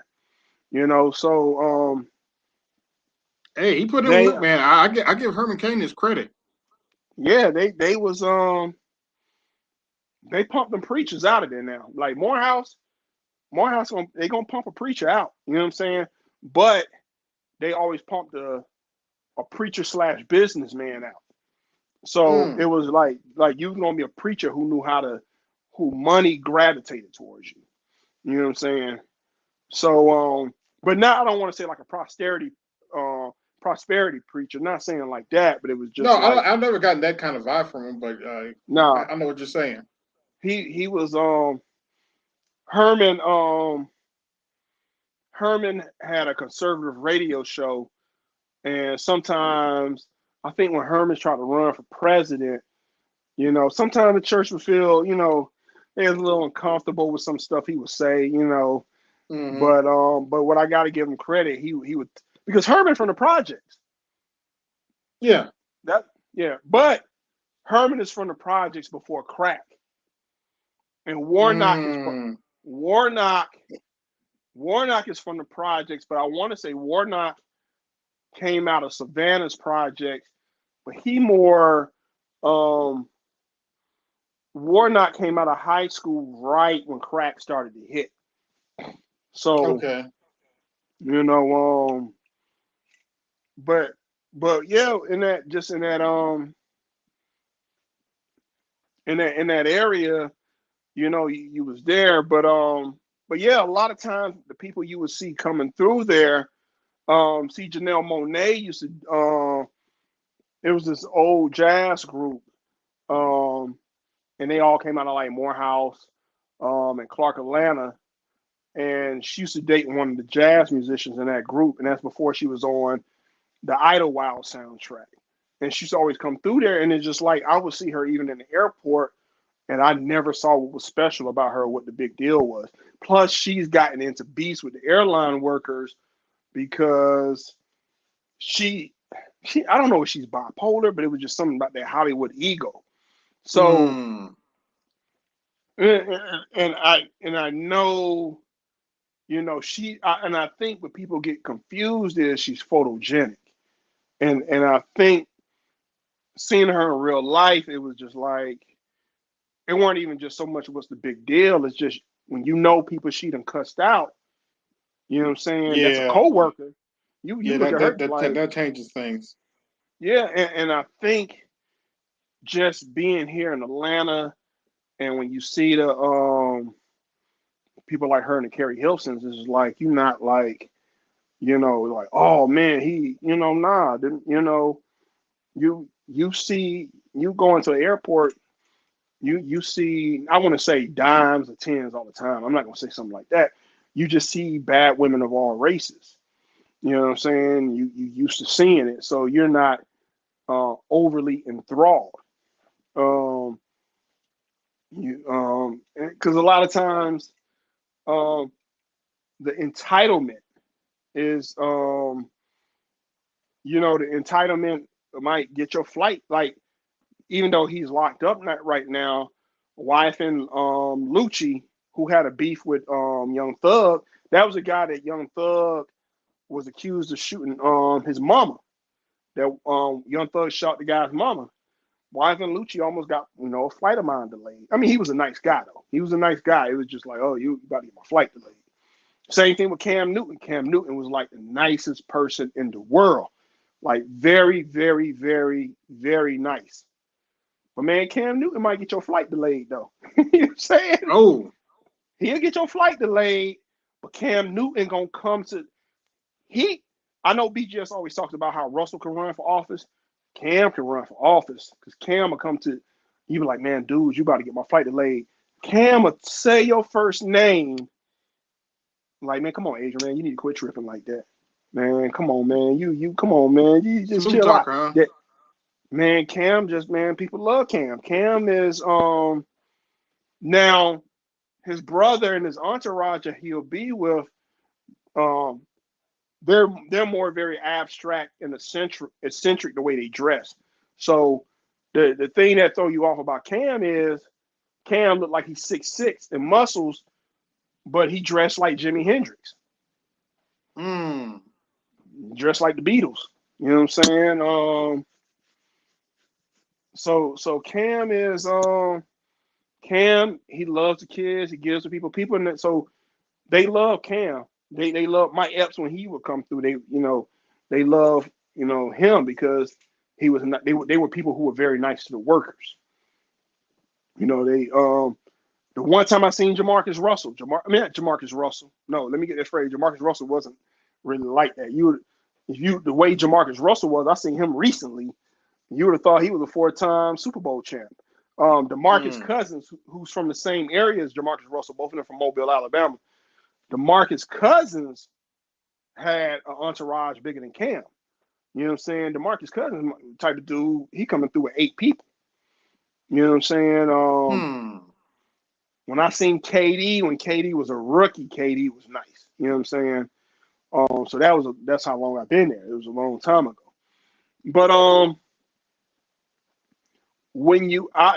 So Hey, he put in they work, man. I give Herman Cain his credit. yeah they was they pumped them preachers out of there now. Like Morehouse they gonna pump a preacher out. You know what I'm saying? But they always pumped a preacher slash businessman out. So it Mm. was like you was gonna be a preacher who money gravitated towards you. You know what I'm saying? So but now I don't want to say like a uh prosperity preacher. Not saying like that, but it was No, just like I've never gotten that kind of vibe from him, but nah. I know what you're saying. He was Herman Herman had a conservative radio show, and sometimes I think when Herman's trying to run for president, sometimes the church would feel, they was a little uncomfortable with some stuff he would say, Mm-hmm. but what I got to give him credit, he would, because Herman from the projects, Yeah. that yeah, but Herman is from the projects before crack, and Mm. Warnock Warnock is from the projects, but I want to say Warnock came out of Savannah's projects, but he more um Warnock came out of high school right when crack started to hit. So, Okay. you know, but yeah, in that area, you was there. But yeah, a lot of times the people you would see coming through there, see Janelle Monáe used to it was this old jazz group. Um and they all came out of like Morehouse, and Clark, Atlanta. And she used to date one of the jazz musicians in that group, and that's before she was on the Idlewild soundtrack. And she's always come through there, and it's just like I would see her even in the airport, and I never saw what was special about her, what the big deal was. Plus, she's gotten into beefs with the airline workers because she, I don't know if she's bipolar, but it was just something about that Hollywood ego. So, Mm. and I know, and I think what people get confused is she's photogenic, and I think seeing her in real life, it was just like it weren't even just so much what's the big deal. It's just when you know people she done cussed out, you know what I'm saying? That's a Yeah, coworker. You yeah, look at her like, that changes things. yeah, and I think just being here in Atlanta and when you see the people like her and the Carrie Hilsons, is like you not like, like, oh man, he, nah, didn't, you see, you go into the airport, you see, I want to say dimes or tens all the time. I'm not gonna say something like that. You just see bad women of all races. You know what I'm saying? You used to seeing it, so you're not overly enthralled. Um, because a lot of times, um, the entitlement is, the entitlement might get your flight. Like, even though he's locked up right now, wife and Lucci, who had a beef with Young Thug, that was a guy that Young Thug was accused of shooting his mama. That Young Thug shot the guy's mama. Wife and Lucci almost got a flight of mine delayed. I mean, he was a nice guy though. He was a nice guy. It was just like, oh, you about to get my flight delayed. Same thing with Cam Newton. Cam Newton was like the nicest person in the world. Like very, very, very, very nice. But man, Cam Newton might get your flight delayed though. You know what I'm saying? Oh, He'll get your flight delayed, but Cam Newton gonna come to he. I know BGS always talks about how Russell can run for office. Cam can run for office because Cam will come to you be like, man, dude, you about to get my flight delayed. Cam will say your first name. Like, man, come on, Adrian, man, you need to quit tripping like that. Man, come on, man. You come on, man. You just smooth chill out. talker, huh? That man, Cam just man, people love Cam. Cam is now his brother and his entourage that he'll be with, um, they're more very abstract and eccentric the way they dress. So the thing that throw you off about Cam is Cam looked like he's 6'6" and muscles, but he dressed like Jimi Hendrix, Hmm. dressed like the Beatles. You know what I'm saying? So Cam is Cam. He loves the kids. He gives to people in that. So they love Cam. They love Mike Epps when he would come through. They love him because he was not. They were people who were very nice to the workers. They the one time I seen Jamarcus Russell, I mean not Jamarcus Russell. No, let me get this phrase. Jamarcus Russell wasn't really like that. The way Jamarcus Russell was, I seen him recently. You would have thought he was a 4-time Super Bowl champ. DeMarcus Hmm. Cousins, who's from the same area as Jamarcus Russell, both of them from Mobile, Alabama. DeMarcus Cousins had an entourage bigger than Cam. You know what I'm saying? DeMarcus Cousins type of dude, he coming through with 8 people. You know what I'm saying? Hmm. When I seen KD, when KD was a rookie, KD was nice. You know what I'm saying? So that's how long I've been there. It was a long time ago. But when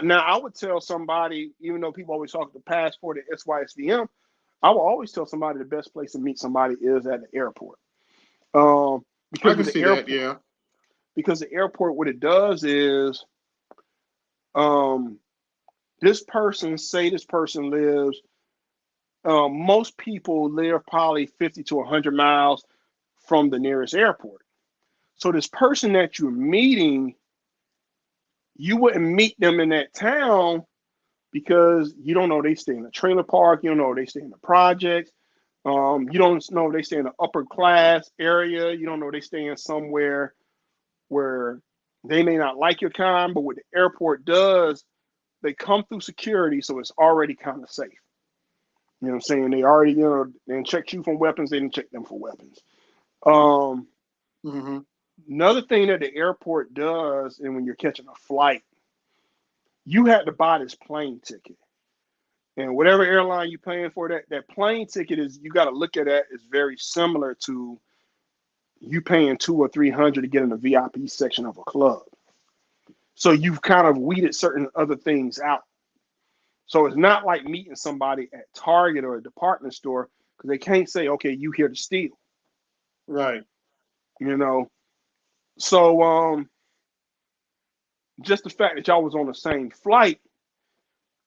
now I would tell somebody, even though people always talk the passport at SYSDM, I will always tell somebody the best place to meet somebody is at the airport. Um, I because can with the see that. airport, Yeah. what it does is, um, this person lives. Most people live probably 50 to 100 miles from the nearest airport. So this person that you're meeting, you wouldn't meet them in that town because you don't know they stay in a trailer park. You don't know they stay in the projects. You don't know they stay in an upper class area. You don't know they stay in somewhere where they may not like your kind. But what the airport does, they come through security, so it's already kind of safe. You know what I'm saying? They already, they check you for weapons. They didn't check them for weapons. Um, Hmm. Another thing that the airport does, and when you're catching a flight, you had to buy this plane ticket. And whatever airline you're paying for, that plane ticket is, you got to look at that as very similar to you paying 200 or 300 to get in the VIP section of a club. So you've kind of weeded certain other things out. So it's not like meeting somebody at Target or a department store because they can't say, okay, you here to steal, Right. you know. So just the fact that y'all was on the same flight,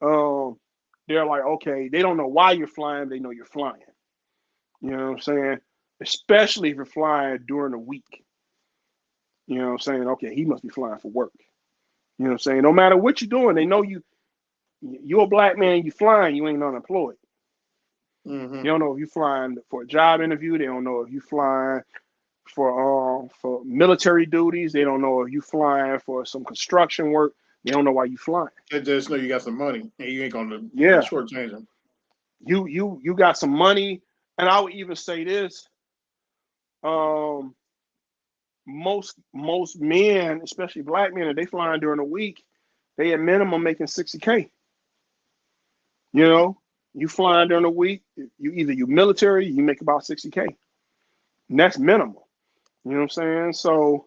they're like, okay, they don't know why you're flying. They know you're flying. You know what I'm saying? Especially if you're flying during the week. You know what I'm saying? Okay, he must be flying for work. You know what I'm saying? No matter what you're doing, they know you're a black man, you flying, you ain't unemployed. Mm-hmm. They don't know if you're flying for a job interview. They don't know if you're flying for military duties. They don't know if you're flying for some construction work. They don't know why you flying. They just know you got some money and you ain't gonna Yeah, shortchange them. you got some money, and I would even say this: um, most men, especially black men, if they flying during the week, they at minimum making 60K. You know, you flying during the week, you military, you make about 60K. And that's minimal. You know what I'm saying? So,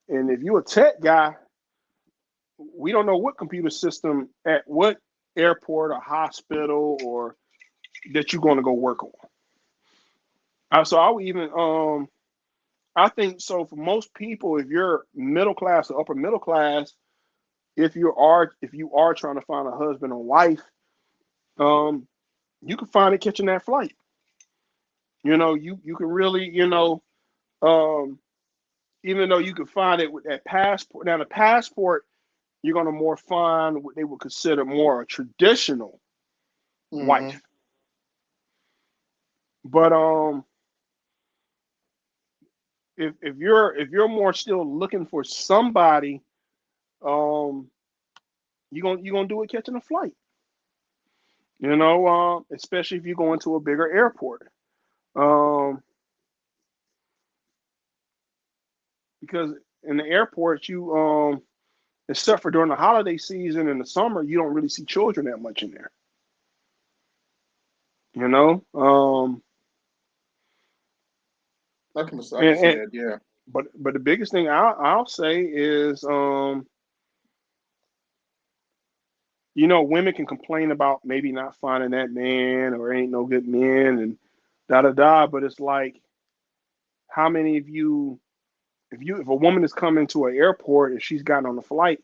and if you're a tech guy, we don't know what computer system at what airport or hospital or that you're going to go work on. So I would even I think so for most people, if you're middle class or upper middle class, if you are trying to find a husband or wife, you can find it catching that flight. You know, you can really, um, even though you can find it with that passport. Now the passport, you're gonna more find what they would consider more a traditional Mm-hmm. wife. But if you're more still looking for somebody, um, you're gonna do it catching a flight. Especially if you go into a bigger airport. Um, because in the airports, except for during the holiday season in the summer, you don't really see children that much in there. You know, I can and, see and that. Yeah. but the biggest thing I'll say is, women can complain about maybe not finding that man or ain't no good men and da da da. But it's like, how many of you, if a woman is coming to an airport and she's gotten on a flight,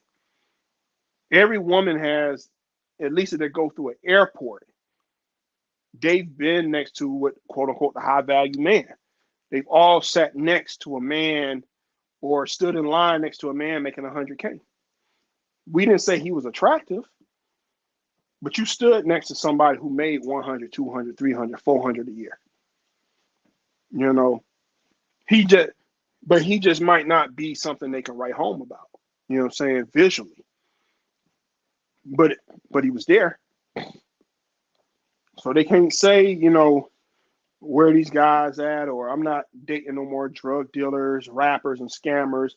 every woman has, at least if they go through an airport, they've been next to what quote unquote the high value man. They've all sat next to a man or stood in line next to a man making 100K. We didn't say he was attractive, but you stood next to somebody who made 100, 200, 300, 400 a year. You know, he just, but he just might not be something they can write home about. You know what I'm saying? Visually, but but he was there, so they can't say, where these guys at, or I'm not dating no more drug dealers, rappers, and scammers.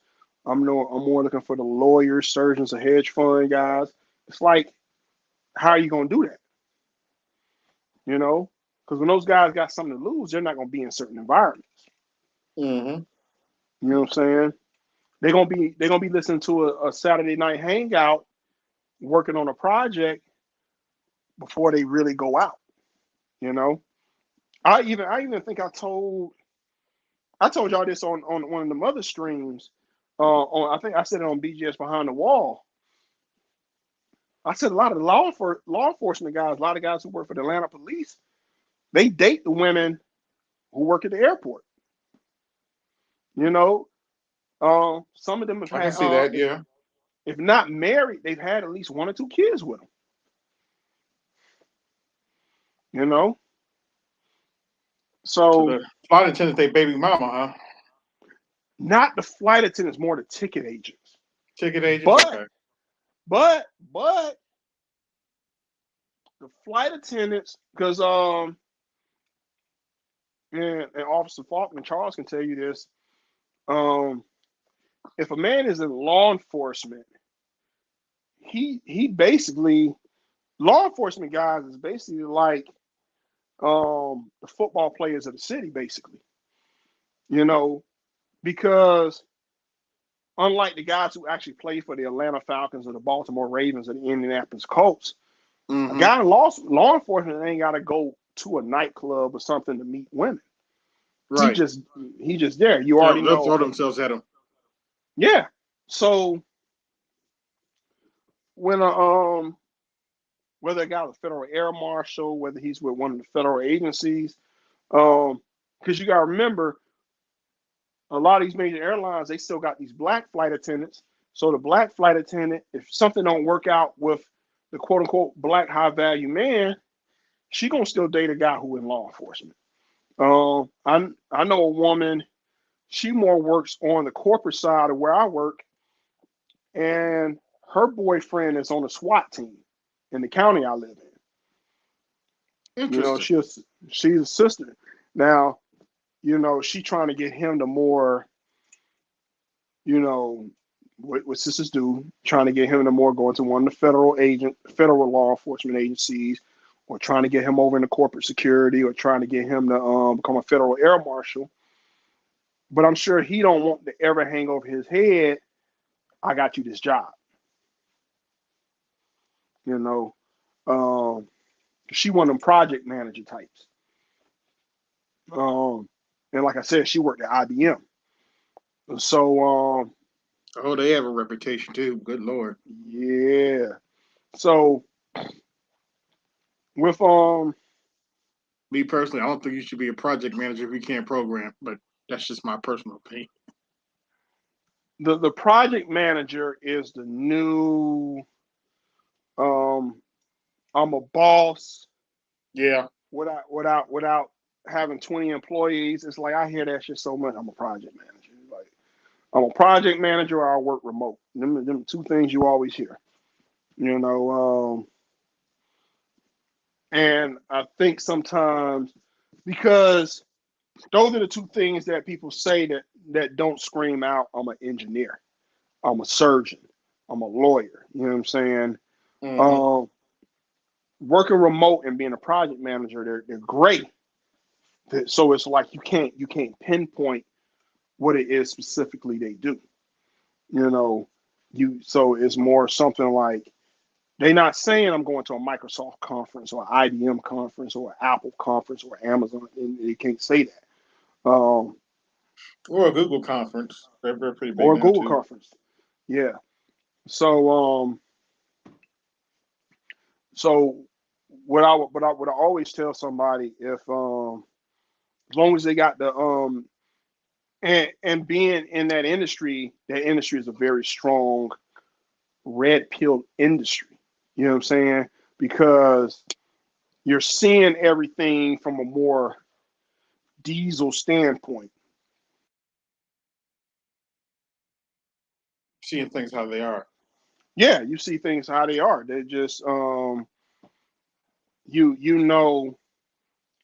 I'm more looking for the lawyers, surgeons, and hedge fund guys. It's like, how are you gonna do that? Because when those guys got something to lose, they're not gonna be in certain environments. Mm-hmm. You know what I'm saying? They're gonna be listening to a Saturday night hangout, working on a project before they really go out. You know, I even think I told y'all this on one of the other streams. I think I said it on BGS Behind the Wall. I said a lot of the law enforcement guys, a lot of guys who work for the Atlanta police, they date the women who work at the airport. You know, some of them have I can had, see that. Yeah. if not married, they've had at least 1 or 2 kids with them. You know, So so the flight attendant, they baby mama, huh? not the flight attendants, more the ticket agents. Ticket agents. But Okay. but the flight attendants, because and Officer Faulkner Charles can tell you this. If a man is in law enforcement, he basically, law enforcement guys is basically like the football players of the city, basically. You know, because unlike the guys who actually play for the Atlanta Falcons or the Baltimore Ravens or the Indianapolis Colts, a Mm-hmm. guy in law enforcement ain't got to go to a nightclub or something to meet women. He Right. just he just there. You already They'll know. throw Okay, themselves at them. yeah. So when whether a guy with federal air marshal, whether he's with one of the federal agencies, because you got to remember, a lot of these major airlines, they still got these black flight attendants. So the black flight attendant, if something don't work out with the quote unquote black high value man, she gonna still date a guy who in law enforcement. I know a woman. She more works on the corporate side of where I work, and her boyfriend is on the SWAT team in the county I live in. You know, Interesting. she's a sister. Now, you know, she trying to get him to more, you know, what sisters do, trying to get him to more go into one of the federal law enforcement agencies, or trying to get him over into corporate security, or trying to get him to become a federal air marshal. But I'm sure he don't want to ever hang over his head, I got you this job. You know, she one of them project manager types. And like I said, she worked at IBM. So Oh, they have a reputation too. Good lord. yeah. So with Me personally, I don't think you should be a project manager if you can't program, but that's just my personal opinion. the project manager is the new um I'm a boss Yeah. without having 20 employees. It's like I hear that shit so much. I'm a project manager. Like I'm a project manager or I work remote. Them two things you always hear. You know, and I think sometimes because those are the two things that people say that don't scream out, I'm an engineer, I'm a surgeon, I'm a lawyer. You know what I'm saying? Mm-hmm. Um, Working remote and being a project manager, they're great. So it's like you can't pinpoint what it is specifically they do. You know, you so it's more something like they're not saying I'm going to a Microsoft conference or an IBM conference or an Apple conference or Amazon, and they can't say that. Or a Google conference. They're pretty big Or a now Google too. conference. Yeah. So so what I always tell somebody, if as long as they got the and being in that industry is a very strong red pill industry. You know what I'm saying? Because you're seeing everything from a more diesel standpoint. Seeing things how they are. Yeah, you see things how they are. They just you know,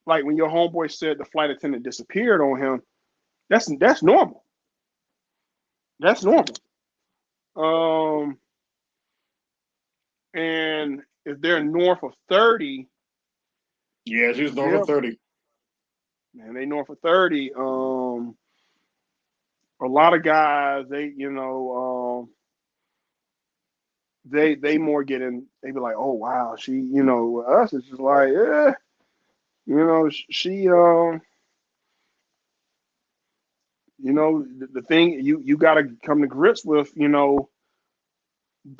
like when your homeboy said the flight attendant disappeared on him, that's normal. That's normal. Um, and if they're north of 30, Yeah, she was north yeah, of 30. man, they north of 30. A lot of guys, they more get in. They be like, oh wow, she, us. It's just like, yeah, she, the thing you got to come to grips with,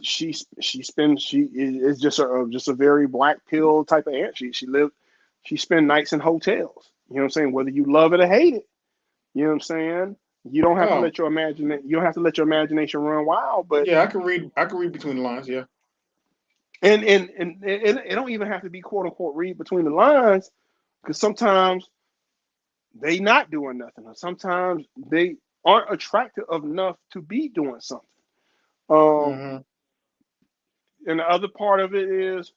she is just a very black pill type of aunt. She spend nights in hotels. You know what I'm saying? Whether you love it or hate it, you know what I'm saying? You don't have to Oh, let your imagination run wild, but yeah, I can read. I can read between the lines. Yeah. and it don't even have to be quote unquote read between the lines, because sometimes they not doing nothing, or sometimes they aren't attractive enough to be doing something. Um, Mm-hmm. and the other part of it is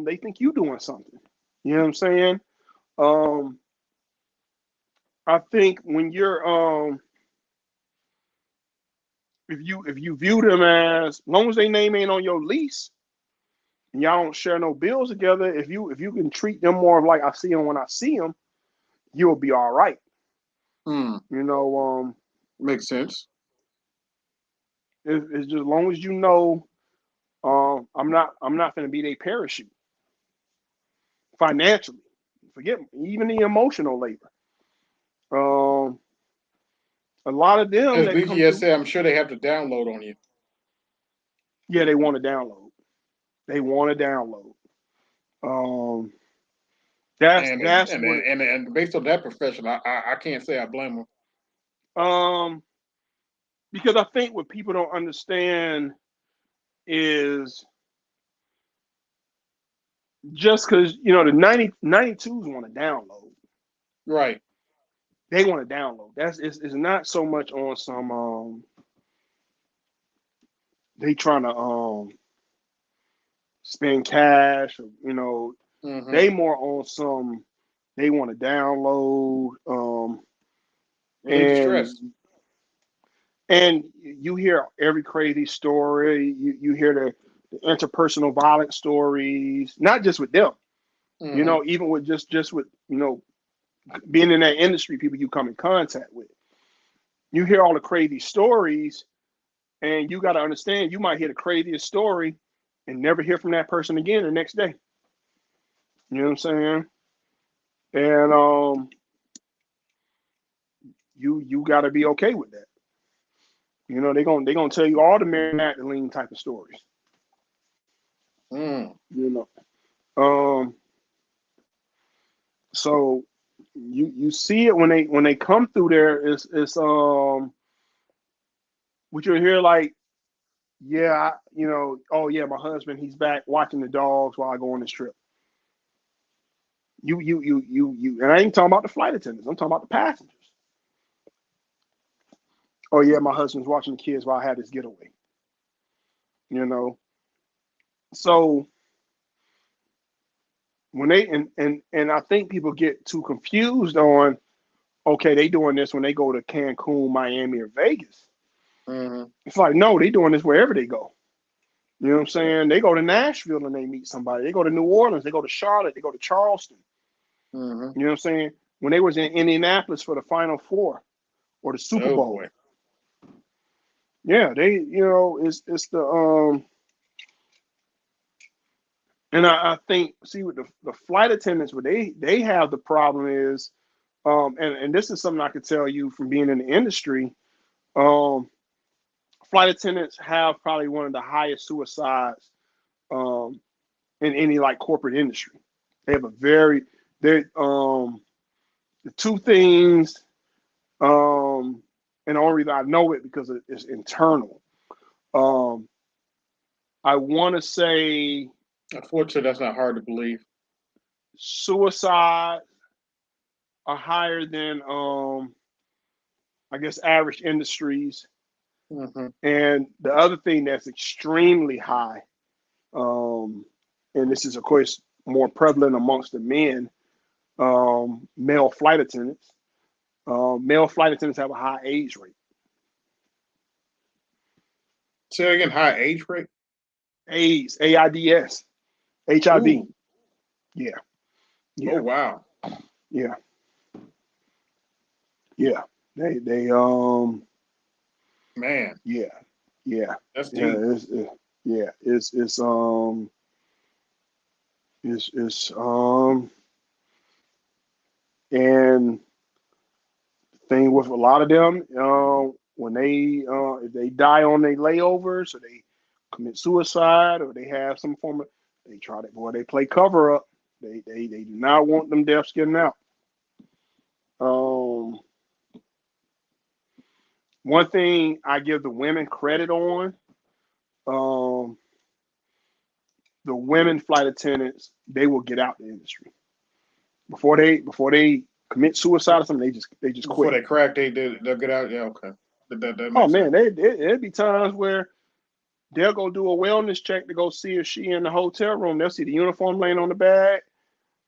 they think you doing something. You know what I'm saying? Um, I think when you're if you view them as long as their name ain't on your lease and y'all don't share no bills together, if you can treat them more of like I see them when I see them, you'll be all right. Hmm. You know, Makes sense. it's just as long as you know, I'm not going to be their parachute financially. Forget even the emotional labor. Um, a lot of them As that come through, BGS said, I'm sure they have to download on you. Yeah, they want to download. They want to download. Um, that's what it. And based on that profession, I can't say I blame them. Um, because I think what people don't understand is just because the 92s want to download. Right. They want to download. It's not so much on some they trying to spend cash or Mm-hmm. they more on some they want to download Relieve the and stress. you hear every crazy story. You hear the interpersonal violence stories, not just with them. Mm-hmm. Even with just with being in that industry, people you come in contact with. You hear all the crazy stories, and you got to understand you might hear the craziest story and never hear from that person again the next day. You know what I'm saying? And you got to be okay with that. They're gonna tell you all the Mary Magdalene type of stories. Mm. You know. Um, so you see it when they come through there. It's what you hear like, yeah, oh yeah, my husband, he's back watching the dogs while I go on this trip. And I ain't talking about the flight attendants. I'm talking about the passengers. Oh yeah, my husband's watching the kids while I had this getaway. You know, so when they and I think people get too confused on, okay, they doing this when they go to Cancun, Miami, or Vegas. Mm-hmm. It's like, no, they doing this wherever they go. You know what I'm Yeah. saying? They go to Nashville and they meet somebody. They go to New Orleans. They go to Charlotte. They go to Charleston. Mm-hmm. You know what I'm saying? When they was in Indianapolis for the Final Four or the Super Oh Bowl, boy. yeah, it's the and I think see with the flight attendants, what they have the problem is, and this is something I could tell you from being in the industry. Um, Flight attendants have probably one of the highest suicides um, in any like corporate industry. They have a very they the two things, and the only reason I know it because it's internal. Um, I want to say Unfortunately, that's not hard to believe. suicide are higher than I guess average industries. Mm-hmm. And the other thing that's extremely high, um, and this is of course more prevalent amongst the men, male flight attendants. Male flight attendants have a high age rate. Say again, high age rate. AIDS, AIDS, HIV. Ooh. Yeah, Oh yeah, wow. yeah, yeah. They Man, yeah, yeah, that's yeah. deep. Yeah, it's and thing with a lot of them, when if they die on their layovers or they commit suicide or they have some form of they try to boy they play cover up. They do not want them deaths getting out. Um, One thing I give the women credit on, um, the women flight attendants, they will get out the industry before they commit suicide or something. They just Before quit. they crack, they'll get out. Yeah, okay. That Oh makes sense. man, there'd be times where they'll go do a wellness check to go see if she in the hotel room. They'll see the uniform laying on the bag,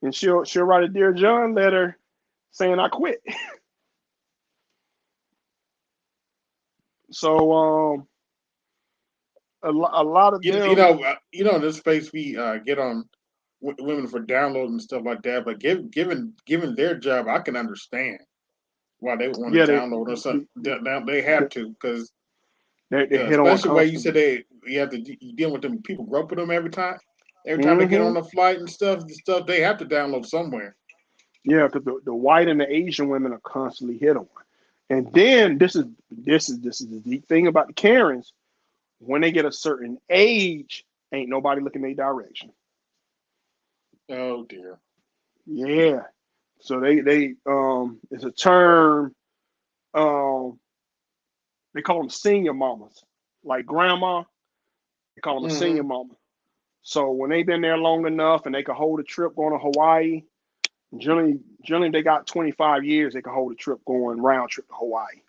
and she'll write a Dear John letter saying I quit. So a lot of them, In this space we get on women for downloading and stuff like that. But given their job, I can understand why they would want yeah, to download or something. Now they have to because they hit on especially where you said constantly. you have to you deal with them people grow up with them every time. Every time they get Hmm. on a flight and stuff, the stuff they have to download somewhere. Yeah, because the white and the Asian women are constantly hit on. And then this is the deep thing about the Karens. When they get a certain age, ain't nobody looking their direction. Oh dear. Yeah. So they it's a term, um they call them senior mamas. Like grandma, they call them a senior Mm-hmm. mama. So when they've been there long enough and they can hold a trip going to Hawaii, generally they got 25 years, they can hold a trip going round trip to Hawaii.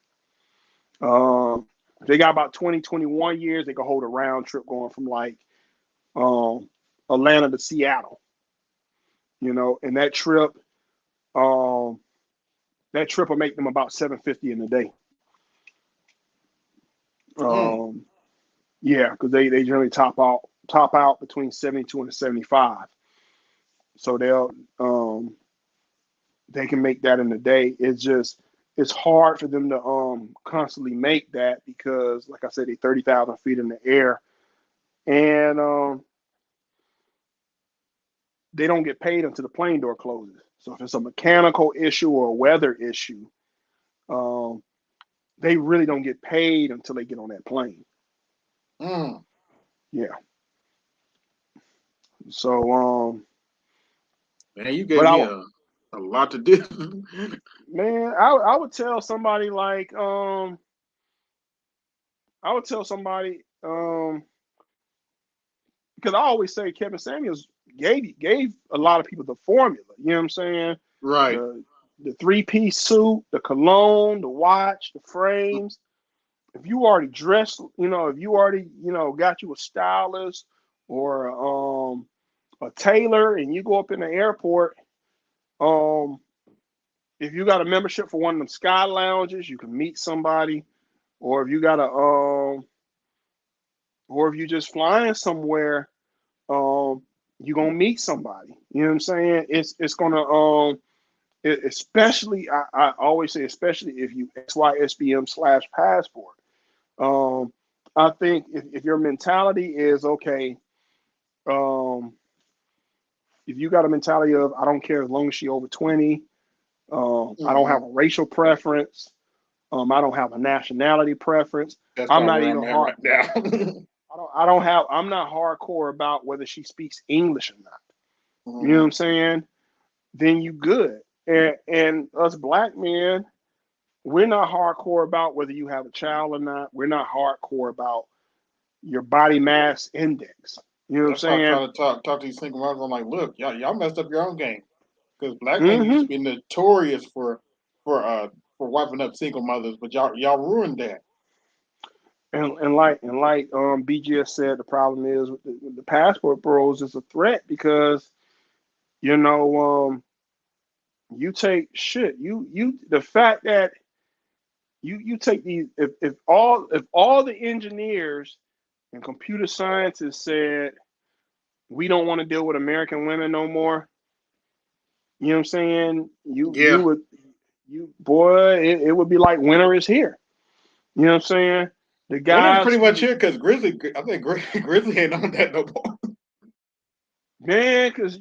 If they got about 20, 21 years, they can hold a round trip going from like um, Atlanta to Seattle. And um, that trip will make them about 750 in a day. Mm. Um, yeah, because they generally top out between 72 and 75. So they can make that in a day. It's hard for them to constantly make that because, like I said, they're 30,000 feet in the air, and they don't get paid until the plane door closes. So if it's a mechanical issue or a weather issue, um, they really don't get paid until they get on that plane. Mm. Yeah. So Man, you but gave me a lot to do. I would tell somebody like I would tell somebody because I always say Kevin Samuels gave a lot of people the formula. You know what I'm saying? Right. The three-piece suit, the cologne, the watch, the frames. If you already dressed, if you already, got you a stylist or a tailor, and you go up in the airport, um, if you got a membership for one of them sky lounges, you can meet somebody, or if you got or if you just flying somewhere, um, you're gonna meet somebody. You know what I'm saying? It's gonna especially I always say especially if you SYSBM/passport. Um, I think if your mentality is okay, um, if you got a mentality of I don't care as long as she over 20, I don't Mm-hmm. have a racial preference, I don't have a nationality preference. That's I'm about not where even I'm at hard. right now. I'm not hardcore about whether she speaks English or not. You know what Mm-hmm. I'm saying? Then you good. And us black men, we're not hardcore about whether you have a child or not. We're not hardcore about your body mass index. You know what I'm That's why I try saying? to talk to these single mothers. I'm like, look, y'all messed up your own game because black men used to Mm-hmm. be notorious for uh for wiping up single mothers, but y'all ruined that. And like BGS said, the problem is with the passport bros is a threat because you know you take shit you the fact that you take these if all the engineers and computer scientists said we don't want to deal with American women no more. You know what I'm saying? You Yeah, would you boy, it would be like winter is here. You know what I'm saying? The winter's guys pretty much who here because Grizzly. I think Grizzly ain't on that no more. man, because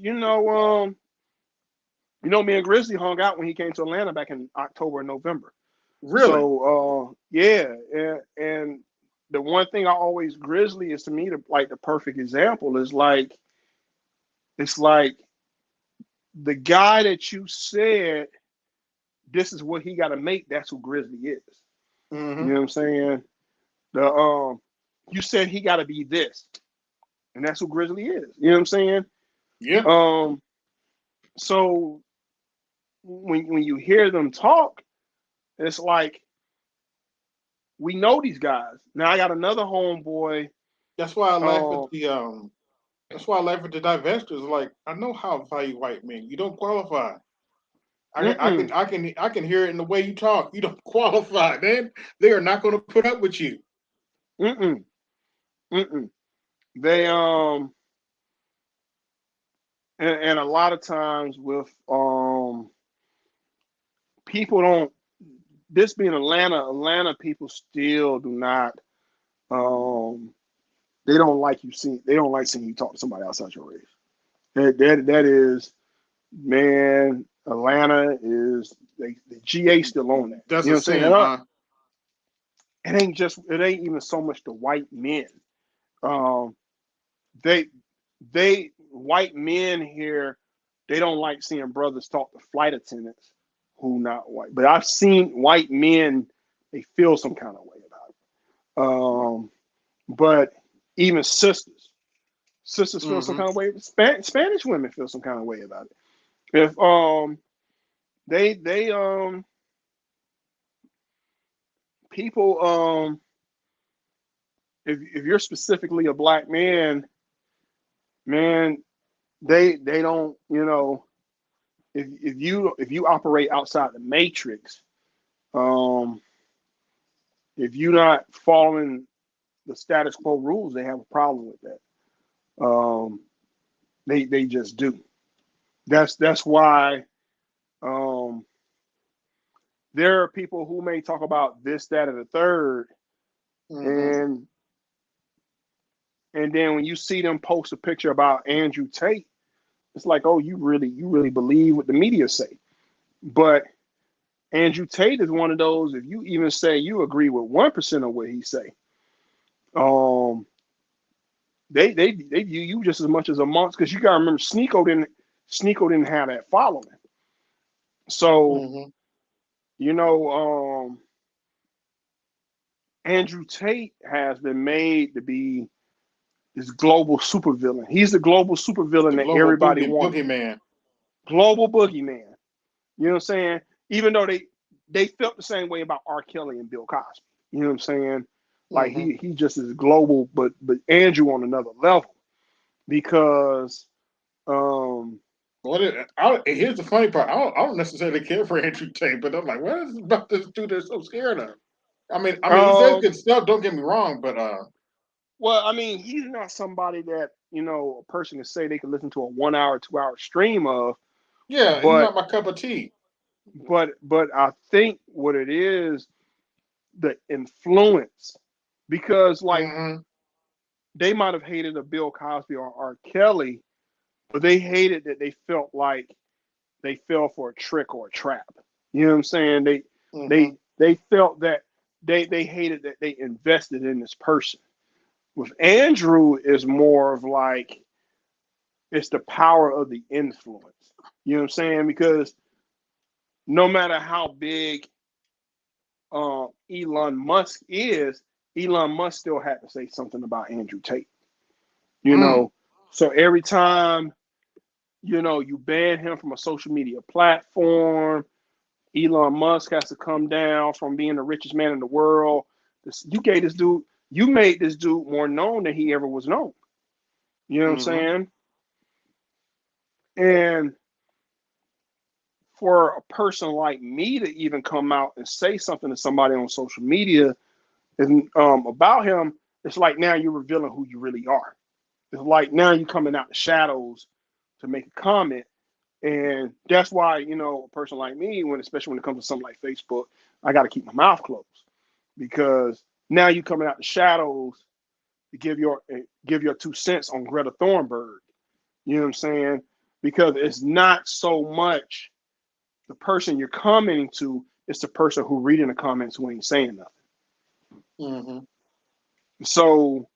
me and Grizzly hung out when he came to Atlanta back in October and November. Really? So yeah, and the one thing I always Grizzly is to me the perfect example is like it's like the guy that you said this is what he got to make. That's who Grizzly is. You Mm-hmm. know what I'm saying? The you said he got to be this, and that's who Grizzly is. You know what I'm saying? Yeah. Um, so when you hear them talk, it's like we know these guys. Now I got another homeboy. That's why I laugh at Um, the That's why I laugh at the divestors. Like I know how value white men. You don't qualify. mm-mm, I can hear it in the way you talk. You don't qualify. They are not going to put up with you. mm-mm, mm-mm. They and a lot of times with people don't this being Atlanta people still do not um they don't like seeing you talk to somebody outside your race. That is man, Atlanta is the GA still on that. That's You know a what I'm saying? sin, huh? it ain't even so much the white men. Um, they white men here, they don't like seeing brothers talk to flight attendants who not white. But I've seen white men, they feel some kind of way about it. But even sisters feel some Mm-hmm. kind of way. Spanish women feel some kind of way about it. If they people if you're specifically a black man, they don't, if you operate outside the matrix, um, if you're not following the status quo rules, they have a problem with that. Um, they just do. That's why um, there are people who may talk about this, that, and the third, Mm-hmm. and then when you see them post a picture about Andrew Tate, it's like, oh, you really believe what the media say. But Andrew Tate is one of those. If you even say you agree with 1% of what he say, um, they view you just as much as a monster. Because you got to remember, Sneeko didn't have that following. So Mm-hmm. you know, Andrew Tate has been made to be this global supervillain. He's the global supervillain The that global everybody wants. boogeyman. Global boogeyman. You know what I'm saying? Even though they felt the same way about R. Kelly and Bill Cosby. You know what I'm saying? Like Mm-hmm. he just is global, but Andrew on another level because um Here's the funny part. I don't necessarily care for Andrew Tate, but I'm like, what is it about this dude they're so scared of? I mean, he says um good stuff. Don't get me wrong, but well, I mean, he's not somebody that, a person can say they can listen to a 1 hour, 2 hour stream of, yeah, he's but not my cup of tea. I think what it is, the influence, because like Mm-hmm. they might have hated a Bill Cosby or R. Kelly, but they hated that they felt like they fell for a trick or a trap. You know what I'm saying? Mm-hmm. They felt that they hated that they invested in this person. With Andrew is more of like it's the power of the influence. You know what I'm saying? Because no matter how big Elon Musk is, Elon Musk still had to say something about Andrew Tate. You Mm. know, so every time you ban him from a social media platform, Elon Musk has to come down from being the richest man in the world. You made this dude more known than he ever was known. You know what I'm Mm-hmm. saying? And for a person like me to even come out and say something to somebody on social media and about him, it's like now you're revealing who you really are. It's like now you're coming out the shadows to make a comment. And that's why, a person like me, especially when it comes to something like Facebook, I got to keep my mouth closed because now you're coming out the shadows to give your 2 cents on Greta Thunberg. You know what I'm saying? Because it's not so much the person you're commenting to, it's the person who reading the comments who ain't saying nothing. Mm-hmm. So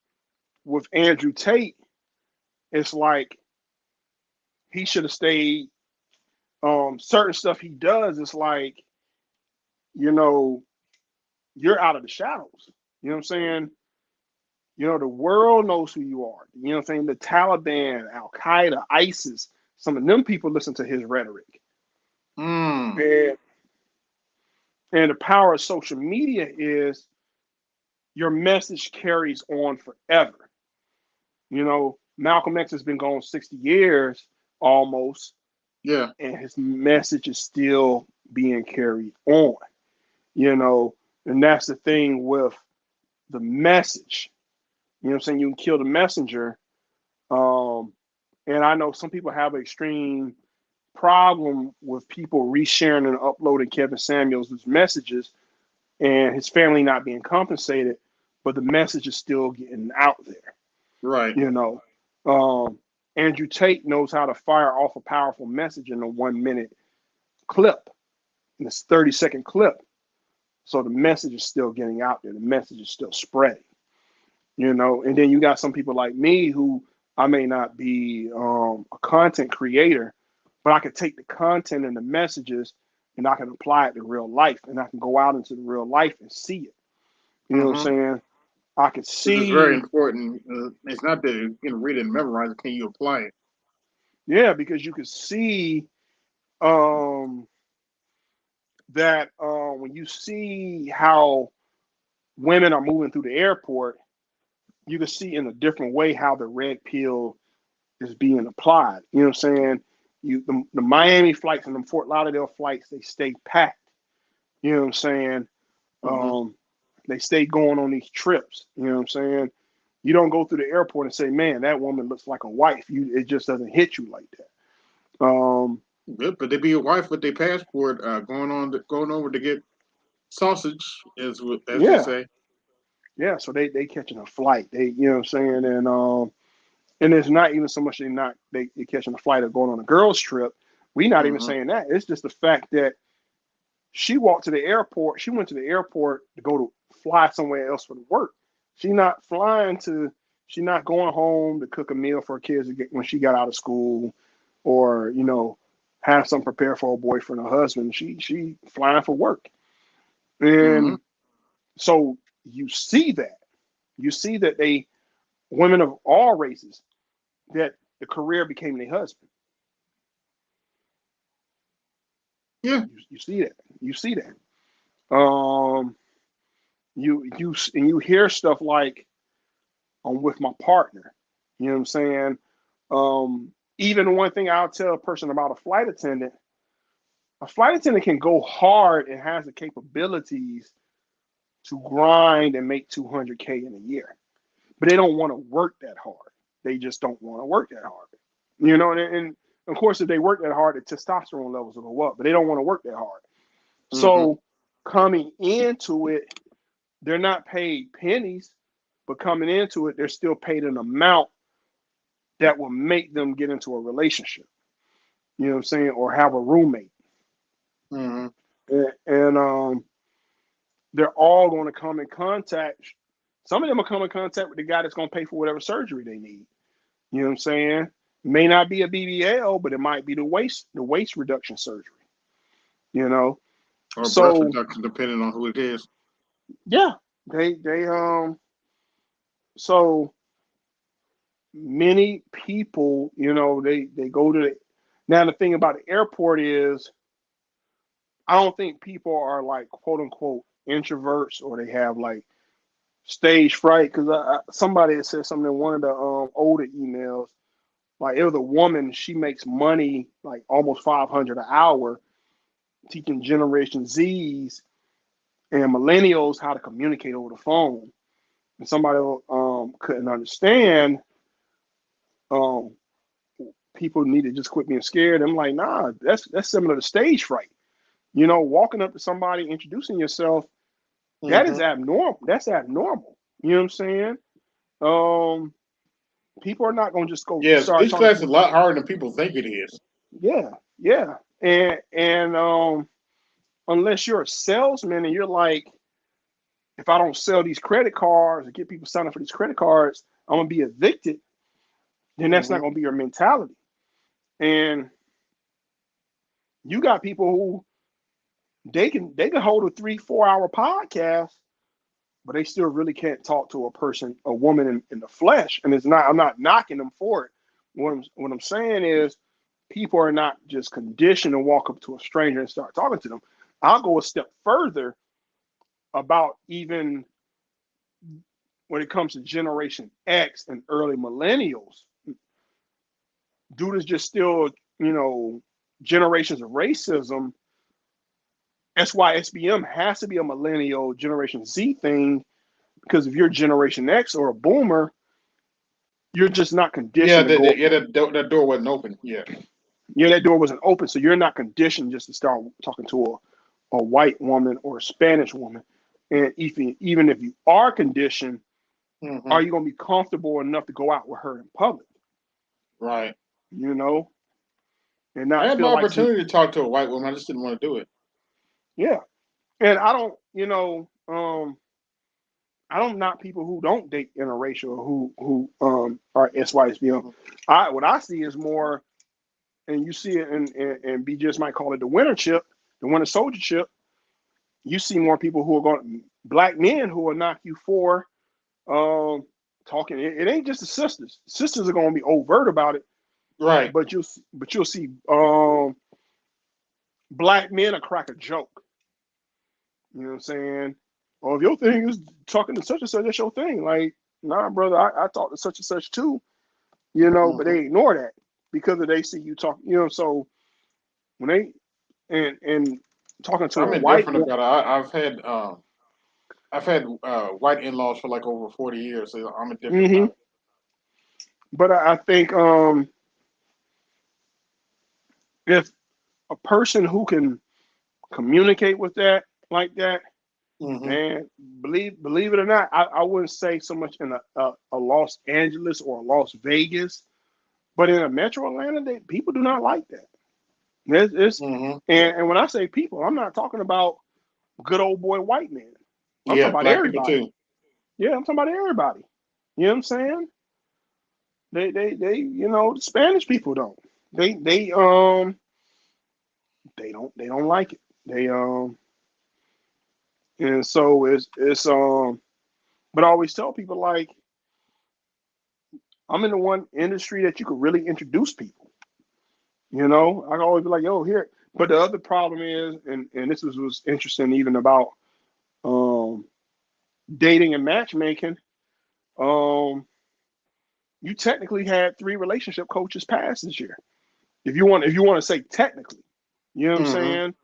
with Andrew Tate, it's like he should have stayed. Certain stuff he does, it's like, you know, you're out of the shadows. You know what I'm saying? The world knows who you are. You know what I'm saying? The Taliban, Al Qaeda, ISIS, some of them people listen to his rhetoric. Mm. And the power of social media is your message carries on forever. Malcolm X has been gone 60 years almost, Yeah. and his message is still being carried on. And that's the thing with the message. You know what I'm saying? You can kill the messenger. And I know some people have an extreme problem with people resharing and uploading Kevin Samuels' messages and his family not being compensated, but the message is still getting out there. Right. You know, Andrew Tate knows how to fire off a powerful message in a 1 minute clip, in this 30-second clip. So the message is still getting out there. The message is still spreading, And then you got some people like me who I may not be a content creator, but I can take the content and the messages and I can apply it to real life, and I can go out into the real life and see it. You know what I'm Mm-hmm. saying? I can This is very see, important. It's not that you can read it and memorize it. Can you apply it? yeah, because you can see um, that when you see how women are moving through the airport, you can see in a different way how the red pill is being applied. You know what I'm saying? The Miami flights and the Fort Lauderdale flights, they stay packed. You know what I'm saying? Mm-hmm. Um, they stay going on these trips. You know what I'm saying? You don't go through the airport and say, "Man, that woman looks like a wife." It just doesn't hit you like that. Good, but they be a wife with their passport, going over to get sausage, as they Yeah, say. yeah. So they catching a flight. You know what I'm saying? And it's not even so much they catching a flight or going on a girls trip. We not even Mm-hmm. saying that. It's just the fact that she walked to the airport. She went to the airport to go to fly somewhere else for the work. She not flying to. She not going home to cook a meal for her kids when she got out of school, or have some prepared for her boyfriend or husband. She flying for work, Mm-hmm. and so you see that. You see that women of all races, that the career became their husband. Yeah. You see that. You see that. Um, you hear stuff like, "I'm with my partner." You know what I'm saying? Even one thing I'll tell a person about a flight attendant can go hard and has the capabilities to grind and make 200K in a year, but they don't want to work that hard. They just don't want to work that hard. And of course, if they work that hard, the testosterone levels will go up, but they don't want to work that hard. Mm-hmm. So coming into it, they're not paid pennies, but coming into it, they're still paid an amount that will make them get into a relationship. You know what I'm saying? Or have a roommate. Mm-hmm. And they're all going to come in contact. Some of them will come in contact with the guy that's going to pay for whatever surgery they need. You know what I'm saying? May not be a BBL, but it might be the waist reduction surgery. You know, Or breast so reduction, depending on who it is. yeah, they so many people, they go to now the thing about the airport is I don't think people are like quote unquote introverts or they have like stage fright because somebody had said something in one of the older emails. Like it was a woman, she makes money like almost 500 an hour teaching Generation Zs and millennials how to communicate over the phone. And somebody couldn't understand. Um, People need to just quit being scared. I'm like, nah, that's similar to stage fright. Walking up to somebody, introducing yourself, that is Mm-hmm. abnormal. That's abnormal. You know what I'm saying? Um, People are not gonna just go Yeah, start stage talking. class is a lot harder than people think it is. Yeah, yeah, and unless you're a salesman and you're like, if I don't sell these credit cards and get people signed up for these credit cards, I'm gonna be evicted. Then that's Mm-hmm. not gonna be your mentality. And you got people who they can hold a 3-4 hour podcast, but they still really can't talk to a person, a woman in the flesh. And I'm not knocking them for it. What I'm saying is people are not just conditioned to walk up to a stranger and start talking to them. I'll go a step further about even when it comes to Generation X and early millennials. Dude is just still, generations of racism. That's why SBM has to be a millennial Generation Z thing, because if you're Generation X or a boomer, you're just not Yeah, conditioned to go. that door wasn't open. Yeah. That door wasn't open, so you're not conditioned just to start talking to a white woman or a Spanish woman. And even if you are conditioned, Mm-hmm. are you going to be comfortable enough to go out with her in public? Right. You know, and I not had my feel like some. opportunity to talk to a white woman. I just didn't want to do it. Yeah, And I don't, I don't knock people who don't date interracial or who are SYSBM. What I see is more, and you see it, and BGS might call it the winter chip, the winter soldier chip. You see more people who are going, black men who will knock you for talking. It ain't just the sisters. Sisters are going to be overt about it, Right. but you'll see black men will crack a joke. You know what I'm saying? Or if your thing is talking to such and such, that's your thing. Like, nah, brother, I talk to such and such too. But Mm-hmm. they ignore that because they see you talk. So when they and talking to I'm a white, indifferent about it. I've had white in-laws for like over 40 years, so I'm indifferent mm-hmm. about it. But I think if a person who can communicate with that like that, Mm-hmm. man, believe it or not, I wouldn't say so much in a Los Angeles or a Las Vegas, but in a Metro Atlanta, people do not like that. It's Mm-hmm. and when I say people, I'm not talking about good old boy white men. I'm talking Yeah, about black people everybody. too. Yeah, I'm talking about everybody. You know what I'm saying? The Spanish people don't. They don't like it. And so it's. But I always tell people, like, I'm in the one industry that you could really introduce people. I can always be like, yo, here. But the other problem is, and this was interesting even about um dating and matchmaking. Um, you technically had 3 relationship coaches pass this year. If you want to say technically, you know what I'm Mm-hmm. saying?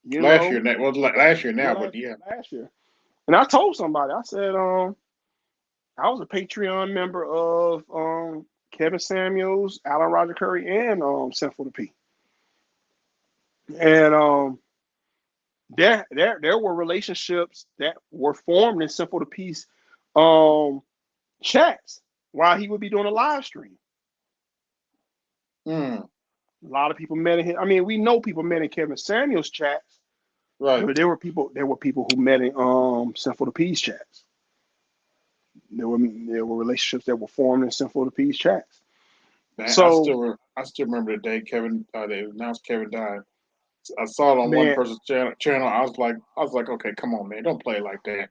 You Last year, know, now, well, last year yeah, now, but last yeah. last year. And I told somebody, I said, I was a Patreon member of Kevin Samuels, Alan Roger Curry, and Sinful to P. And there were relationships that were formed in Simple to Peace um chats while he would be doing a live stream. Mm, A lot of people met in him. I mean, we know people met in Kevin Samuels chats, right. but there were people who met in Sinful to Peace chats. There were relationships that were formed in Sinful to Peace chats. Man, So, I still remember the day Kevin they announced Kevin died. I saw it on one man, person's channel. I was like, okay, come on, man, don't play like that.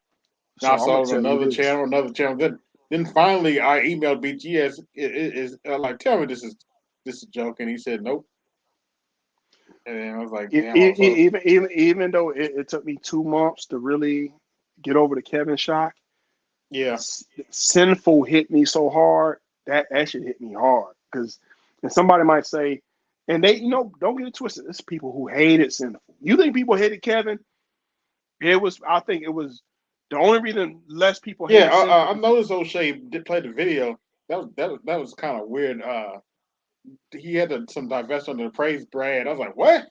Now I so I'm saw gonna it on tell you this. another channel. Then finally I emailed BGS. It is like, tell me this is a joke, and he said nope. And then I was like, damn, I was so Even though it took me 2 months to really get over the Kevin shock, yeah. Sinful hit me so hard that shit hit me hard because, and somebody might say, and they, don't get it twisted. It's people who hated Sinful. You think people hated Kevin? I think it was the only reason less people Yeah, hated Sinful. I noticed O'Shea did play the video. That was kind of weird. He had some divestment of the praise Brad. I was like, what?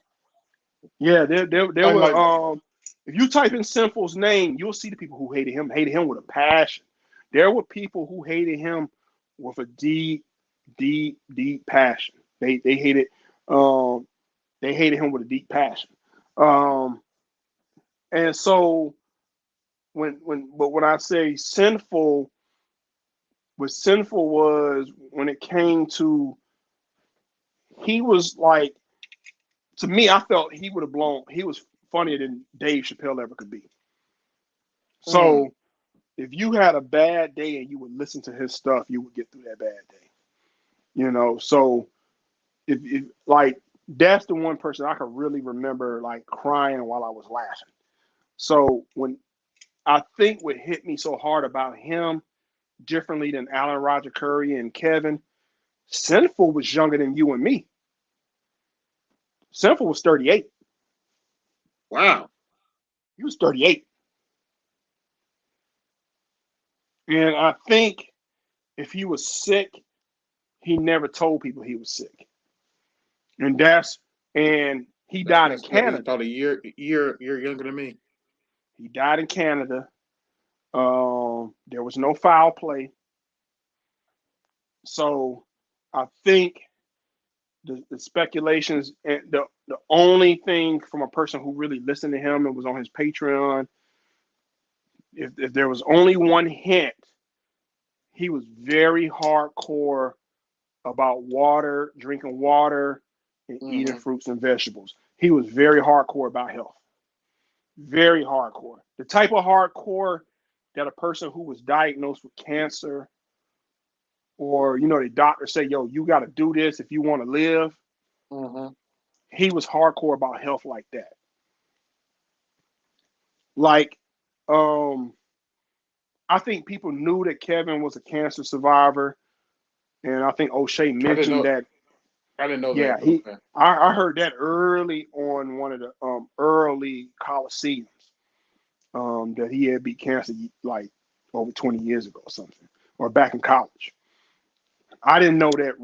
Yeah, there I'm were like, if you type in Sinful's name, you'll see the people who hated him with a passion. There were people who hated him with a deep, deep, deep passion. They hated um they hated him with a deep passion. Um and so when I say sinful, what sinful was when it came to, he was like, to me, I felt he was funnier than Dave Chappelle ever could be. mm, So if you had a bad day and you would listen to his stuff, you would get through that bad day. So if like, that's the one person I could really remember like crying while I was laughing. So when I think what hit me so hard about him differently than Alan Roger Curry and Kevin, Sinful was younger than you and me. Sinful was 38. wow. He was 38. And I think if he was sick, he never told people he was sick. And he That's died in messed up. He's Canada. about a year younger than me. He died in Canada. There was no foul play. So I think the speculations, and the only thing from a person who really listened to him and was on his Patreon, if there was only one hint, he was very hardcore about water, drinking water, and eating Mm-hmm. fruits and vegetables. He was very hardcore about health. Very hardcore. The type of hardcore that a person who was diagnosed with cancer, or the doctor say, yo, you got to do this if you want to live. Mm-hmm. He was hardcore about health like that. Like, I think people knew that Kevin was a cancer survivor, and I think O'Shea I didn't mentioned know. that. I didn't know Yeah, that. Okay. I heard that early on one of the early Coliseums, that he had beat cancer like over 20 years ago or something, or back in college. I didn't know that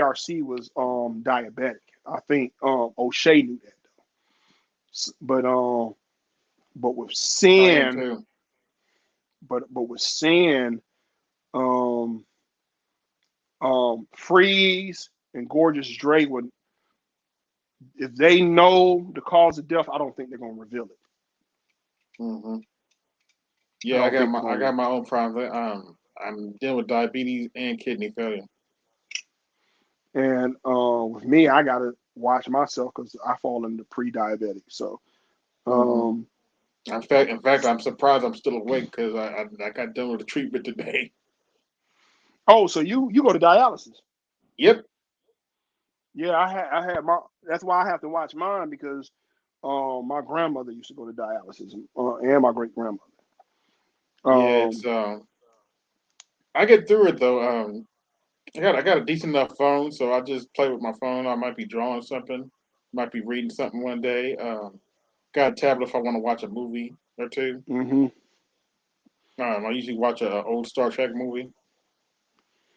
ARC was diabetic. I think O'Shea knew that though. But with I didn't Sin, too. but with Sin, um, Freeze and Gorgeous Dre would, if they know the cause of death, I don't think they're gonna reveal it. Mm-hmm. I Yeah, don't think they're I gonna. got my own problems. I'm dealing with diabetes and kidney failure. And with me, I gotta watch myself because I fall into pre-diabetic. So, Mm-hmm. um, In fact, I'm surprised I'm still awake because I got done with the treatment today. oh, so you go to dialysis? Yep. Yeah, I had my. That's why I have to watch mine because my grandmother used to go to dialysis, and my great grandmother. Yeah, it's Um, I get through it though. I got a decent enough phone, so I just play with my phone. I might be drawing something, might be reading something one day. Got a tablet if I want to watch a movie or two. hmm I usually watch a old Star Trek movie.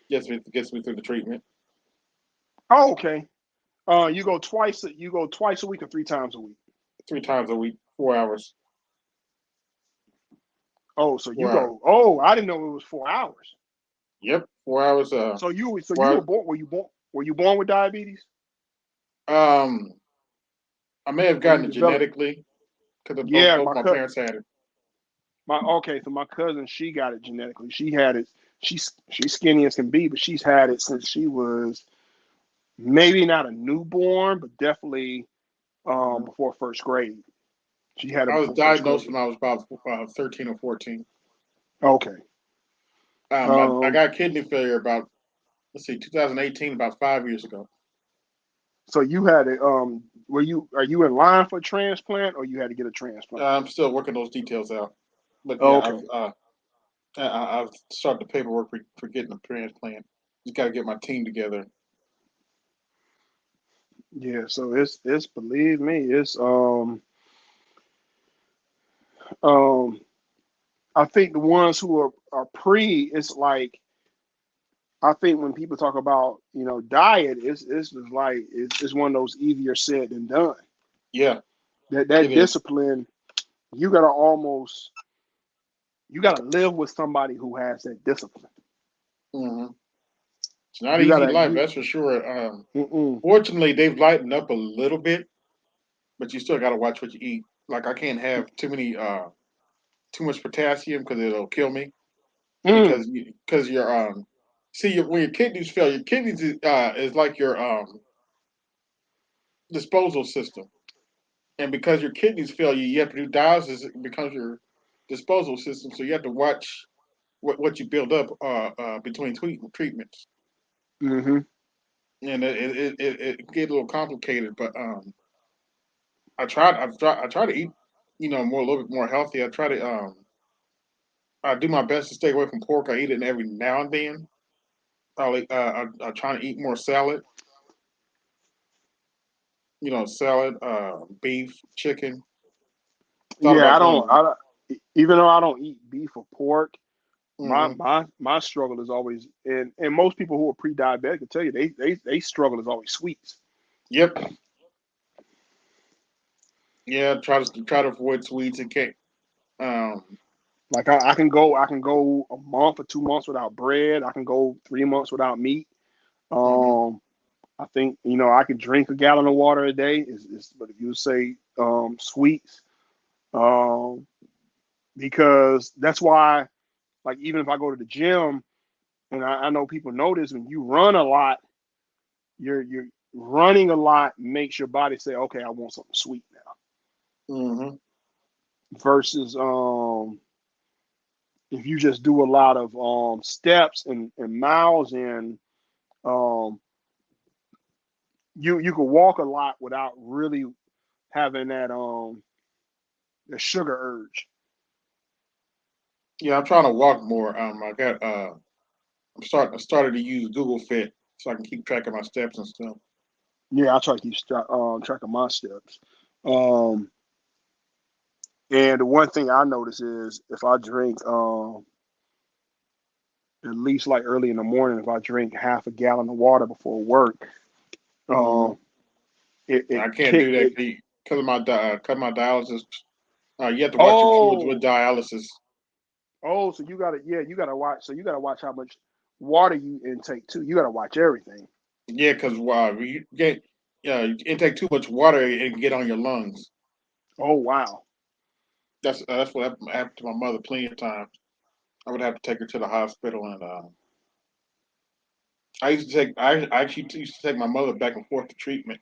Gets me through the treatment. Oh, okay. You go twice a week or 3 times a week. 3 times a week, 4 hours. Oh, so you 4 hours. go. Oh, I didn't know it was 4 hours. Yep, 4 hours. So you were Four. born. Were you born with diabetes, Um, I may have or you gotten it developed? genetically because Yeah, both my parents had it. my okay. So my cousin, she got it genetically. She had it. She's skinny as can be, but she's had it since she was maybe not a newborn, but definitely Mhm. before first grade. She had it I was before first diagnosed grade. when I was about 13 or 14. Okay. I Um, got kidney failure about, let's see, 2018, about 5 years ago. so you had it. Are you in line for a transplant, or you had to get a transplant? I'm still working those details out, but yeah, Okay. I've started the paperwork for getting a transplant. Just got to get my team together. Yeah. So it's believe me, it's um I think the ones who are pre, it's like I think when people talk about diet, it's just like it's one of those easier said than done. Yeah, That it is. discipline, you gotta almost you gotta live with somebody who has that discipline. Hmm. It's not You easy gotta life, you. that's for sure. Mm-mm, Fortunately, they've lightened up a little bit, but you still got to watch what you eat. Like I can't have too much potassium because it'll kill me. mm, Because your see when your kidneys fail, your kidneys is like your disposal system, and because your kidneys fail, you have to do dialysis. It becomes your disposal system, so you have to watch what you build up between treatments, mm-hmm. and it get a little complicated. But I try to eat, more a little bit more healthy. I do my best to stay away from pork. I eat it every now and then. I try to eat more salad. Salad, beef, chicken. Thought Yeah, about I don't. going. Even though I don't eat beef or pork, my Hmm. my my struggle is always, and most people who are pre-diabetic will tell you they struggle is always sweets. Yep. Yeah. Try to avoid sweets and cake. Um. Like I can go a month or 2 months without bread. I can go 3 months without meat. Hmm. Um, I think I could drink a gallon of water a day. But if you say sweets, um, because that's why, like, even if I go to the gym, and I know people notice when you run a lot, you're running a lot makes your body say, okay, I want something sweet now. Mm-hmm. Versus if you just do a lot of steps and miles in, um, you can walk a lot without really having that the sugar urge. Yeah, I'm trying to walk more. I got I started to use Google Fit so I can keep track of my steps and stuff. Yeah, I try to keep track of my steps. Um, and the one thing I notice is if I drink at least like early in the morning, if I drink half a gallon of water before work, Mm-hmm. um, it I can't kick do that it. because of my dialysis. You have to watch your fluids with Oh, dialysis. so you gotta watch. So you gotta watch how much water you intake too. You gotta watch everything. Yeah, because you get you intake too much water, it can get on your lungs. Oh wow. That's what happened to my mother plenty of times. I would have to take her to the hospital, and I actually used to take my mother back and forth to treatment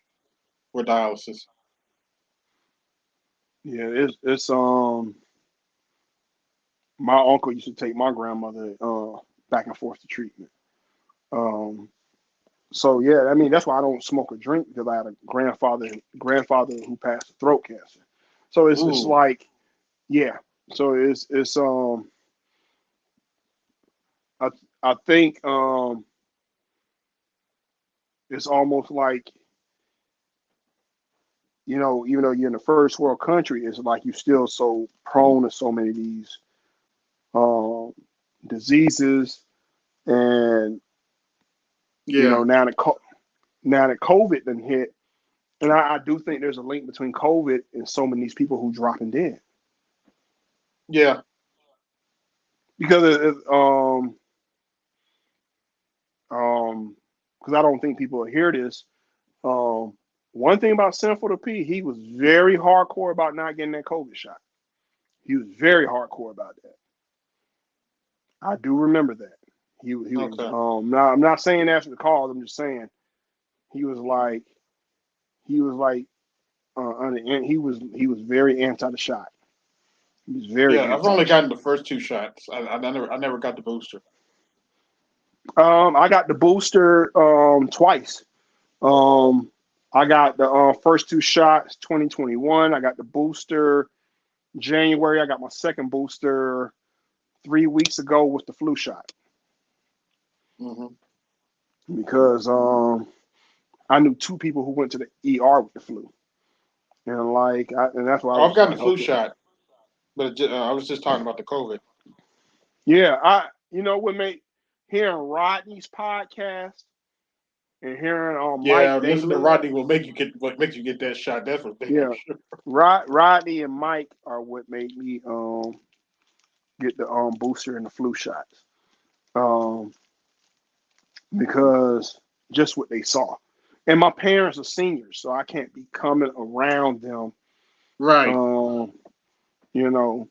for dialysis. Yeah, it's my uncle used to take my grandmother back and forth to treatment. Um, so yeah, I mean that's why I don't smoke or drink because I had a grandfather who passed of throat cancer. So it's Ooh, like yeah. So it's I I think it's almost like even though you're in a first world country, it's like you're still so prone to so many of these um diseases and yeah, now that COVID done hit, and I do think there's a link between COVID and so many of these people who dropping dead yeah, because because I don't think people will hear this. Um, one thing about Sinful to P, he was very hardcore about not getting that COVID shot. He was very hardcore about that. I do remember that. He was okay, now I'm not saying that's the cause. I'm just saying he was like he was like and he was very anti the shot. He was very yeah. I've anti only the shot. gotten the first two shots. I never got the booster. I got the booster twice. Um, I got the first two shots 2021. I got the booster January. I got my second booster 3 weeks ago with the flu shot Hmm. because I knew two people who went to the ER with the flu, and and that's why I Oh, I've was gotten the like, flu okay, shot, but I was just talking about the COVID. yeah, what made hearing Rodney's podcast and hearing Yeah, Mike listening to Daly, Rodney will make you get what makes you get that shot. That's for damn yeah, sure. Rodney and Mike are what made me get the booster and the flu shots. Um, because just what they saw. And my parents are seniors, so I can't be coming around them. Right. Um, you know,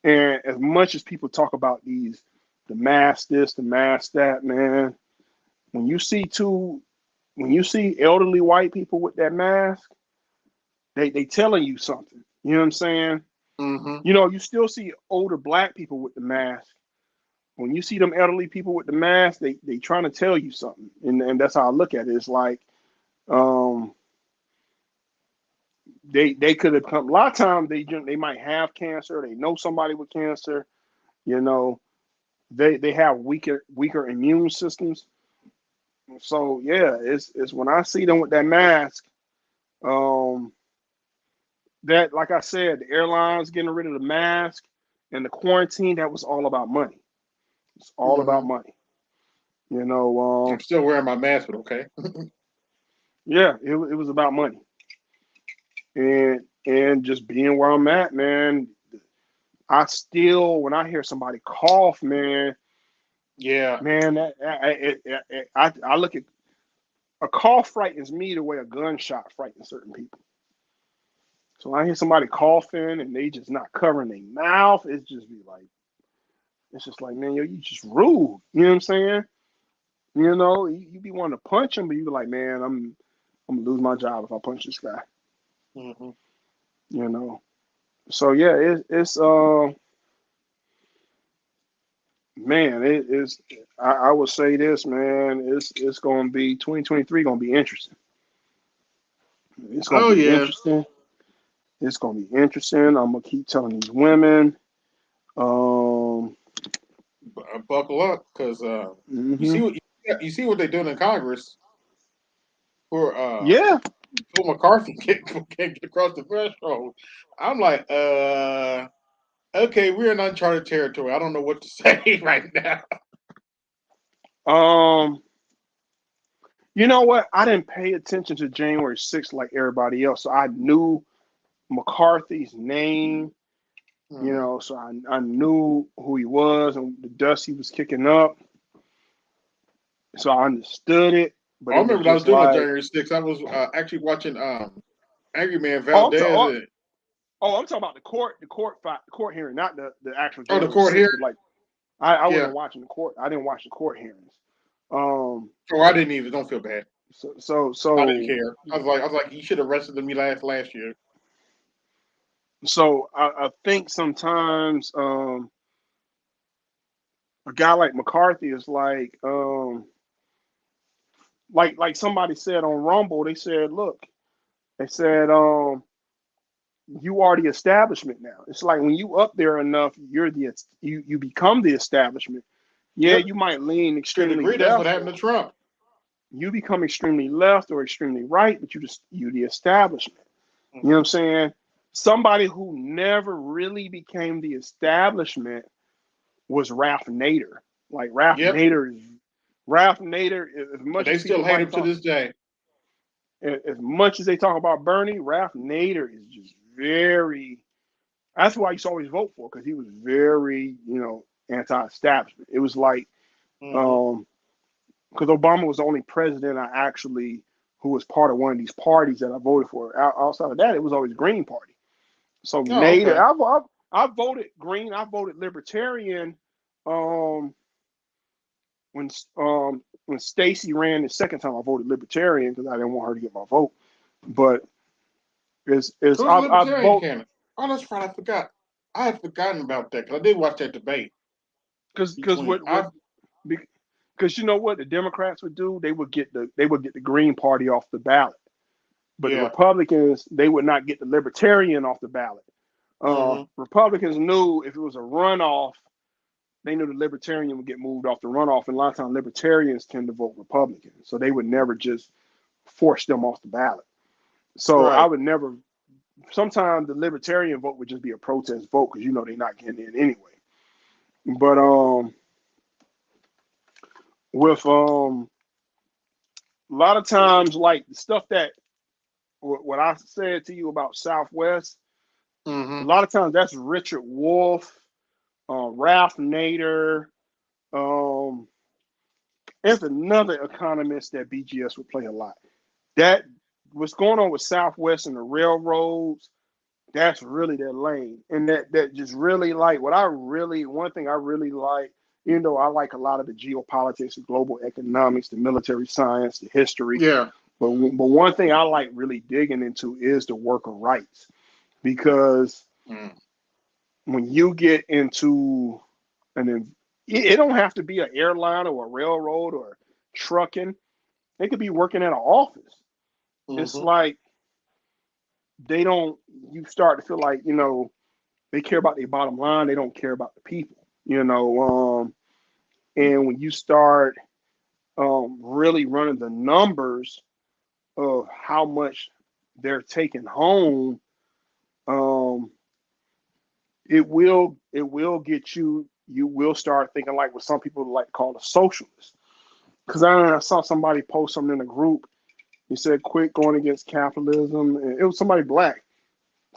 and as much as people talk about the mask this, the mask that, man, when you see when you see elderly white people with that mask, they telling you something. You know what I'm saying? Hmm. You still see older black people with the mask. When you see them elderly people with the mask, they trying to tell you something, and that's how I look at it. It's like um, they could have come. A lot of times they might have cancer. They know somebody with cancer. You know, they have weaker immune systems. So yeah, it's when I see them with that mask. Um, that like I said, the airlines getting rid of the mask and the quarantine. That was all about money. It's all about Hmm. money. You know, I'm still wearing my mask, but okay. yeah, it was about money and just being where I'm at, man. I still, when I hear somebody cough, Yeah. man, I look at. a cough frightens me the way a gunshot frightens certain people. So when I hear somebody coughing and they just not covering their mouth, it's just like, man, yo, you just rude. You know what I'm saying? You know, you be wanting to punch him, but you be like, man, I'm gonna lose my job if I punch this guy. Mm-hmm. You know. So yeah, it's man, it is. I would say this, man. It's gonna be 2023. Gonna be interesting. It's gonna Oh be yeah. interesting. It's gonna be interesting. I'm gonna keep telling these women. Um. Buckle up, because you Hmm. see what you see what they're doing in Congress for Yeah. Phil McCarthy can't get across the threshold. I'm like, okay, we're in uncharted territory. I don't know what to say right now. Um. You know what? I didn't pay attention to January 6th like everybody else, so I knew McCarthy's name. You Hmm. know, so I knew who he was and the dust he was kicking up. So I understood it, but I it was remember what I was just doing on like, January 6th. I was actually watching Angry Man oh, I'm, Valdez. oh, I'm talking about the court hearing, not the actual Oh, the January court 6th. here. But like, I Yeah. wasn't watching the court. I didn't watch the court hearings. Um, Oh, I didn't even. Don't feel bad. so so I didn't so care. I was like, you should have arrested me last year. so I think sometimes a guy like McCarthy is like somebody said on Rumble. They said, look, they said you are the establishment now. It's like when you up there enough, you become the establishment. Yeah, Yep. you might lean To a extremely degree, that's what left happened or to Trump. you become extremely left or extremely right, but you the establishment. You know what Hmm. I'm saying? Somebody who never really became the establishment was Ralph Nader. Like Yep. Ralph Nader, as But much they as still people hate might him to talk, this day. as much as they talk about Bernie, Ralph Nader is just very. That's who I used to always vote for because he was very, anti-establishment. It was like, Hmm. um, because Obama was the only president I actually who was part of one of these parties that I voted for. Outside of that, it was always Green Party. So Oh, Nader, okay. I voted Green. I voted Libertarian. Um, when when Stacey ran the second time, I voted Libertarian because I didn't want her to get my vote. But is Who's the I Libertarian vote candidate? Oh, that's right. I forgot. I had forgotten about that because I did watch that debate because between. what because you know what the Democrats would do? They would get the Green Party off the ballot, but the Yeah. Republicans they would not get the Libertarian off the ballot. Hmm. Republicans knew if it was a runoff, they knew the Libertarian would get moved off the runoff, and a lot of times Libertarians tend to vote Republican, so they would never just force them off the ballot. So I Right. would never. Sometimes the Libertarian vote would just be a protest vote because they're not getting in anyway. But with a lot of times like the stuff that what I said to you about Southwest, a Hmm. lot of times that's Richard Wolff, Ralph Nader. Um, there's another economist that BGS would play a lot. That what's going on with Southwest and the railroads, that's really their lane. And that just really like one thing I really like, even though I like a lot of the geopolitics, the global economics, the military science, the history, Yeah. but one thing I like really digging into is the worker rights. Because Mm. when you get into it don't have to be an airline or a railroad or trucking. They could be working at an office. It's Hmm. like they don't. You start to feel like they care about their bottom line. They don't care about the people. And when you start really running the numbers of how much they're taking home, um, it will get you. You will start thinking like what some people like call a socialist. Because I saw somebody post something in a group. He said, "Quit going against capitalism." And it was somebody black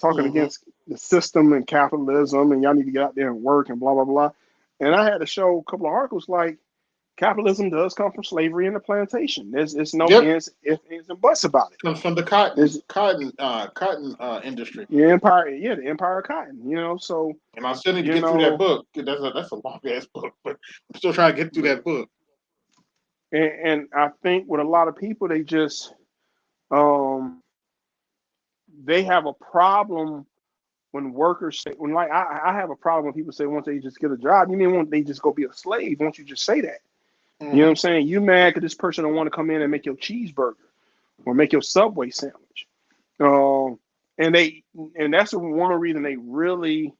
talking Hmm. against the system and capitalism, and y'all need to get out there and work and blah blah blah. And I had to show a couple of articles like Capitalism does come from slavery and the plantation. There's no Yep, ifs, ands, and buts about it. comes from the There's cotton industry. the empire, yeah, the empire of cotton. So And I still need to you get through that know, book. That's a long ass book, but I'm still trying to get through but that book. and I think with a lot of people, they just um they have a problem when workers say when like I have a problem when people say once they just get a job, you mean when they just go be a slave? Won't you just say that? You know what I'm Hmm. saying? You mad because this person don't want to come in and make your cheeseburger or make your Subway sandwich. Um, and they and that's one reason they really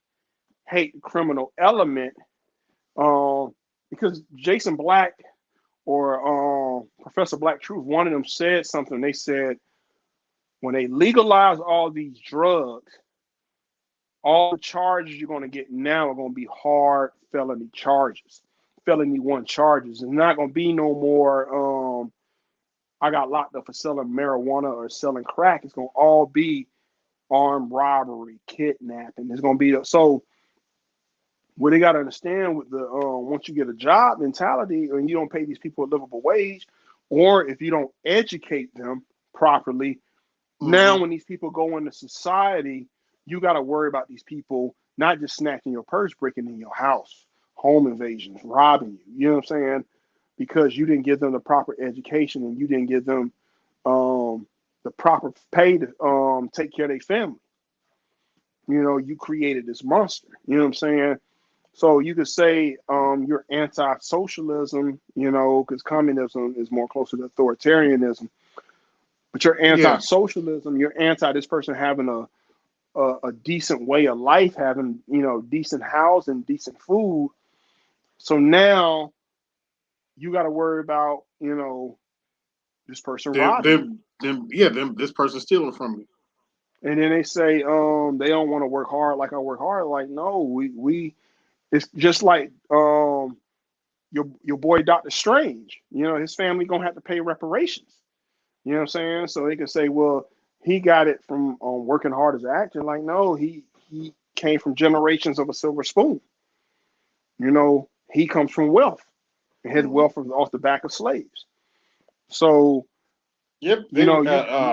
hate the criminal element. Um, because Jason Black or Professor Black Truth, one of them said something. They said when they legalize all these drugs, all the charges you're going to get now are going to be hard felony charges, felony one charges. It's not going to be no more. I got locked up for selling marijuana or selling crack. It's going to all be armed robbery, kidnapping. It's going to be so. What they got to understand with the once you get a job mentality and you don't pay these people a livable wage, or if you don't educate them properly, now Hmm. when these people go into society, you got to worry about these people not just snatching your purse, breaking in your house, home invasions, robbing you. You know what I'm saying? Because you didn't give them the proper education and you didn't give them the proper pay to take care of their family. You created this monster. You know what I'm saying? So you could say you're anti-socialism, because communism is more closer to authoritarianism. But you're Yeah, anti-socialism. You're anti this person having a decent way of life, having decent housing, decent food. So now you got to worry about this person robbing you. this person's stealing from me. And then they say they don't want to work hard like I work hard. Like no, we it's just like your boy Doctor Strange. His family gonna have to pay reparations. You know what I'm saying? So they can say, well, he got it from working hard as an actor. Like no, he came from generations of a silver spoon. He comes from wealth, and his Hmm. wealth was off the back of slaves. So Yep, you know you, you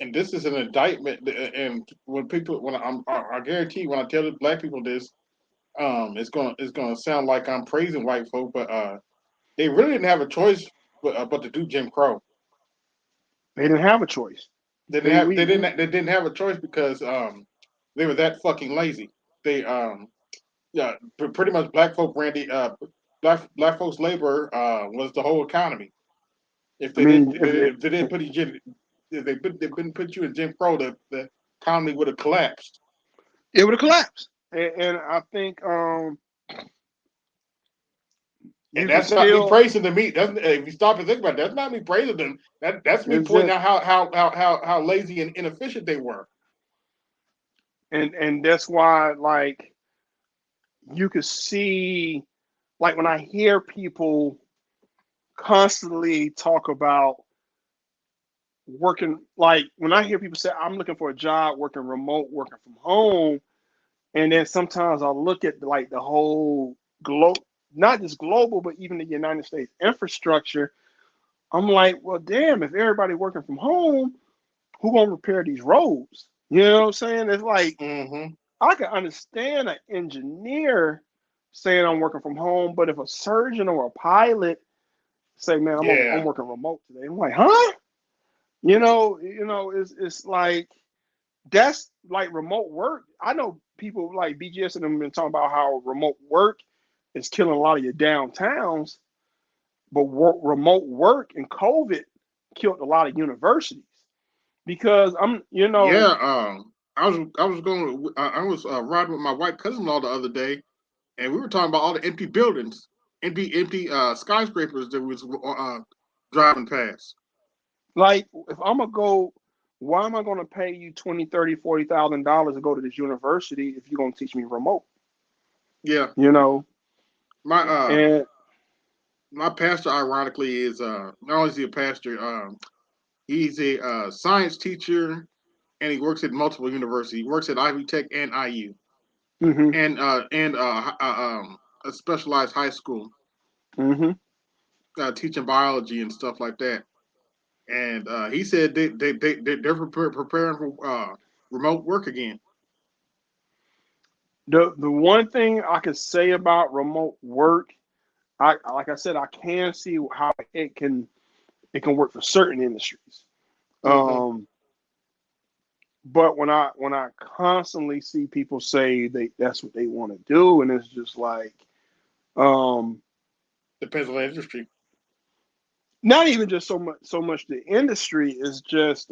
and this is an indictment. And when I guarantee when I tell the black people this, it's gonna sound like I'm praising white folk, but they really didn't have a choice but to do Jim Crow. they didn't have a choice. They didn't They have we they didn't have a choice because they were that fucking lazy. They yeah, pretty much black folk ran the black folks labor was the whole economy. If I they didn't mean, if they didn't put you if they didn't put you in Jim Crow, the economy would have collapsed. it would have collapsed. And I think And you can that's not me still praising them. If you stop and think about it, that's not me praising them. That's me is pointing just out how lazy and inefficient they were. and that's why like you could see like when I hear people constantly talk about working like when I hear people say I'm looking for a job working remote, working from home, and then sometimes I look at like the whole globe, not just global, but even the United States infrastructure. I'm like, well, damn, if everybody working from home, who gonna repair these roads? You know what I'm saying? It's like Hmm. I can understand an engineer saying I'm working from home, but if a surgeon or a pilot say, "Man, I'm Yeah, working remote today," I'm like, "Huh?" It's like that's like remote work. I know people like BGS and them been talking about how remote work is killing a lot of your downtowns, but remote work and COVID killed a lot of universities because yeah. I was riding with my white cousin-in-law the other day, and we were talking about all the empty buildings, empty skyscrapers that was driving past. like if I'm gonna go, why am I gonna pay you 20, 30, $40,000 to go to this university if you're gonna teach me remote? Yeah, You know, my and my pastor, ironically, is not only is he a pastor, he's a science teacher, and he works at multiple universities. He works at Ivy Tech and IU, hmm and a specialized high school. Mm-hmm. teaching biology and stuff like that. And he said they're preparing for remote work again. The one thing I could say about remote work, I like I said, I can see how it can work for certain industries. Hmm. Um, but when I constantly see people say that's what they want to do, and it's just like, um, Depends on the industry. not even just so much the industry is just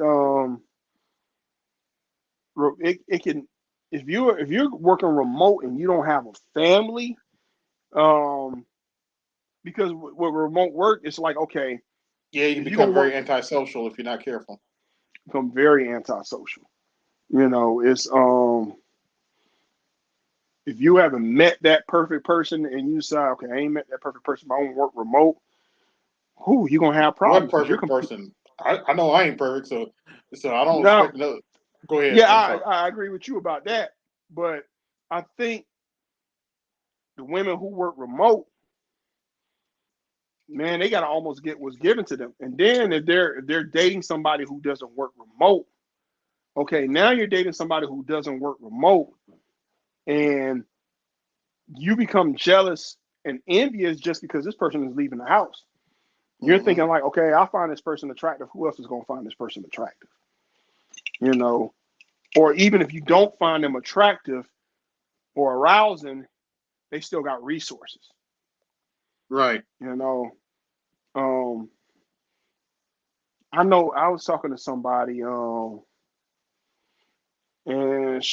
it can, if you're working remote and you don't have a family, um, because with remote work it's like, okay, Yeah, you can if you're gonna become work, very antisocial if you're not careful. become very antisocial. It's if you haven't met that perfect person and you decide, okay, I ain't met that perfect person, but I want to work remote, who you're gonna have What problems because you're perfect person? I know I ain't perfect, so I don't now. expect no. Go ahead. Yeah, I'm I, sorry. I agree with you about that, but I think the women who work remote, man, they gotta almost get what's given to them. And then if they're dating somebody who doesn't work remote, okay, now you're dating somebody who doesn't work remote, and you become jealous and envious just because this person is leaving the house. You're Hmm. thinking like, okay, I find this person attractive. Who else is gonna find this person attractive? You know, or even if you don't find them attractive or arousing, they still got resources. Right. You know, um, I know I was talking to somebody, and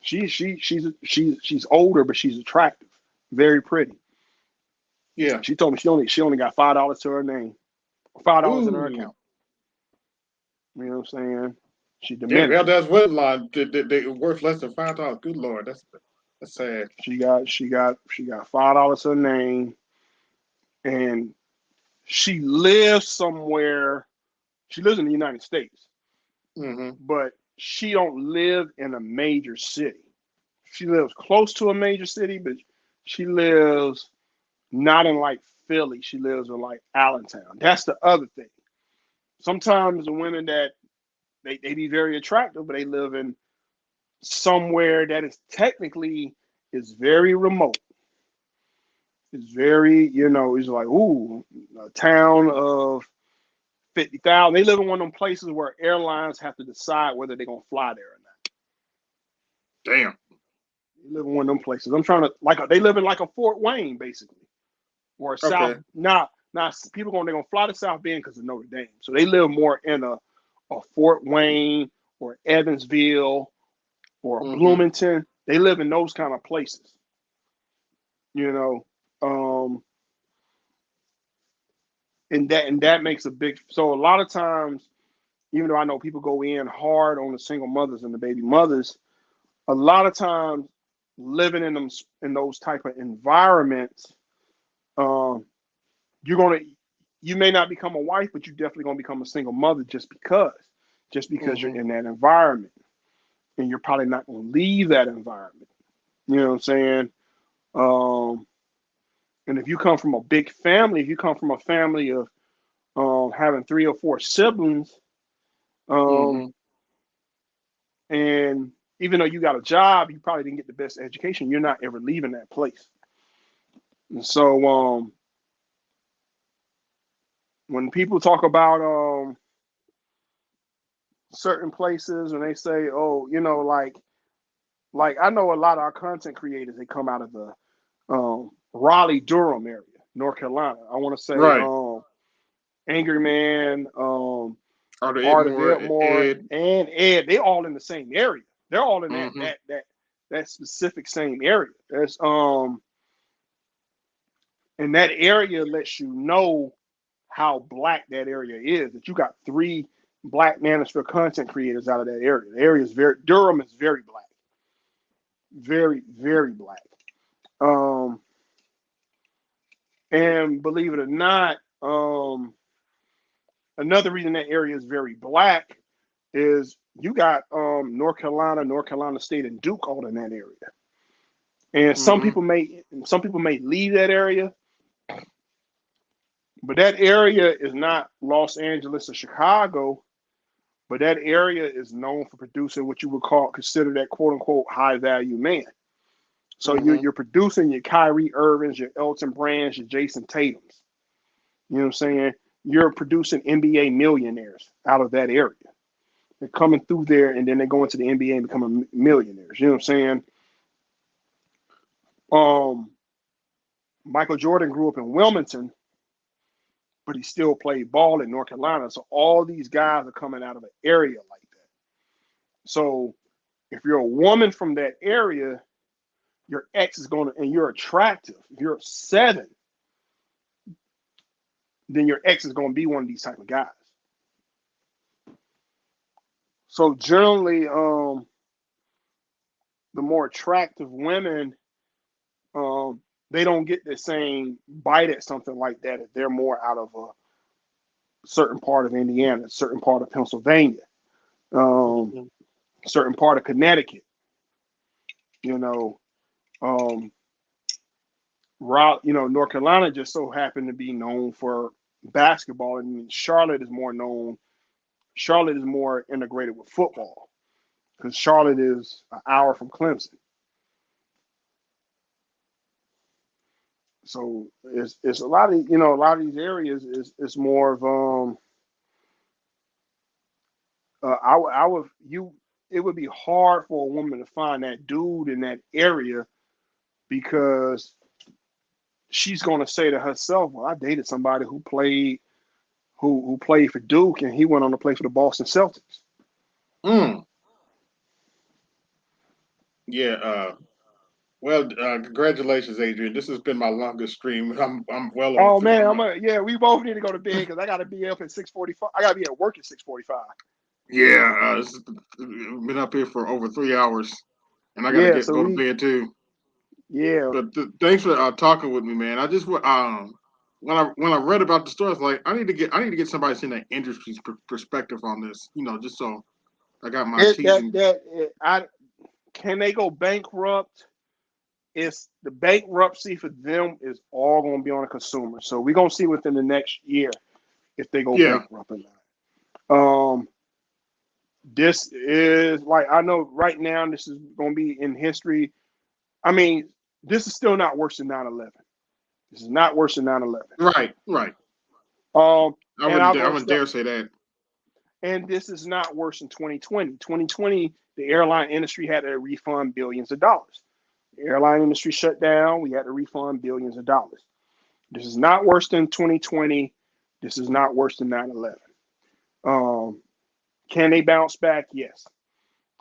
she's older, but she's attractive, very pretty. Yeah. She told me she only got $5 to her name, $5 in her Ooh. account. You know what I'm saying? She Yeah. Well, Dominican. that's what line. They worth less than $5. Good lord, that's sad. She got $5 to her name, and she lives somewhere. She lives in the United States, Hmm. but she don't live in a major city. She lives close to a major city, but she lives not in like Philly. She lives in like Allentown. That's the other thing. Sometimes the women that they be very attractive, but they live in somewhere that is technically is very remote. It's very, it's like, ooh, a town of 50,000. They live in one of them places where airlines have to decide whether they're gonna fly there or not. Damn. They live in one of them places. I'm trying to like they live in like a Fort Wayne basically, or South. Okay. Now people they're gonna fly to South Bend because of Notre Dame, so they live more in a Fort Wayne or Evansville or Hmm. Bloomington. They live in those kind of places, you know. Um, and that makes a big. So a lot of times, even though I know people go in hard on the single mothers and the baby mothers, a lot of times living in those type of environments, um, you're gonna you may not become a wife, but you definitely gonna become a single mother just because you're Hmm. in that environment, and you're probably not gonna leave that environment. You know what I'm saying? Um, and if you come from a big family, if you come from a family of having three or four siblings, um, Hmm. and even though you got a job, you probably didn't get the best education. You're not ever leaving that place. And so when people talk about certain places and they say, oh, like I know a lot of our content creators, they come out of the Raleigh Durham area, North Carolina. I want to say Right. Angry Man, Are the Art of Itmore, Edmore, Ed? and Ed. They all in the same area. They're all in that Hmm. that that that specific same area. There's and that area lets you know how black that area is. That you got three black manosphere content creators out of that area. The area is Durham is very black, very very black. Um, and believe it or not, another reason that area is very black is you got North Carolina State, and Duke all in that area. And Mm-hmm. some people may leave that area, but that area is not Los Angeles or Chicago. But that area is known for producing what you would consider that quote unquote high value man. So Mm-hmm. you're producing your Kyrie Irvings, your Elton Brands, your Jason Tatums. You know what I'm saying? You're producing NBA millionaires out of that area. They're coming through there and then they go into the NBA and become millionaires. You know what I'm saying? Um, Michael Jordan grew up in Wilmington, but he still played ball in North Carolina. So all these guys are coming out of an area like that. So if you're a woman from that area, your ex is going to, and you're attractive. If you're 7, then your ex is going to be one of these type of guys. So generally, the more attractive women, they don't get the same bite at something like that if they're more out of a certain part of Indiana, a certain part of Pennsylvania, um, Mm-hmm. certain part of Connecticut. You know, um, North Carolina just so happened to be known for basketball, and Charlotte is more known. Charlotte is more integrated with football because Charlotte is an hour from Clemson. So it's a lot of a lot of these areas is more of I would you it would be hard for a woman to find that dude in that area because she's going to say to herself, "Well, I dated somebody who played for Duke and he went on to play for the Boston Celtics." Mm. Yeah. Well, congratulations, Adrian. This has been my longest stream. I'm well over Oh three. man, yeah, we both need to go to bed because I got to be up at 6:45. I got to be at work at 6:45. Yeah. Been up here for over 3 hours, and I got to Yeah, get so go to we bed too. yeah. But thanks for talking with me, man. I just when I read about the story, I was like, I need to get somebody in that industry's perspective on this. Just so I got my It T's that and that it, I Can they go bankrupt? It's the bankruptcy for them is all going to be on the consumer. So we're going to see within the next year if they go yeah. bankrupt or not. This is like I know right now this is going to be in history. I mean, this is still not worse than 9/11. This is not worse than 9/11. Right. Right. Um, I and wouldn't. I'll I go wouldn't step. dare say that. And this is not worse than 2020. 2020, the airline industry had to refund billions of dollars. The airline industry shut down. We had to refund billions of dollars. This is not worse than 2020. This is not worse than 9/11. Um, can they bounce back? Yes.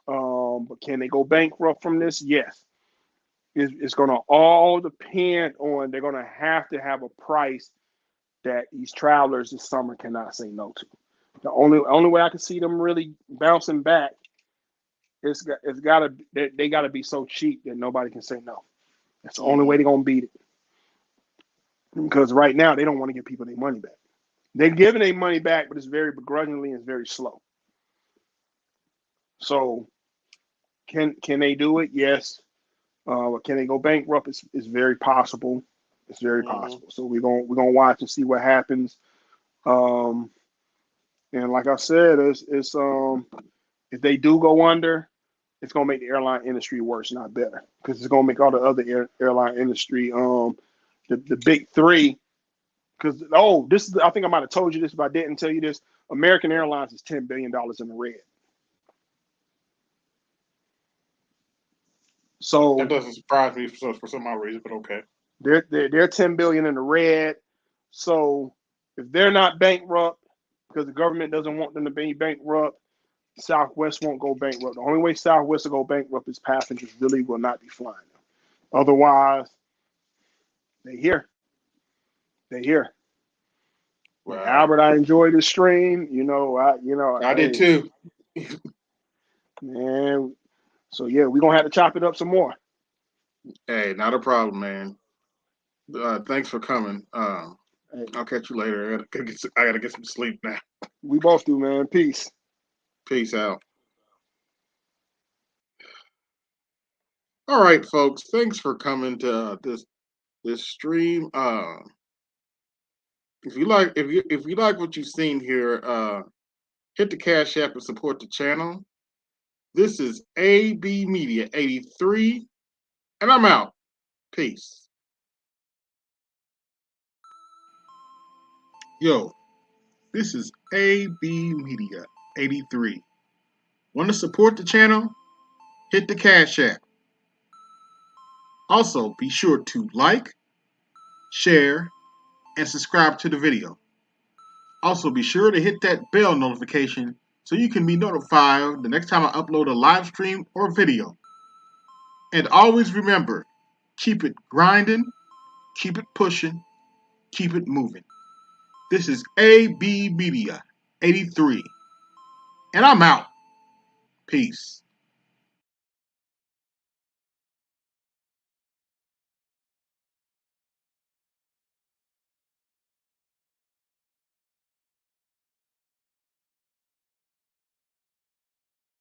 But can they go bankrupt from this? Yes. It's going to all depend on, they're going to have a price that these travelers this summer cannot say no to. The only way I can see them really bouncing back it's gotta they gotta be so cheap that nobody can say no. That's the only way Hmm. they're gonna beat it. Because right now they don't want to give people their money back. They're giving their money back, but it's very begrudgingly and it's very slow. So can they do it? Yes. Can they go bankrupt? It's very possible. It's very Hmm. possible. So we're gonna watch and see what happens. Um, and like I said, it's if they do go under, it's gonna make the airline industry worse, not better, because it's gonna make all the other airline industry, the big three. Because this is, I think I might have told you this, but I didn't tell you this. American Airlines is $10 billion in the red. That So doesn't surprise me for some odd reason, but okay. they're 10 billion in the red. So if they're not bankrupt, because the government doesn't want them to be bankrupt, Southwest won't go bankrupt. The only way Southwest will go bankrupt is passengers really will not be flying them. Otherwise, they here. They here. But Wow. Albert, I enjoyed the stream. I did Hey, too. man. So yeah, we're gonna have to chop it up some more. Hey, not a problem, man. Thanks for coming. Hey, I'll catch you later. I gotta get some sleep now. we both do, man. Peace. Peace out. All right, folks. Thanks for coming to this stream. If you like what you've seen here, hit the Cash App and support the channel. This is AB Media 83, and I'm out. Peace. Yo, this is AB Media 83. Want to support the channel? Hit the Cash App. Also, be sure to like, share, and subscribe to the video. Also, be sure to hit that bell notification so you can be notified the next time I upload a live stream or video. And always remember, keep it grinding, keep it pushing, keep it moving. This is AB Media 83, and I'm out. Peace.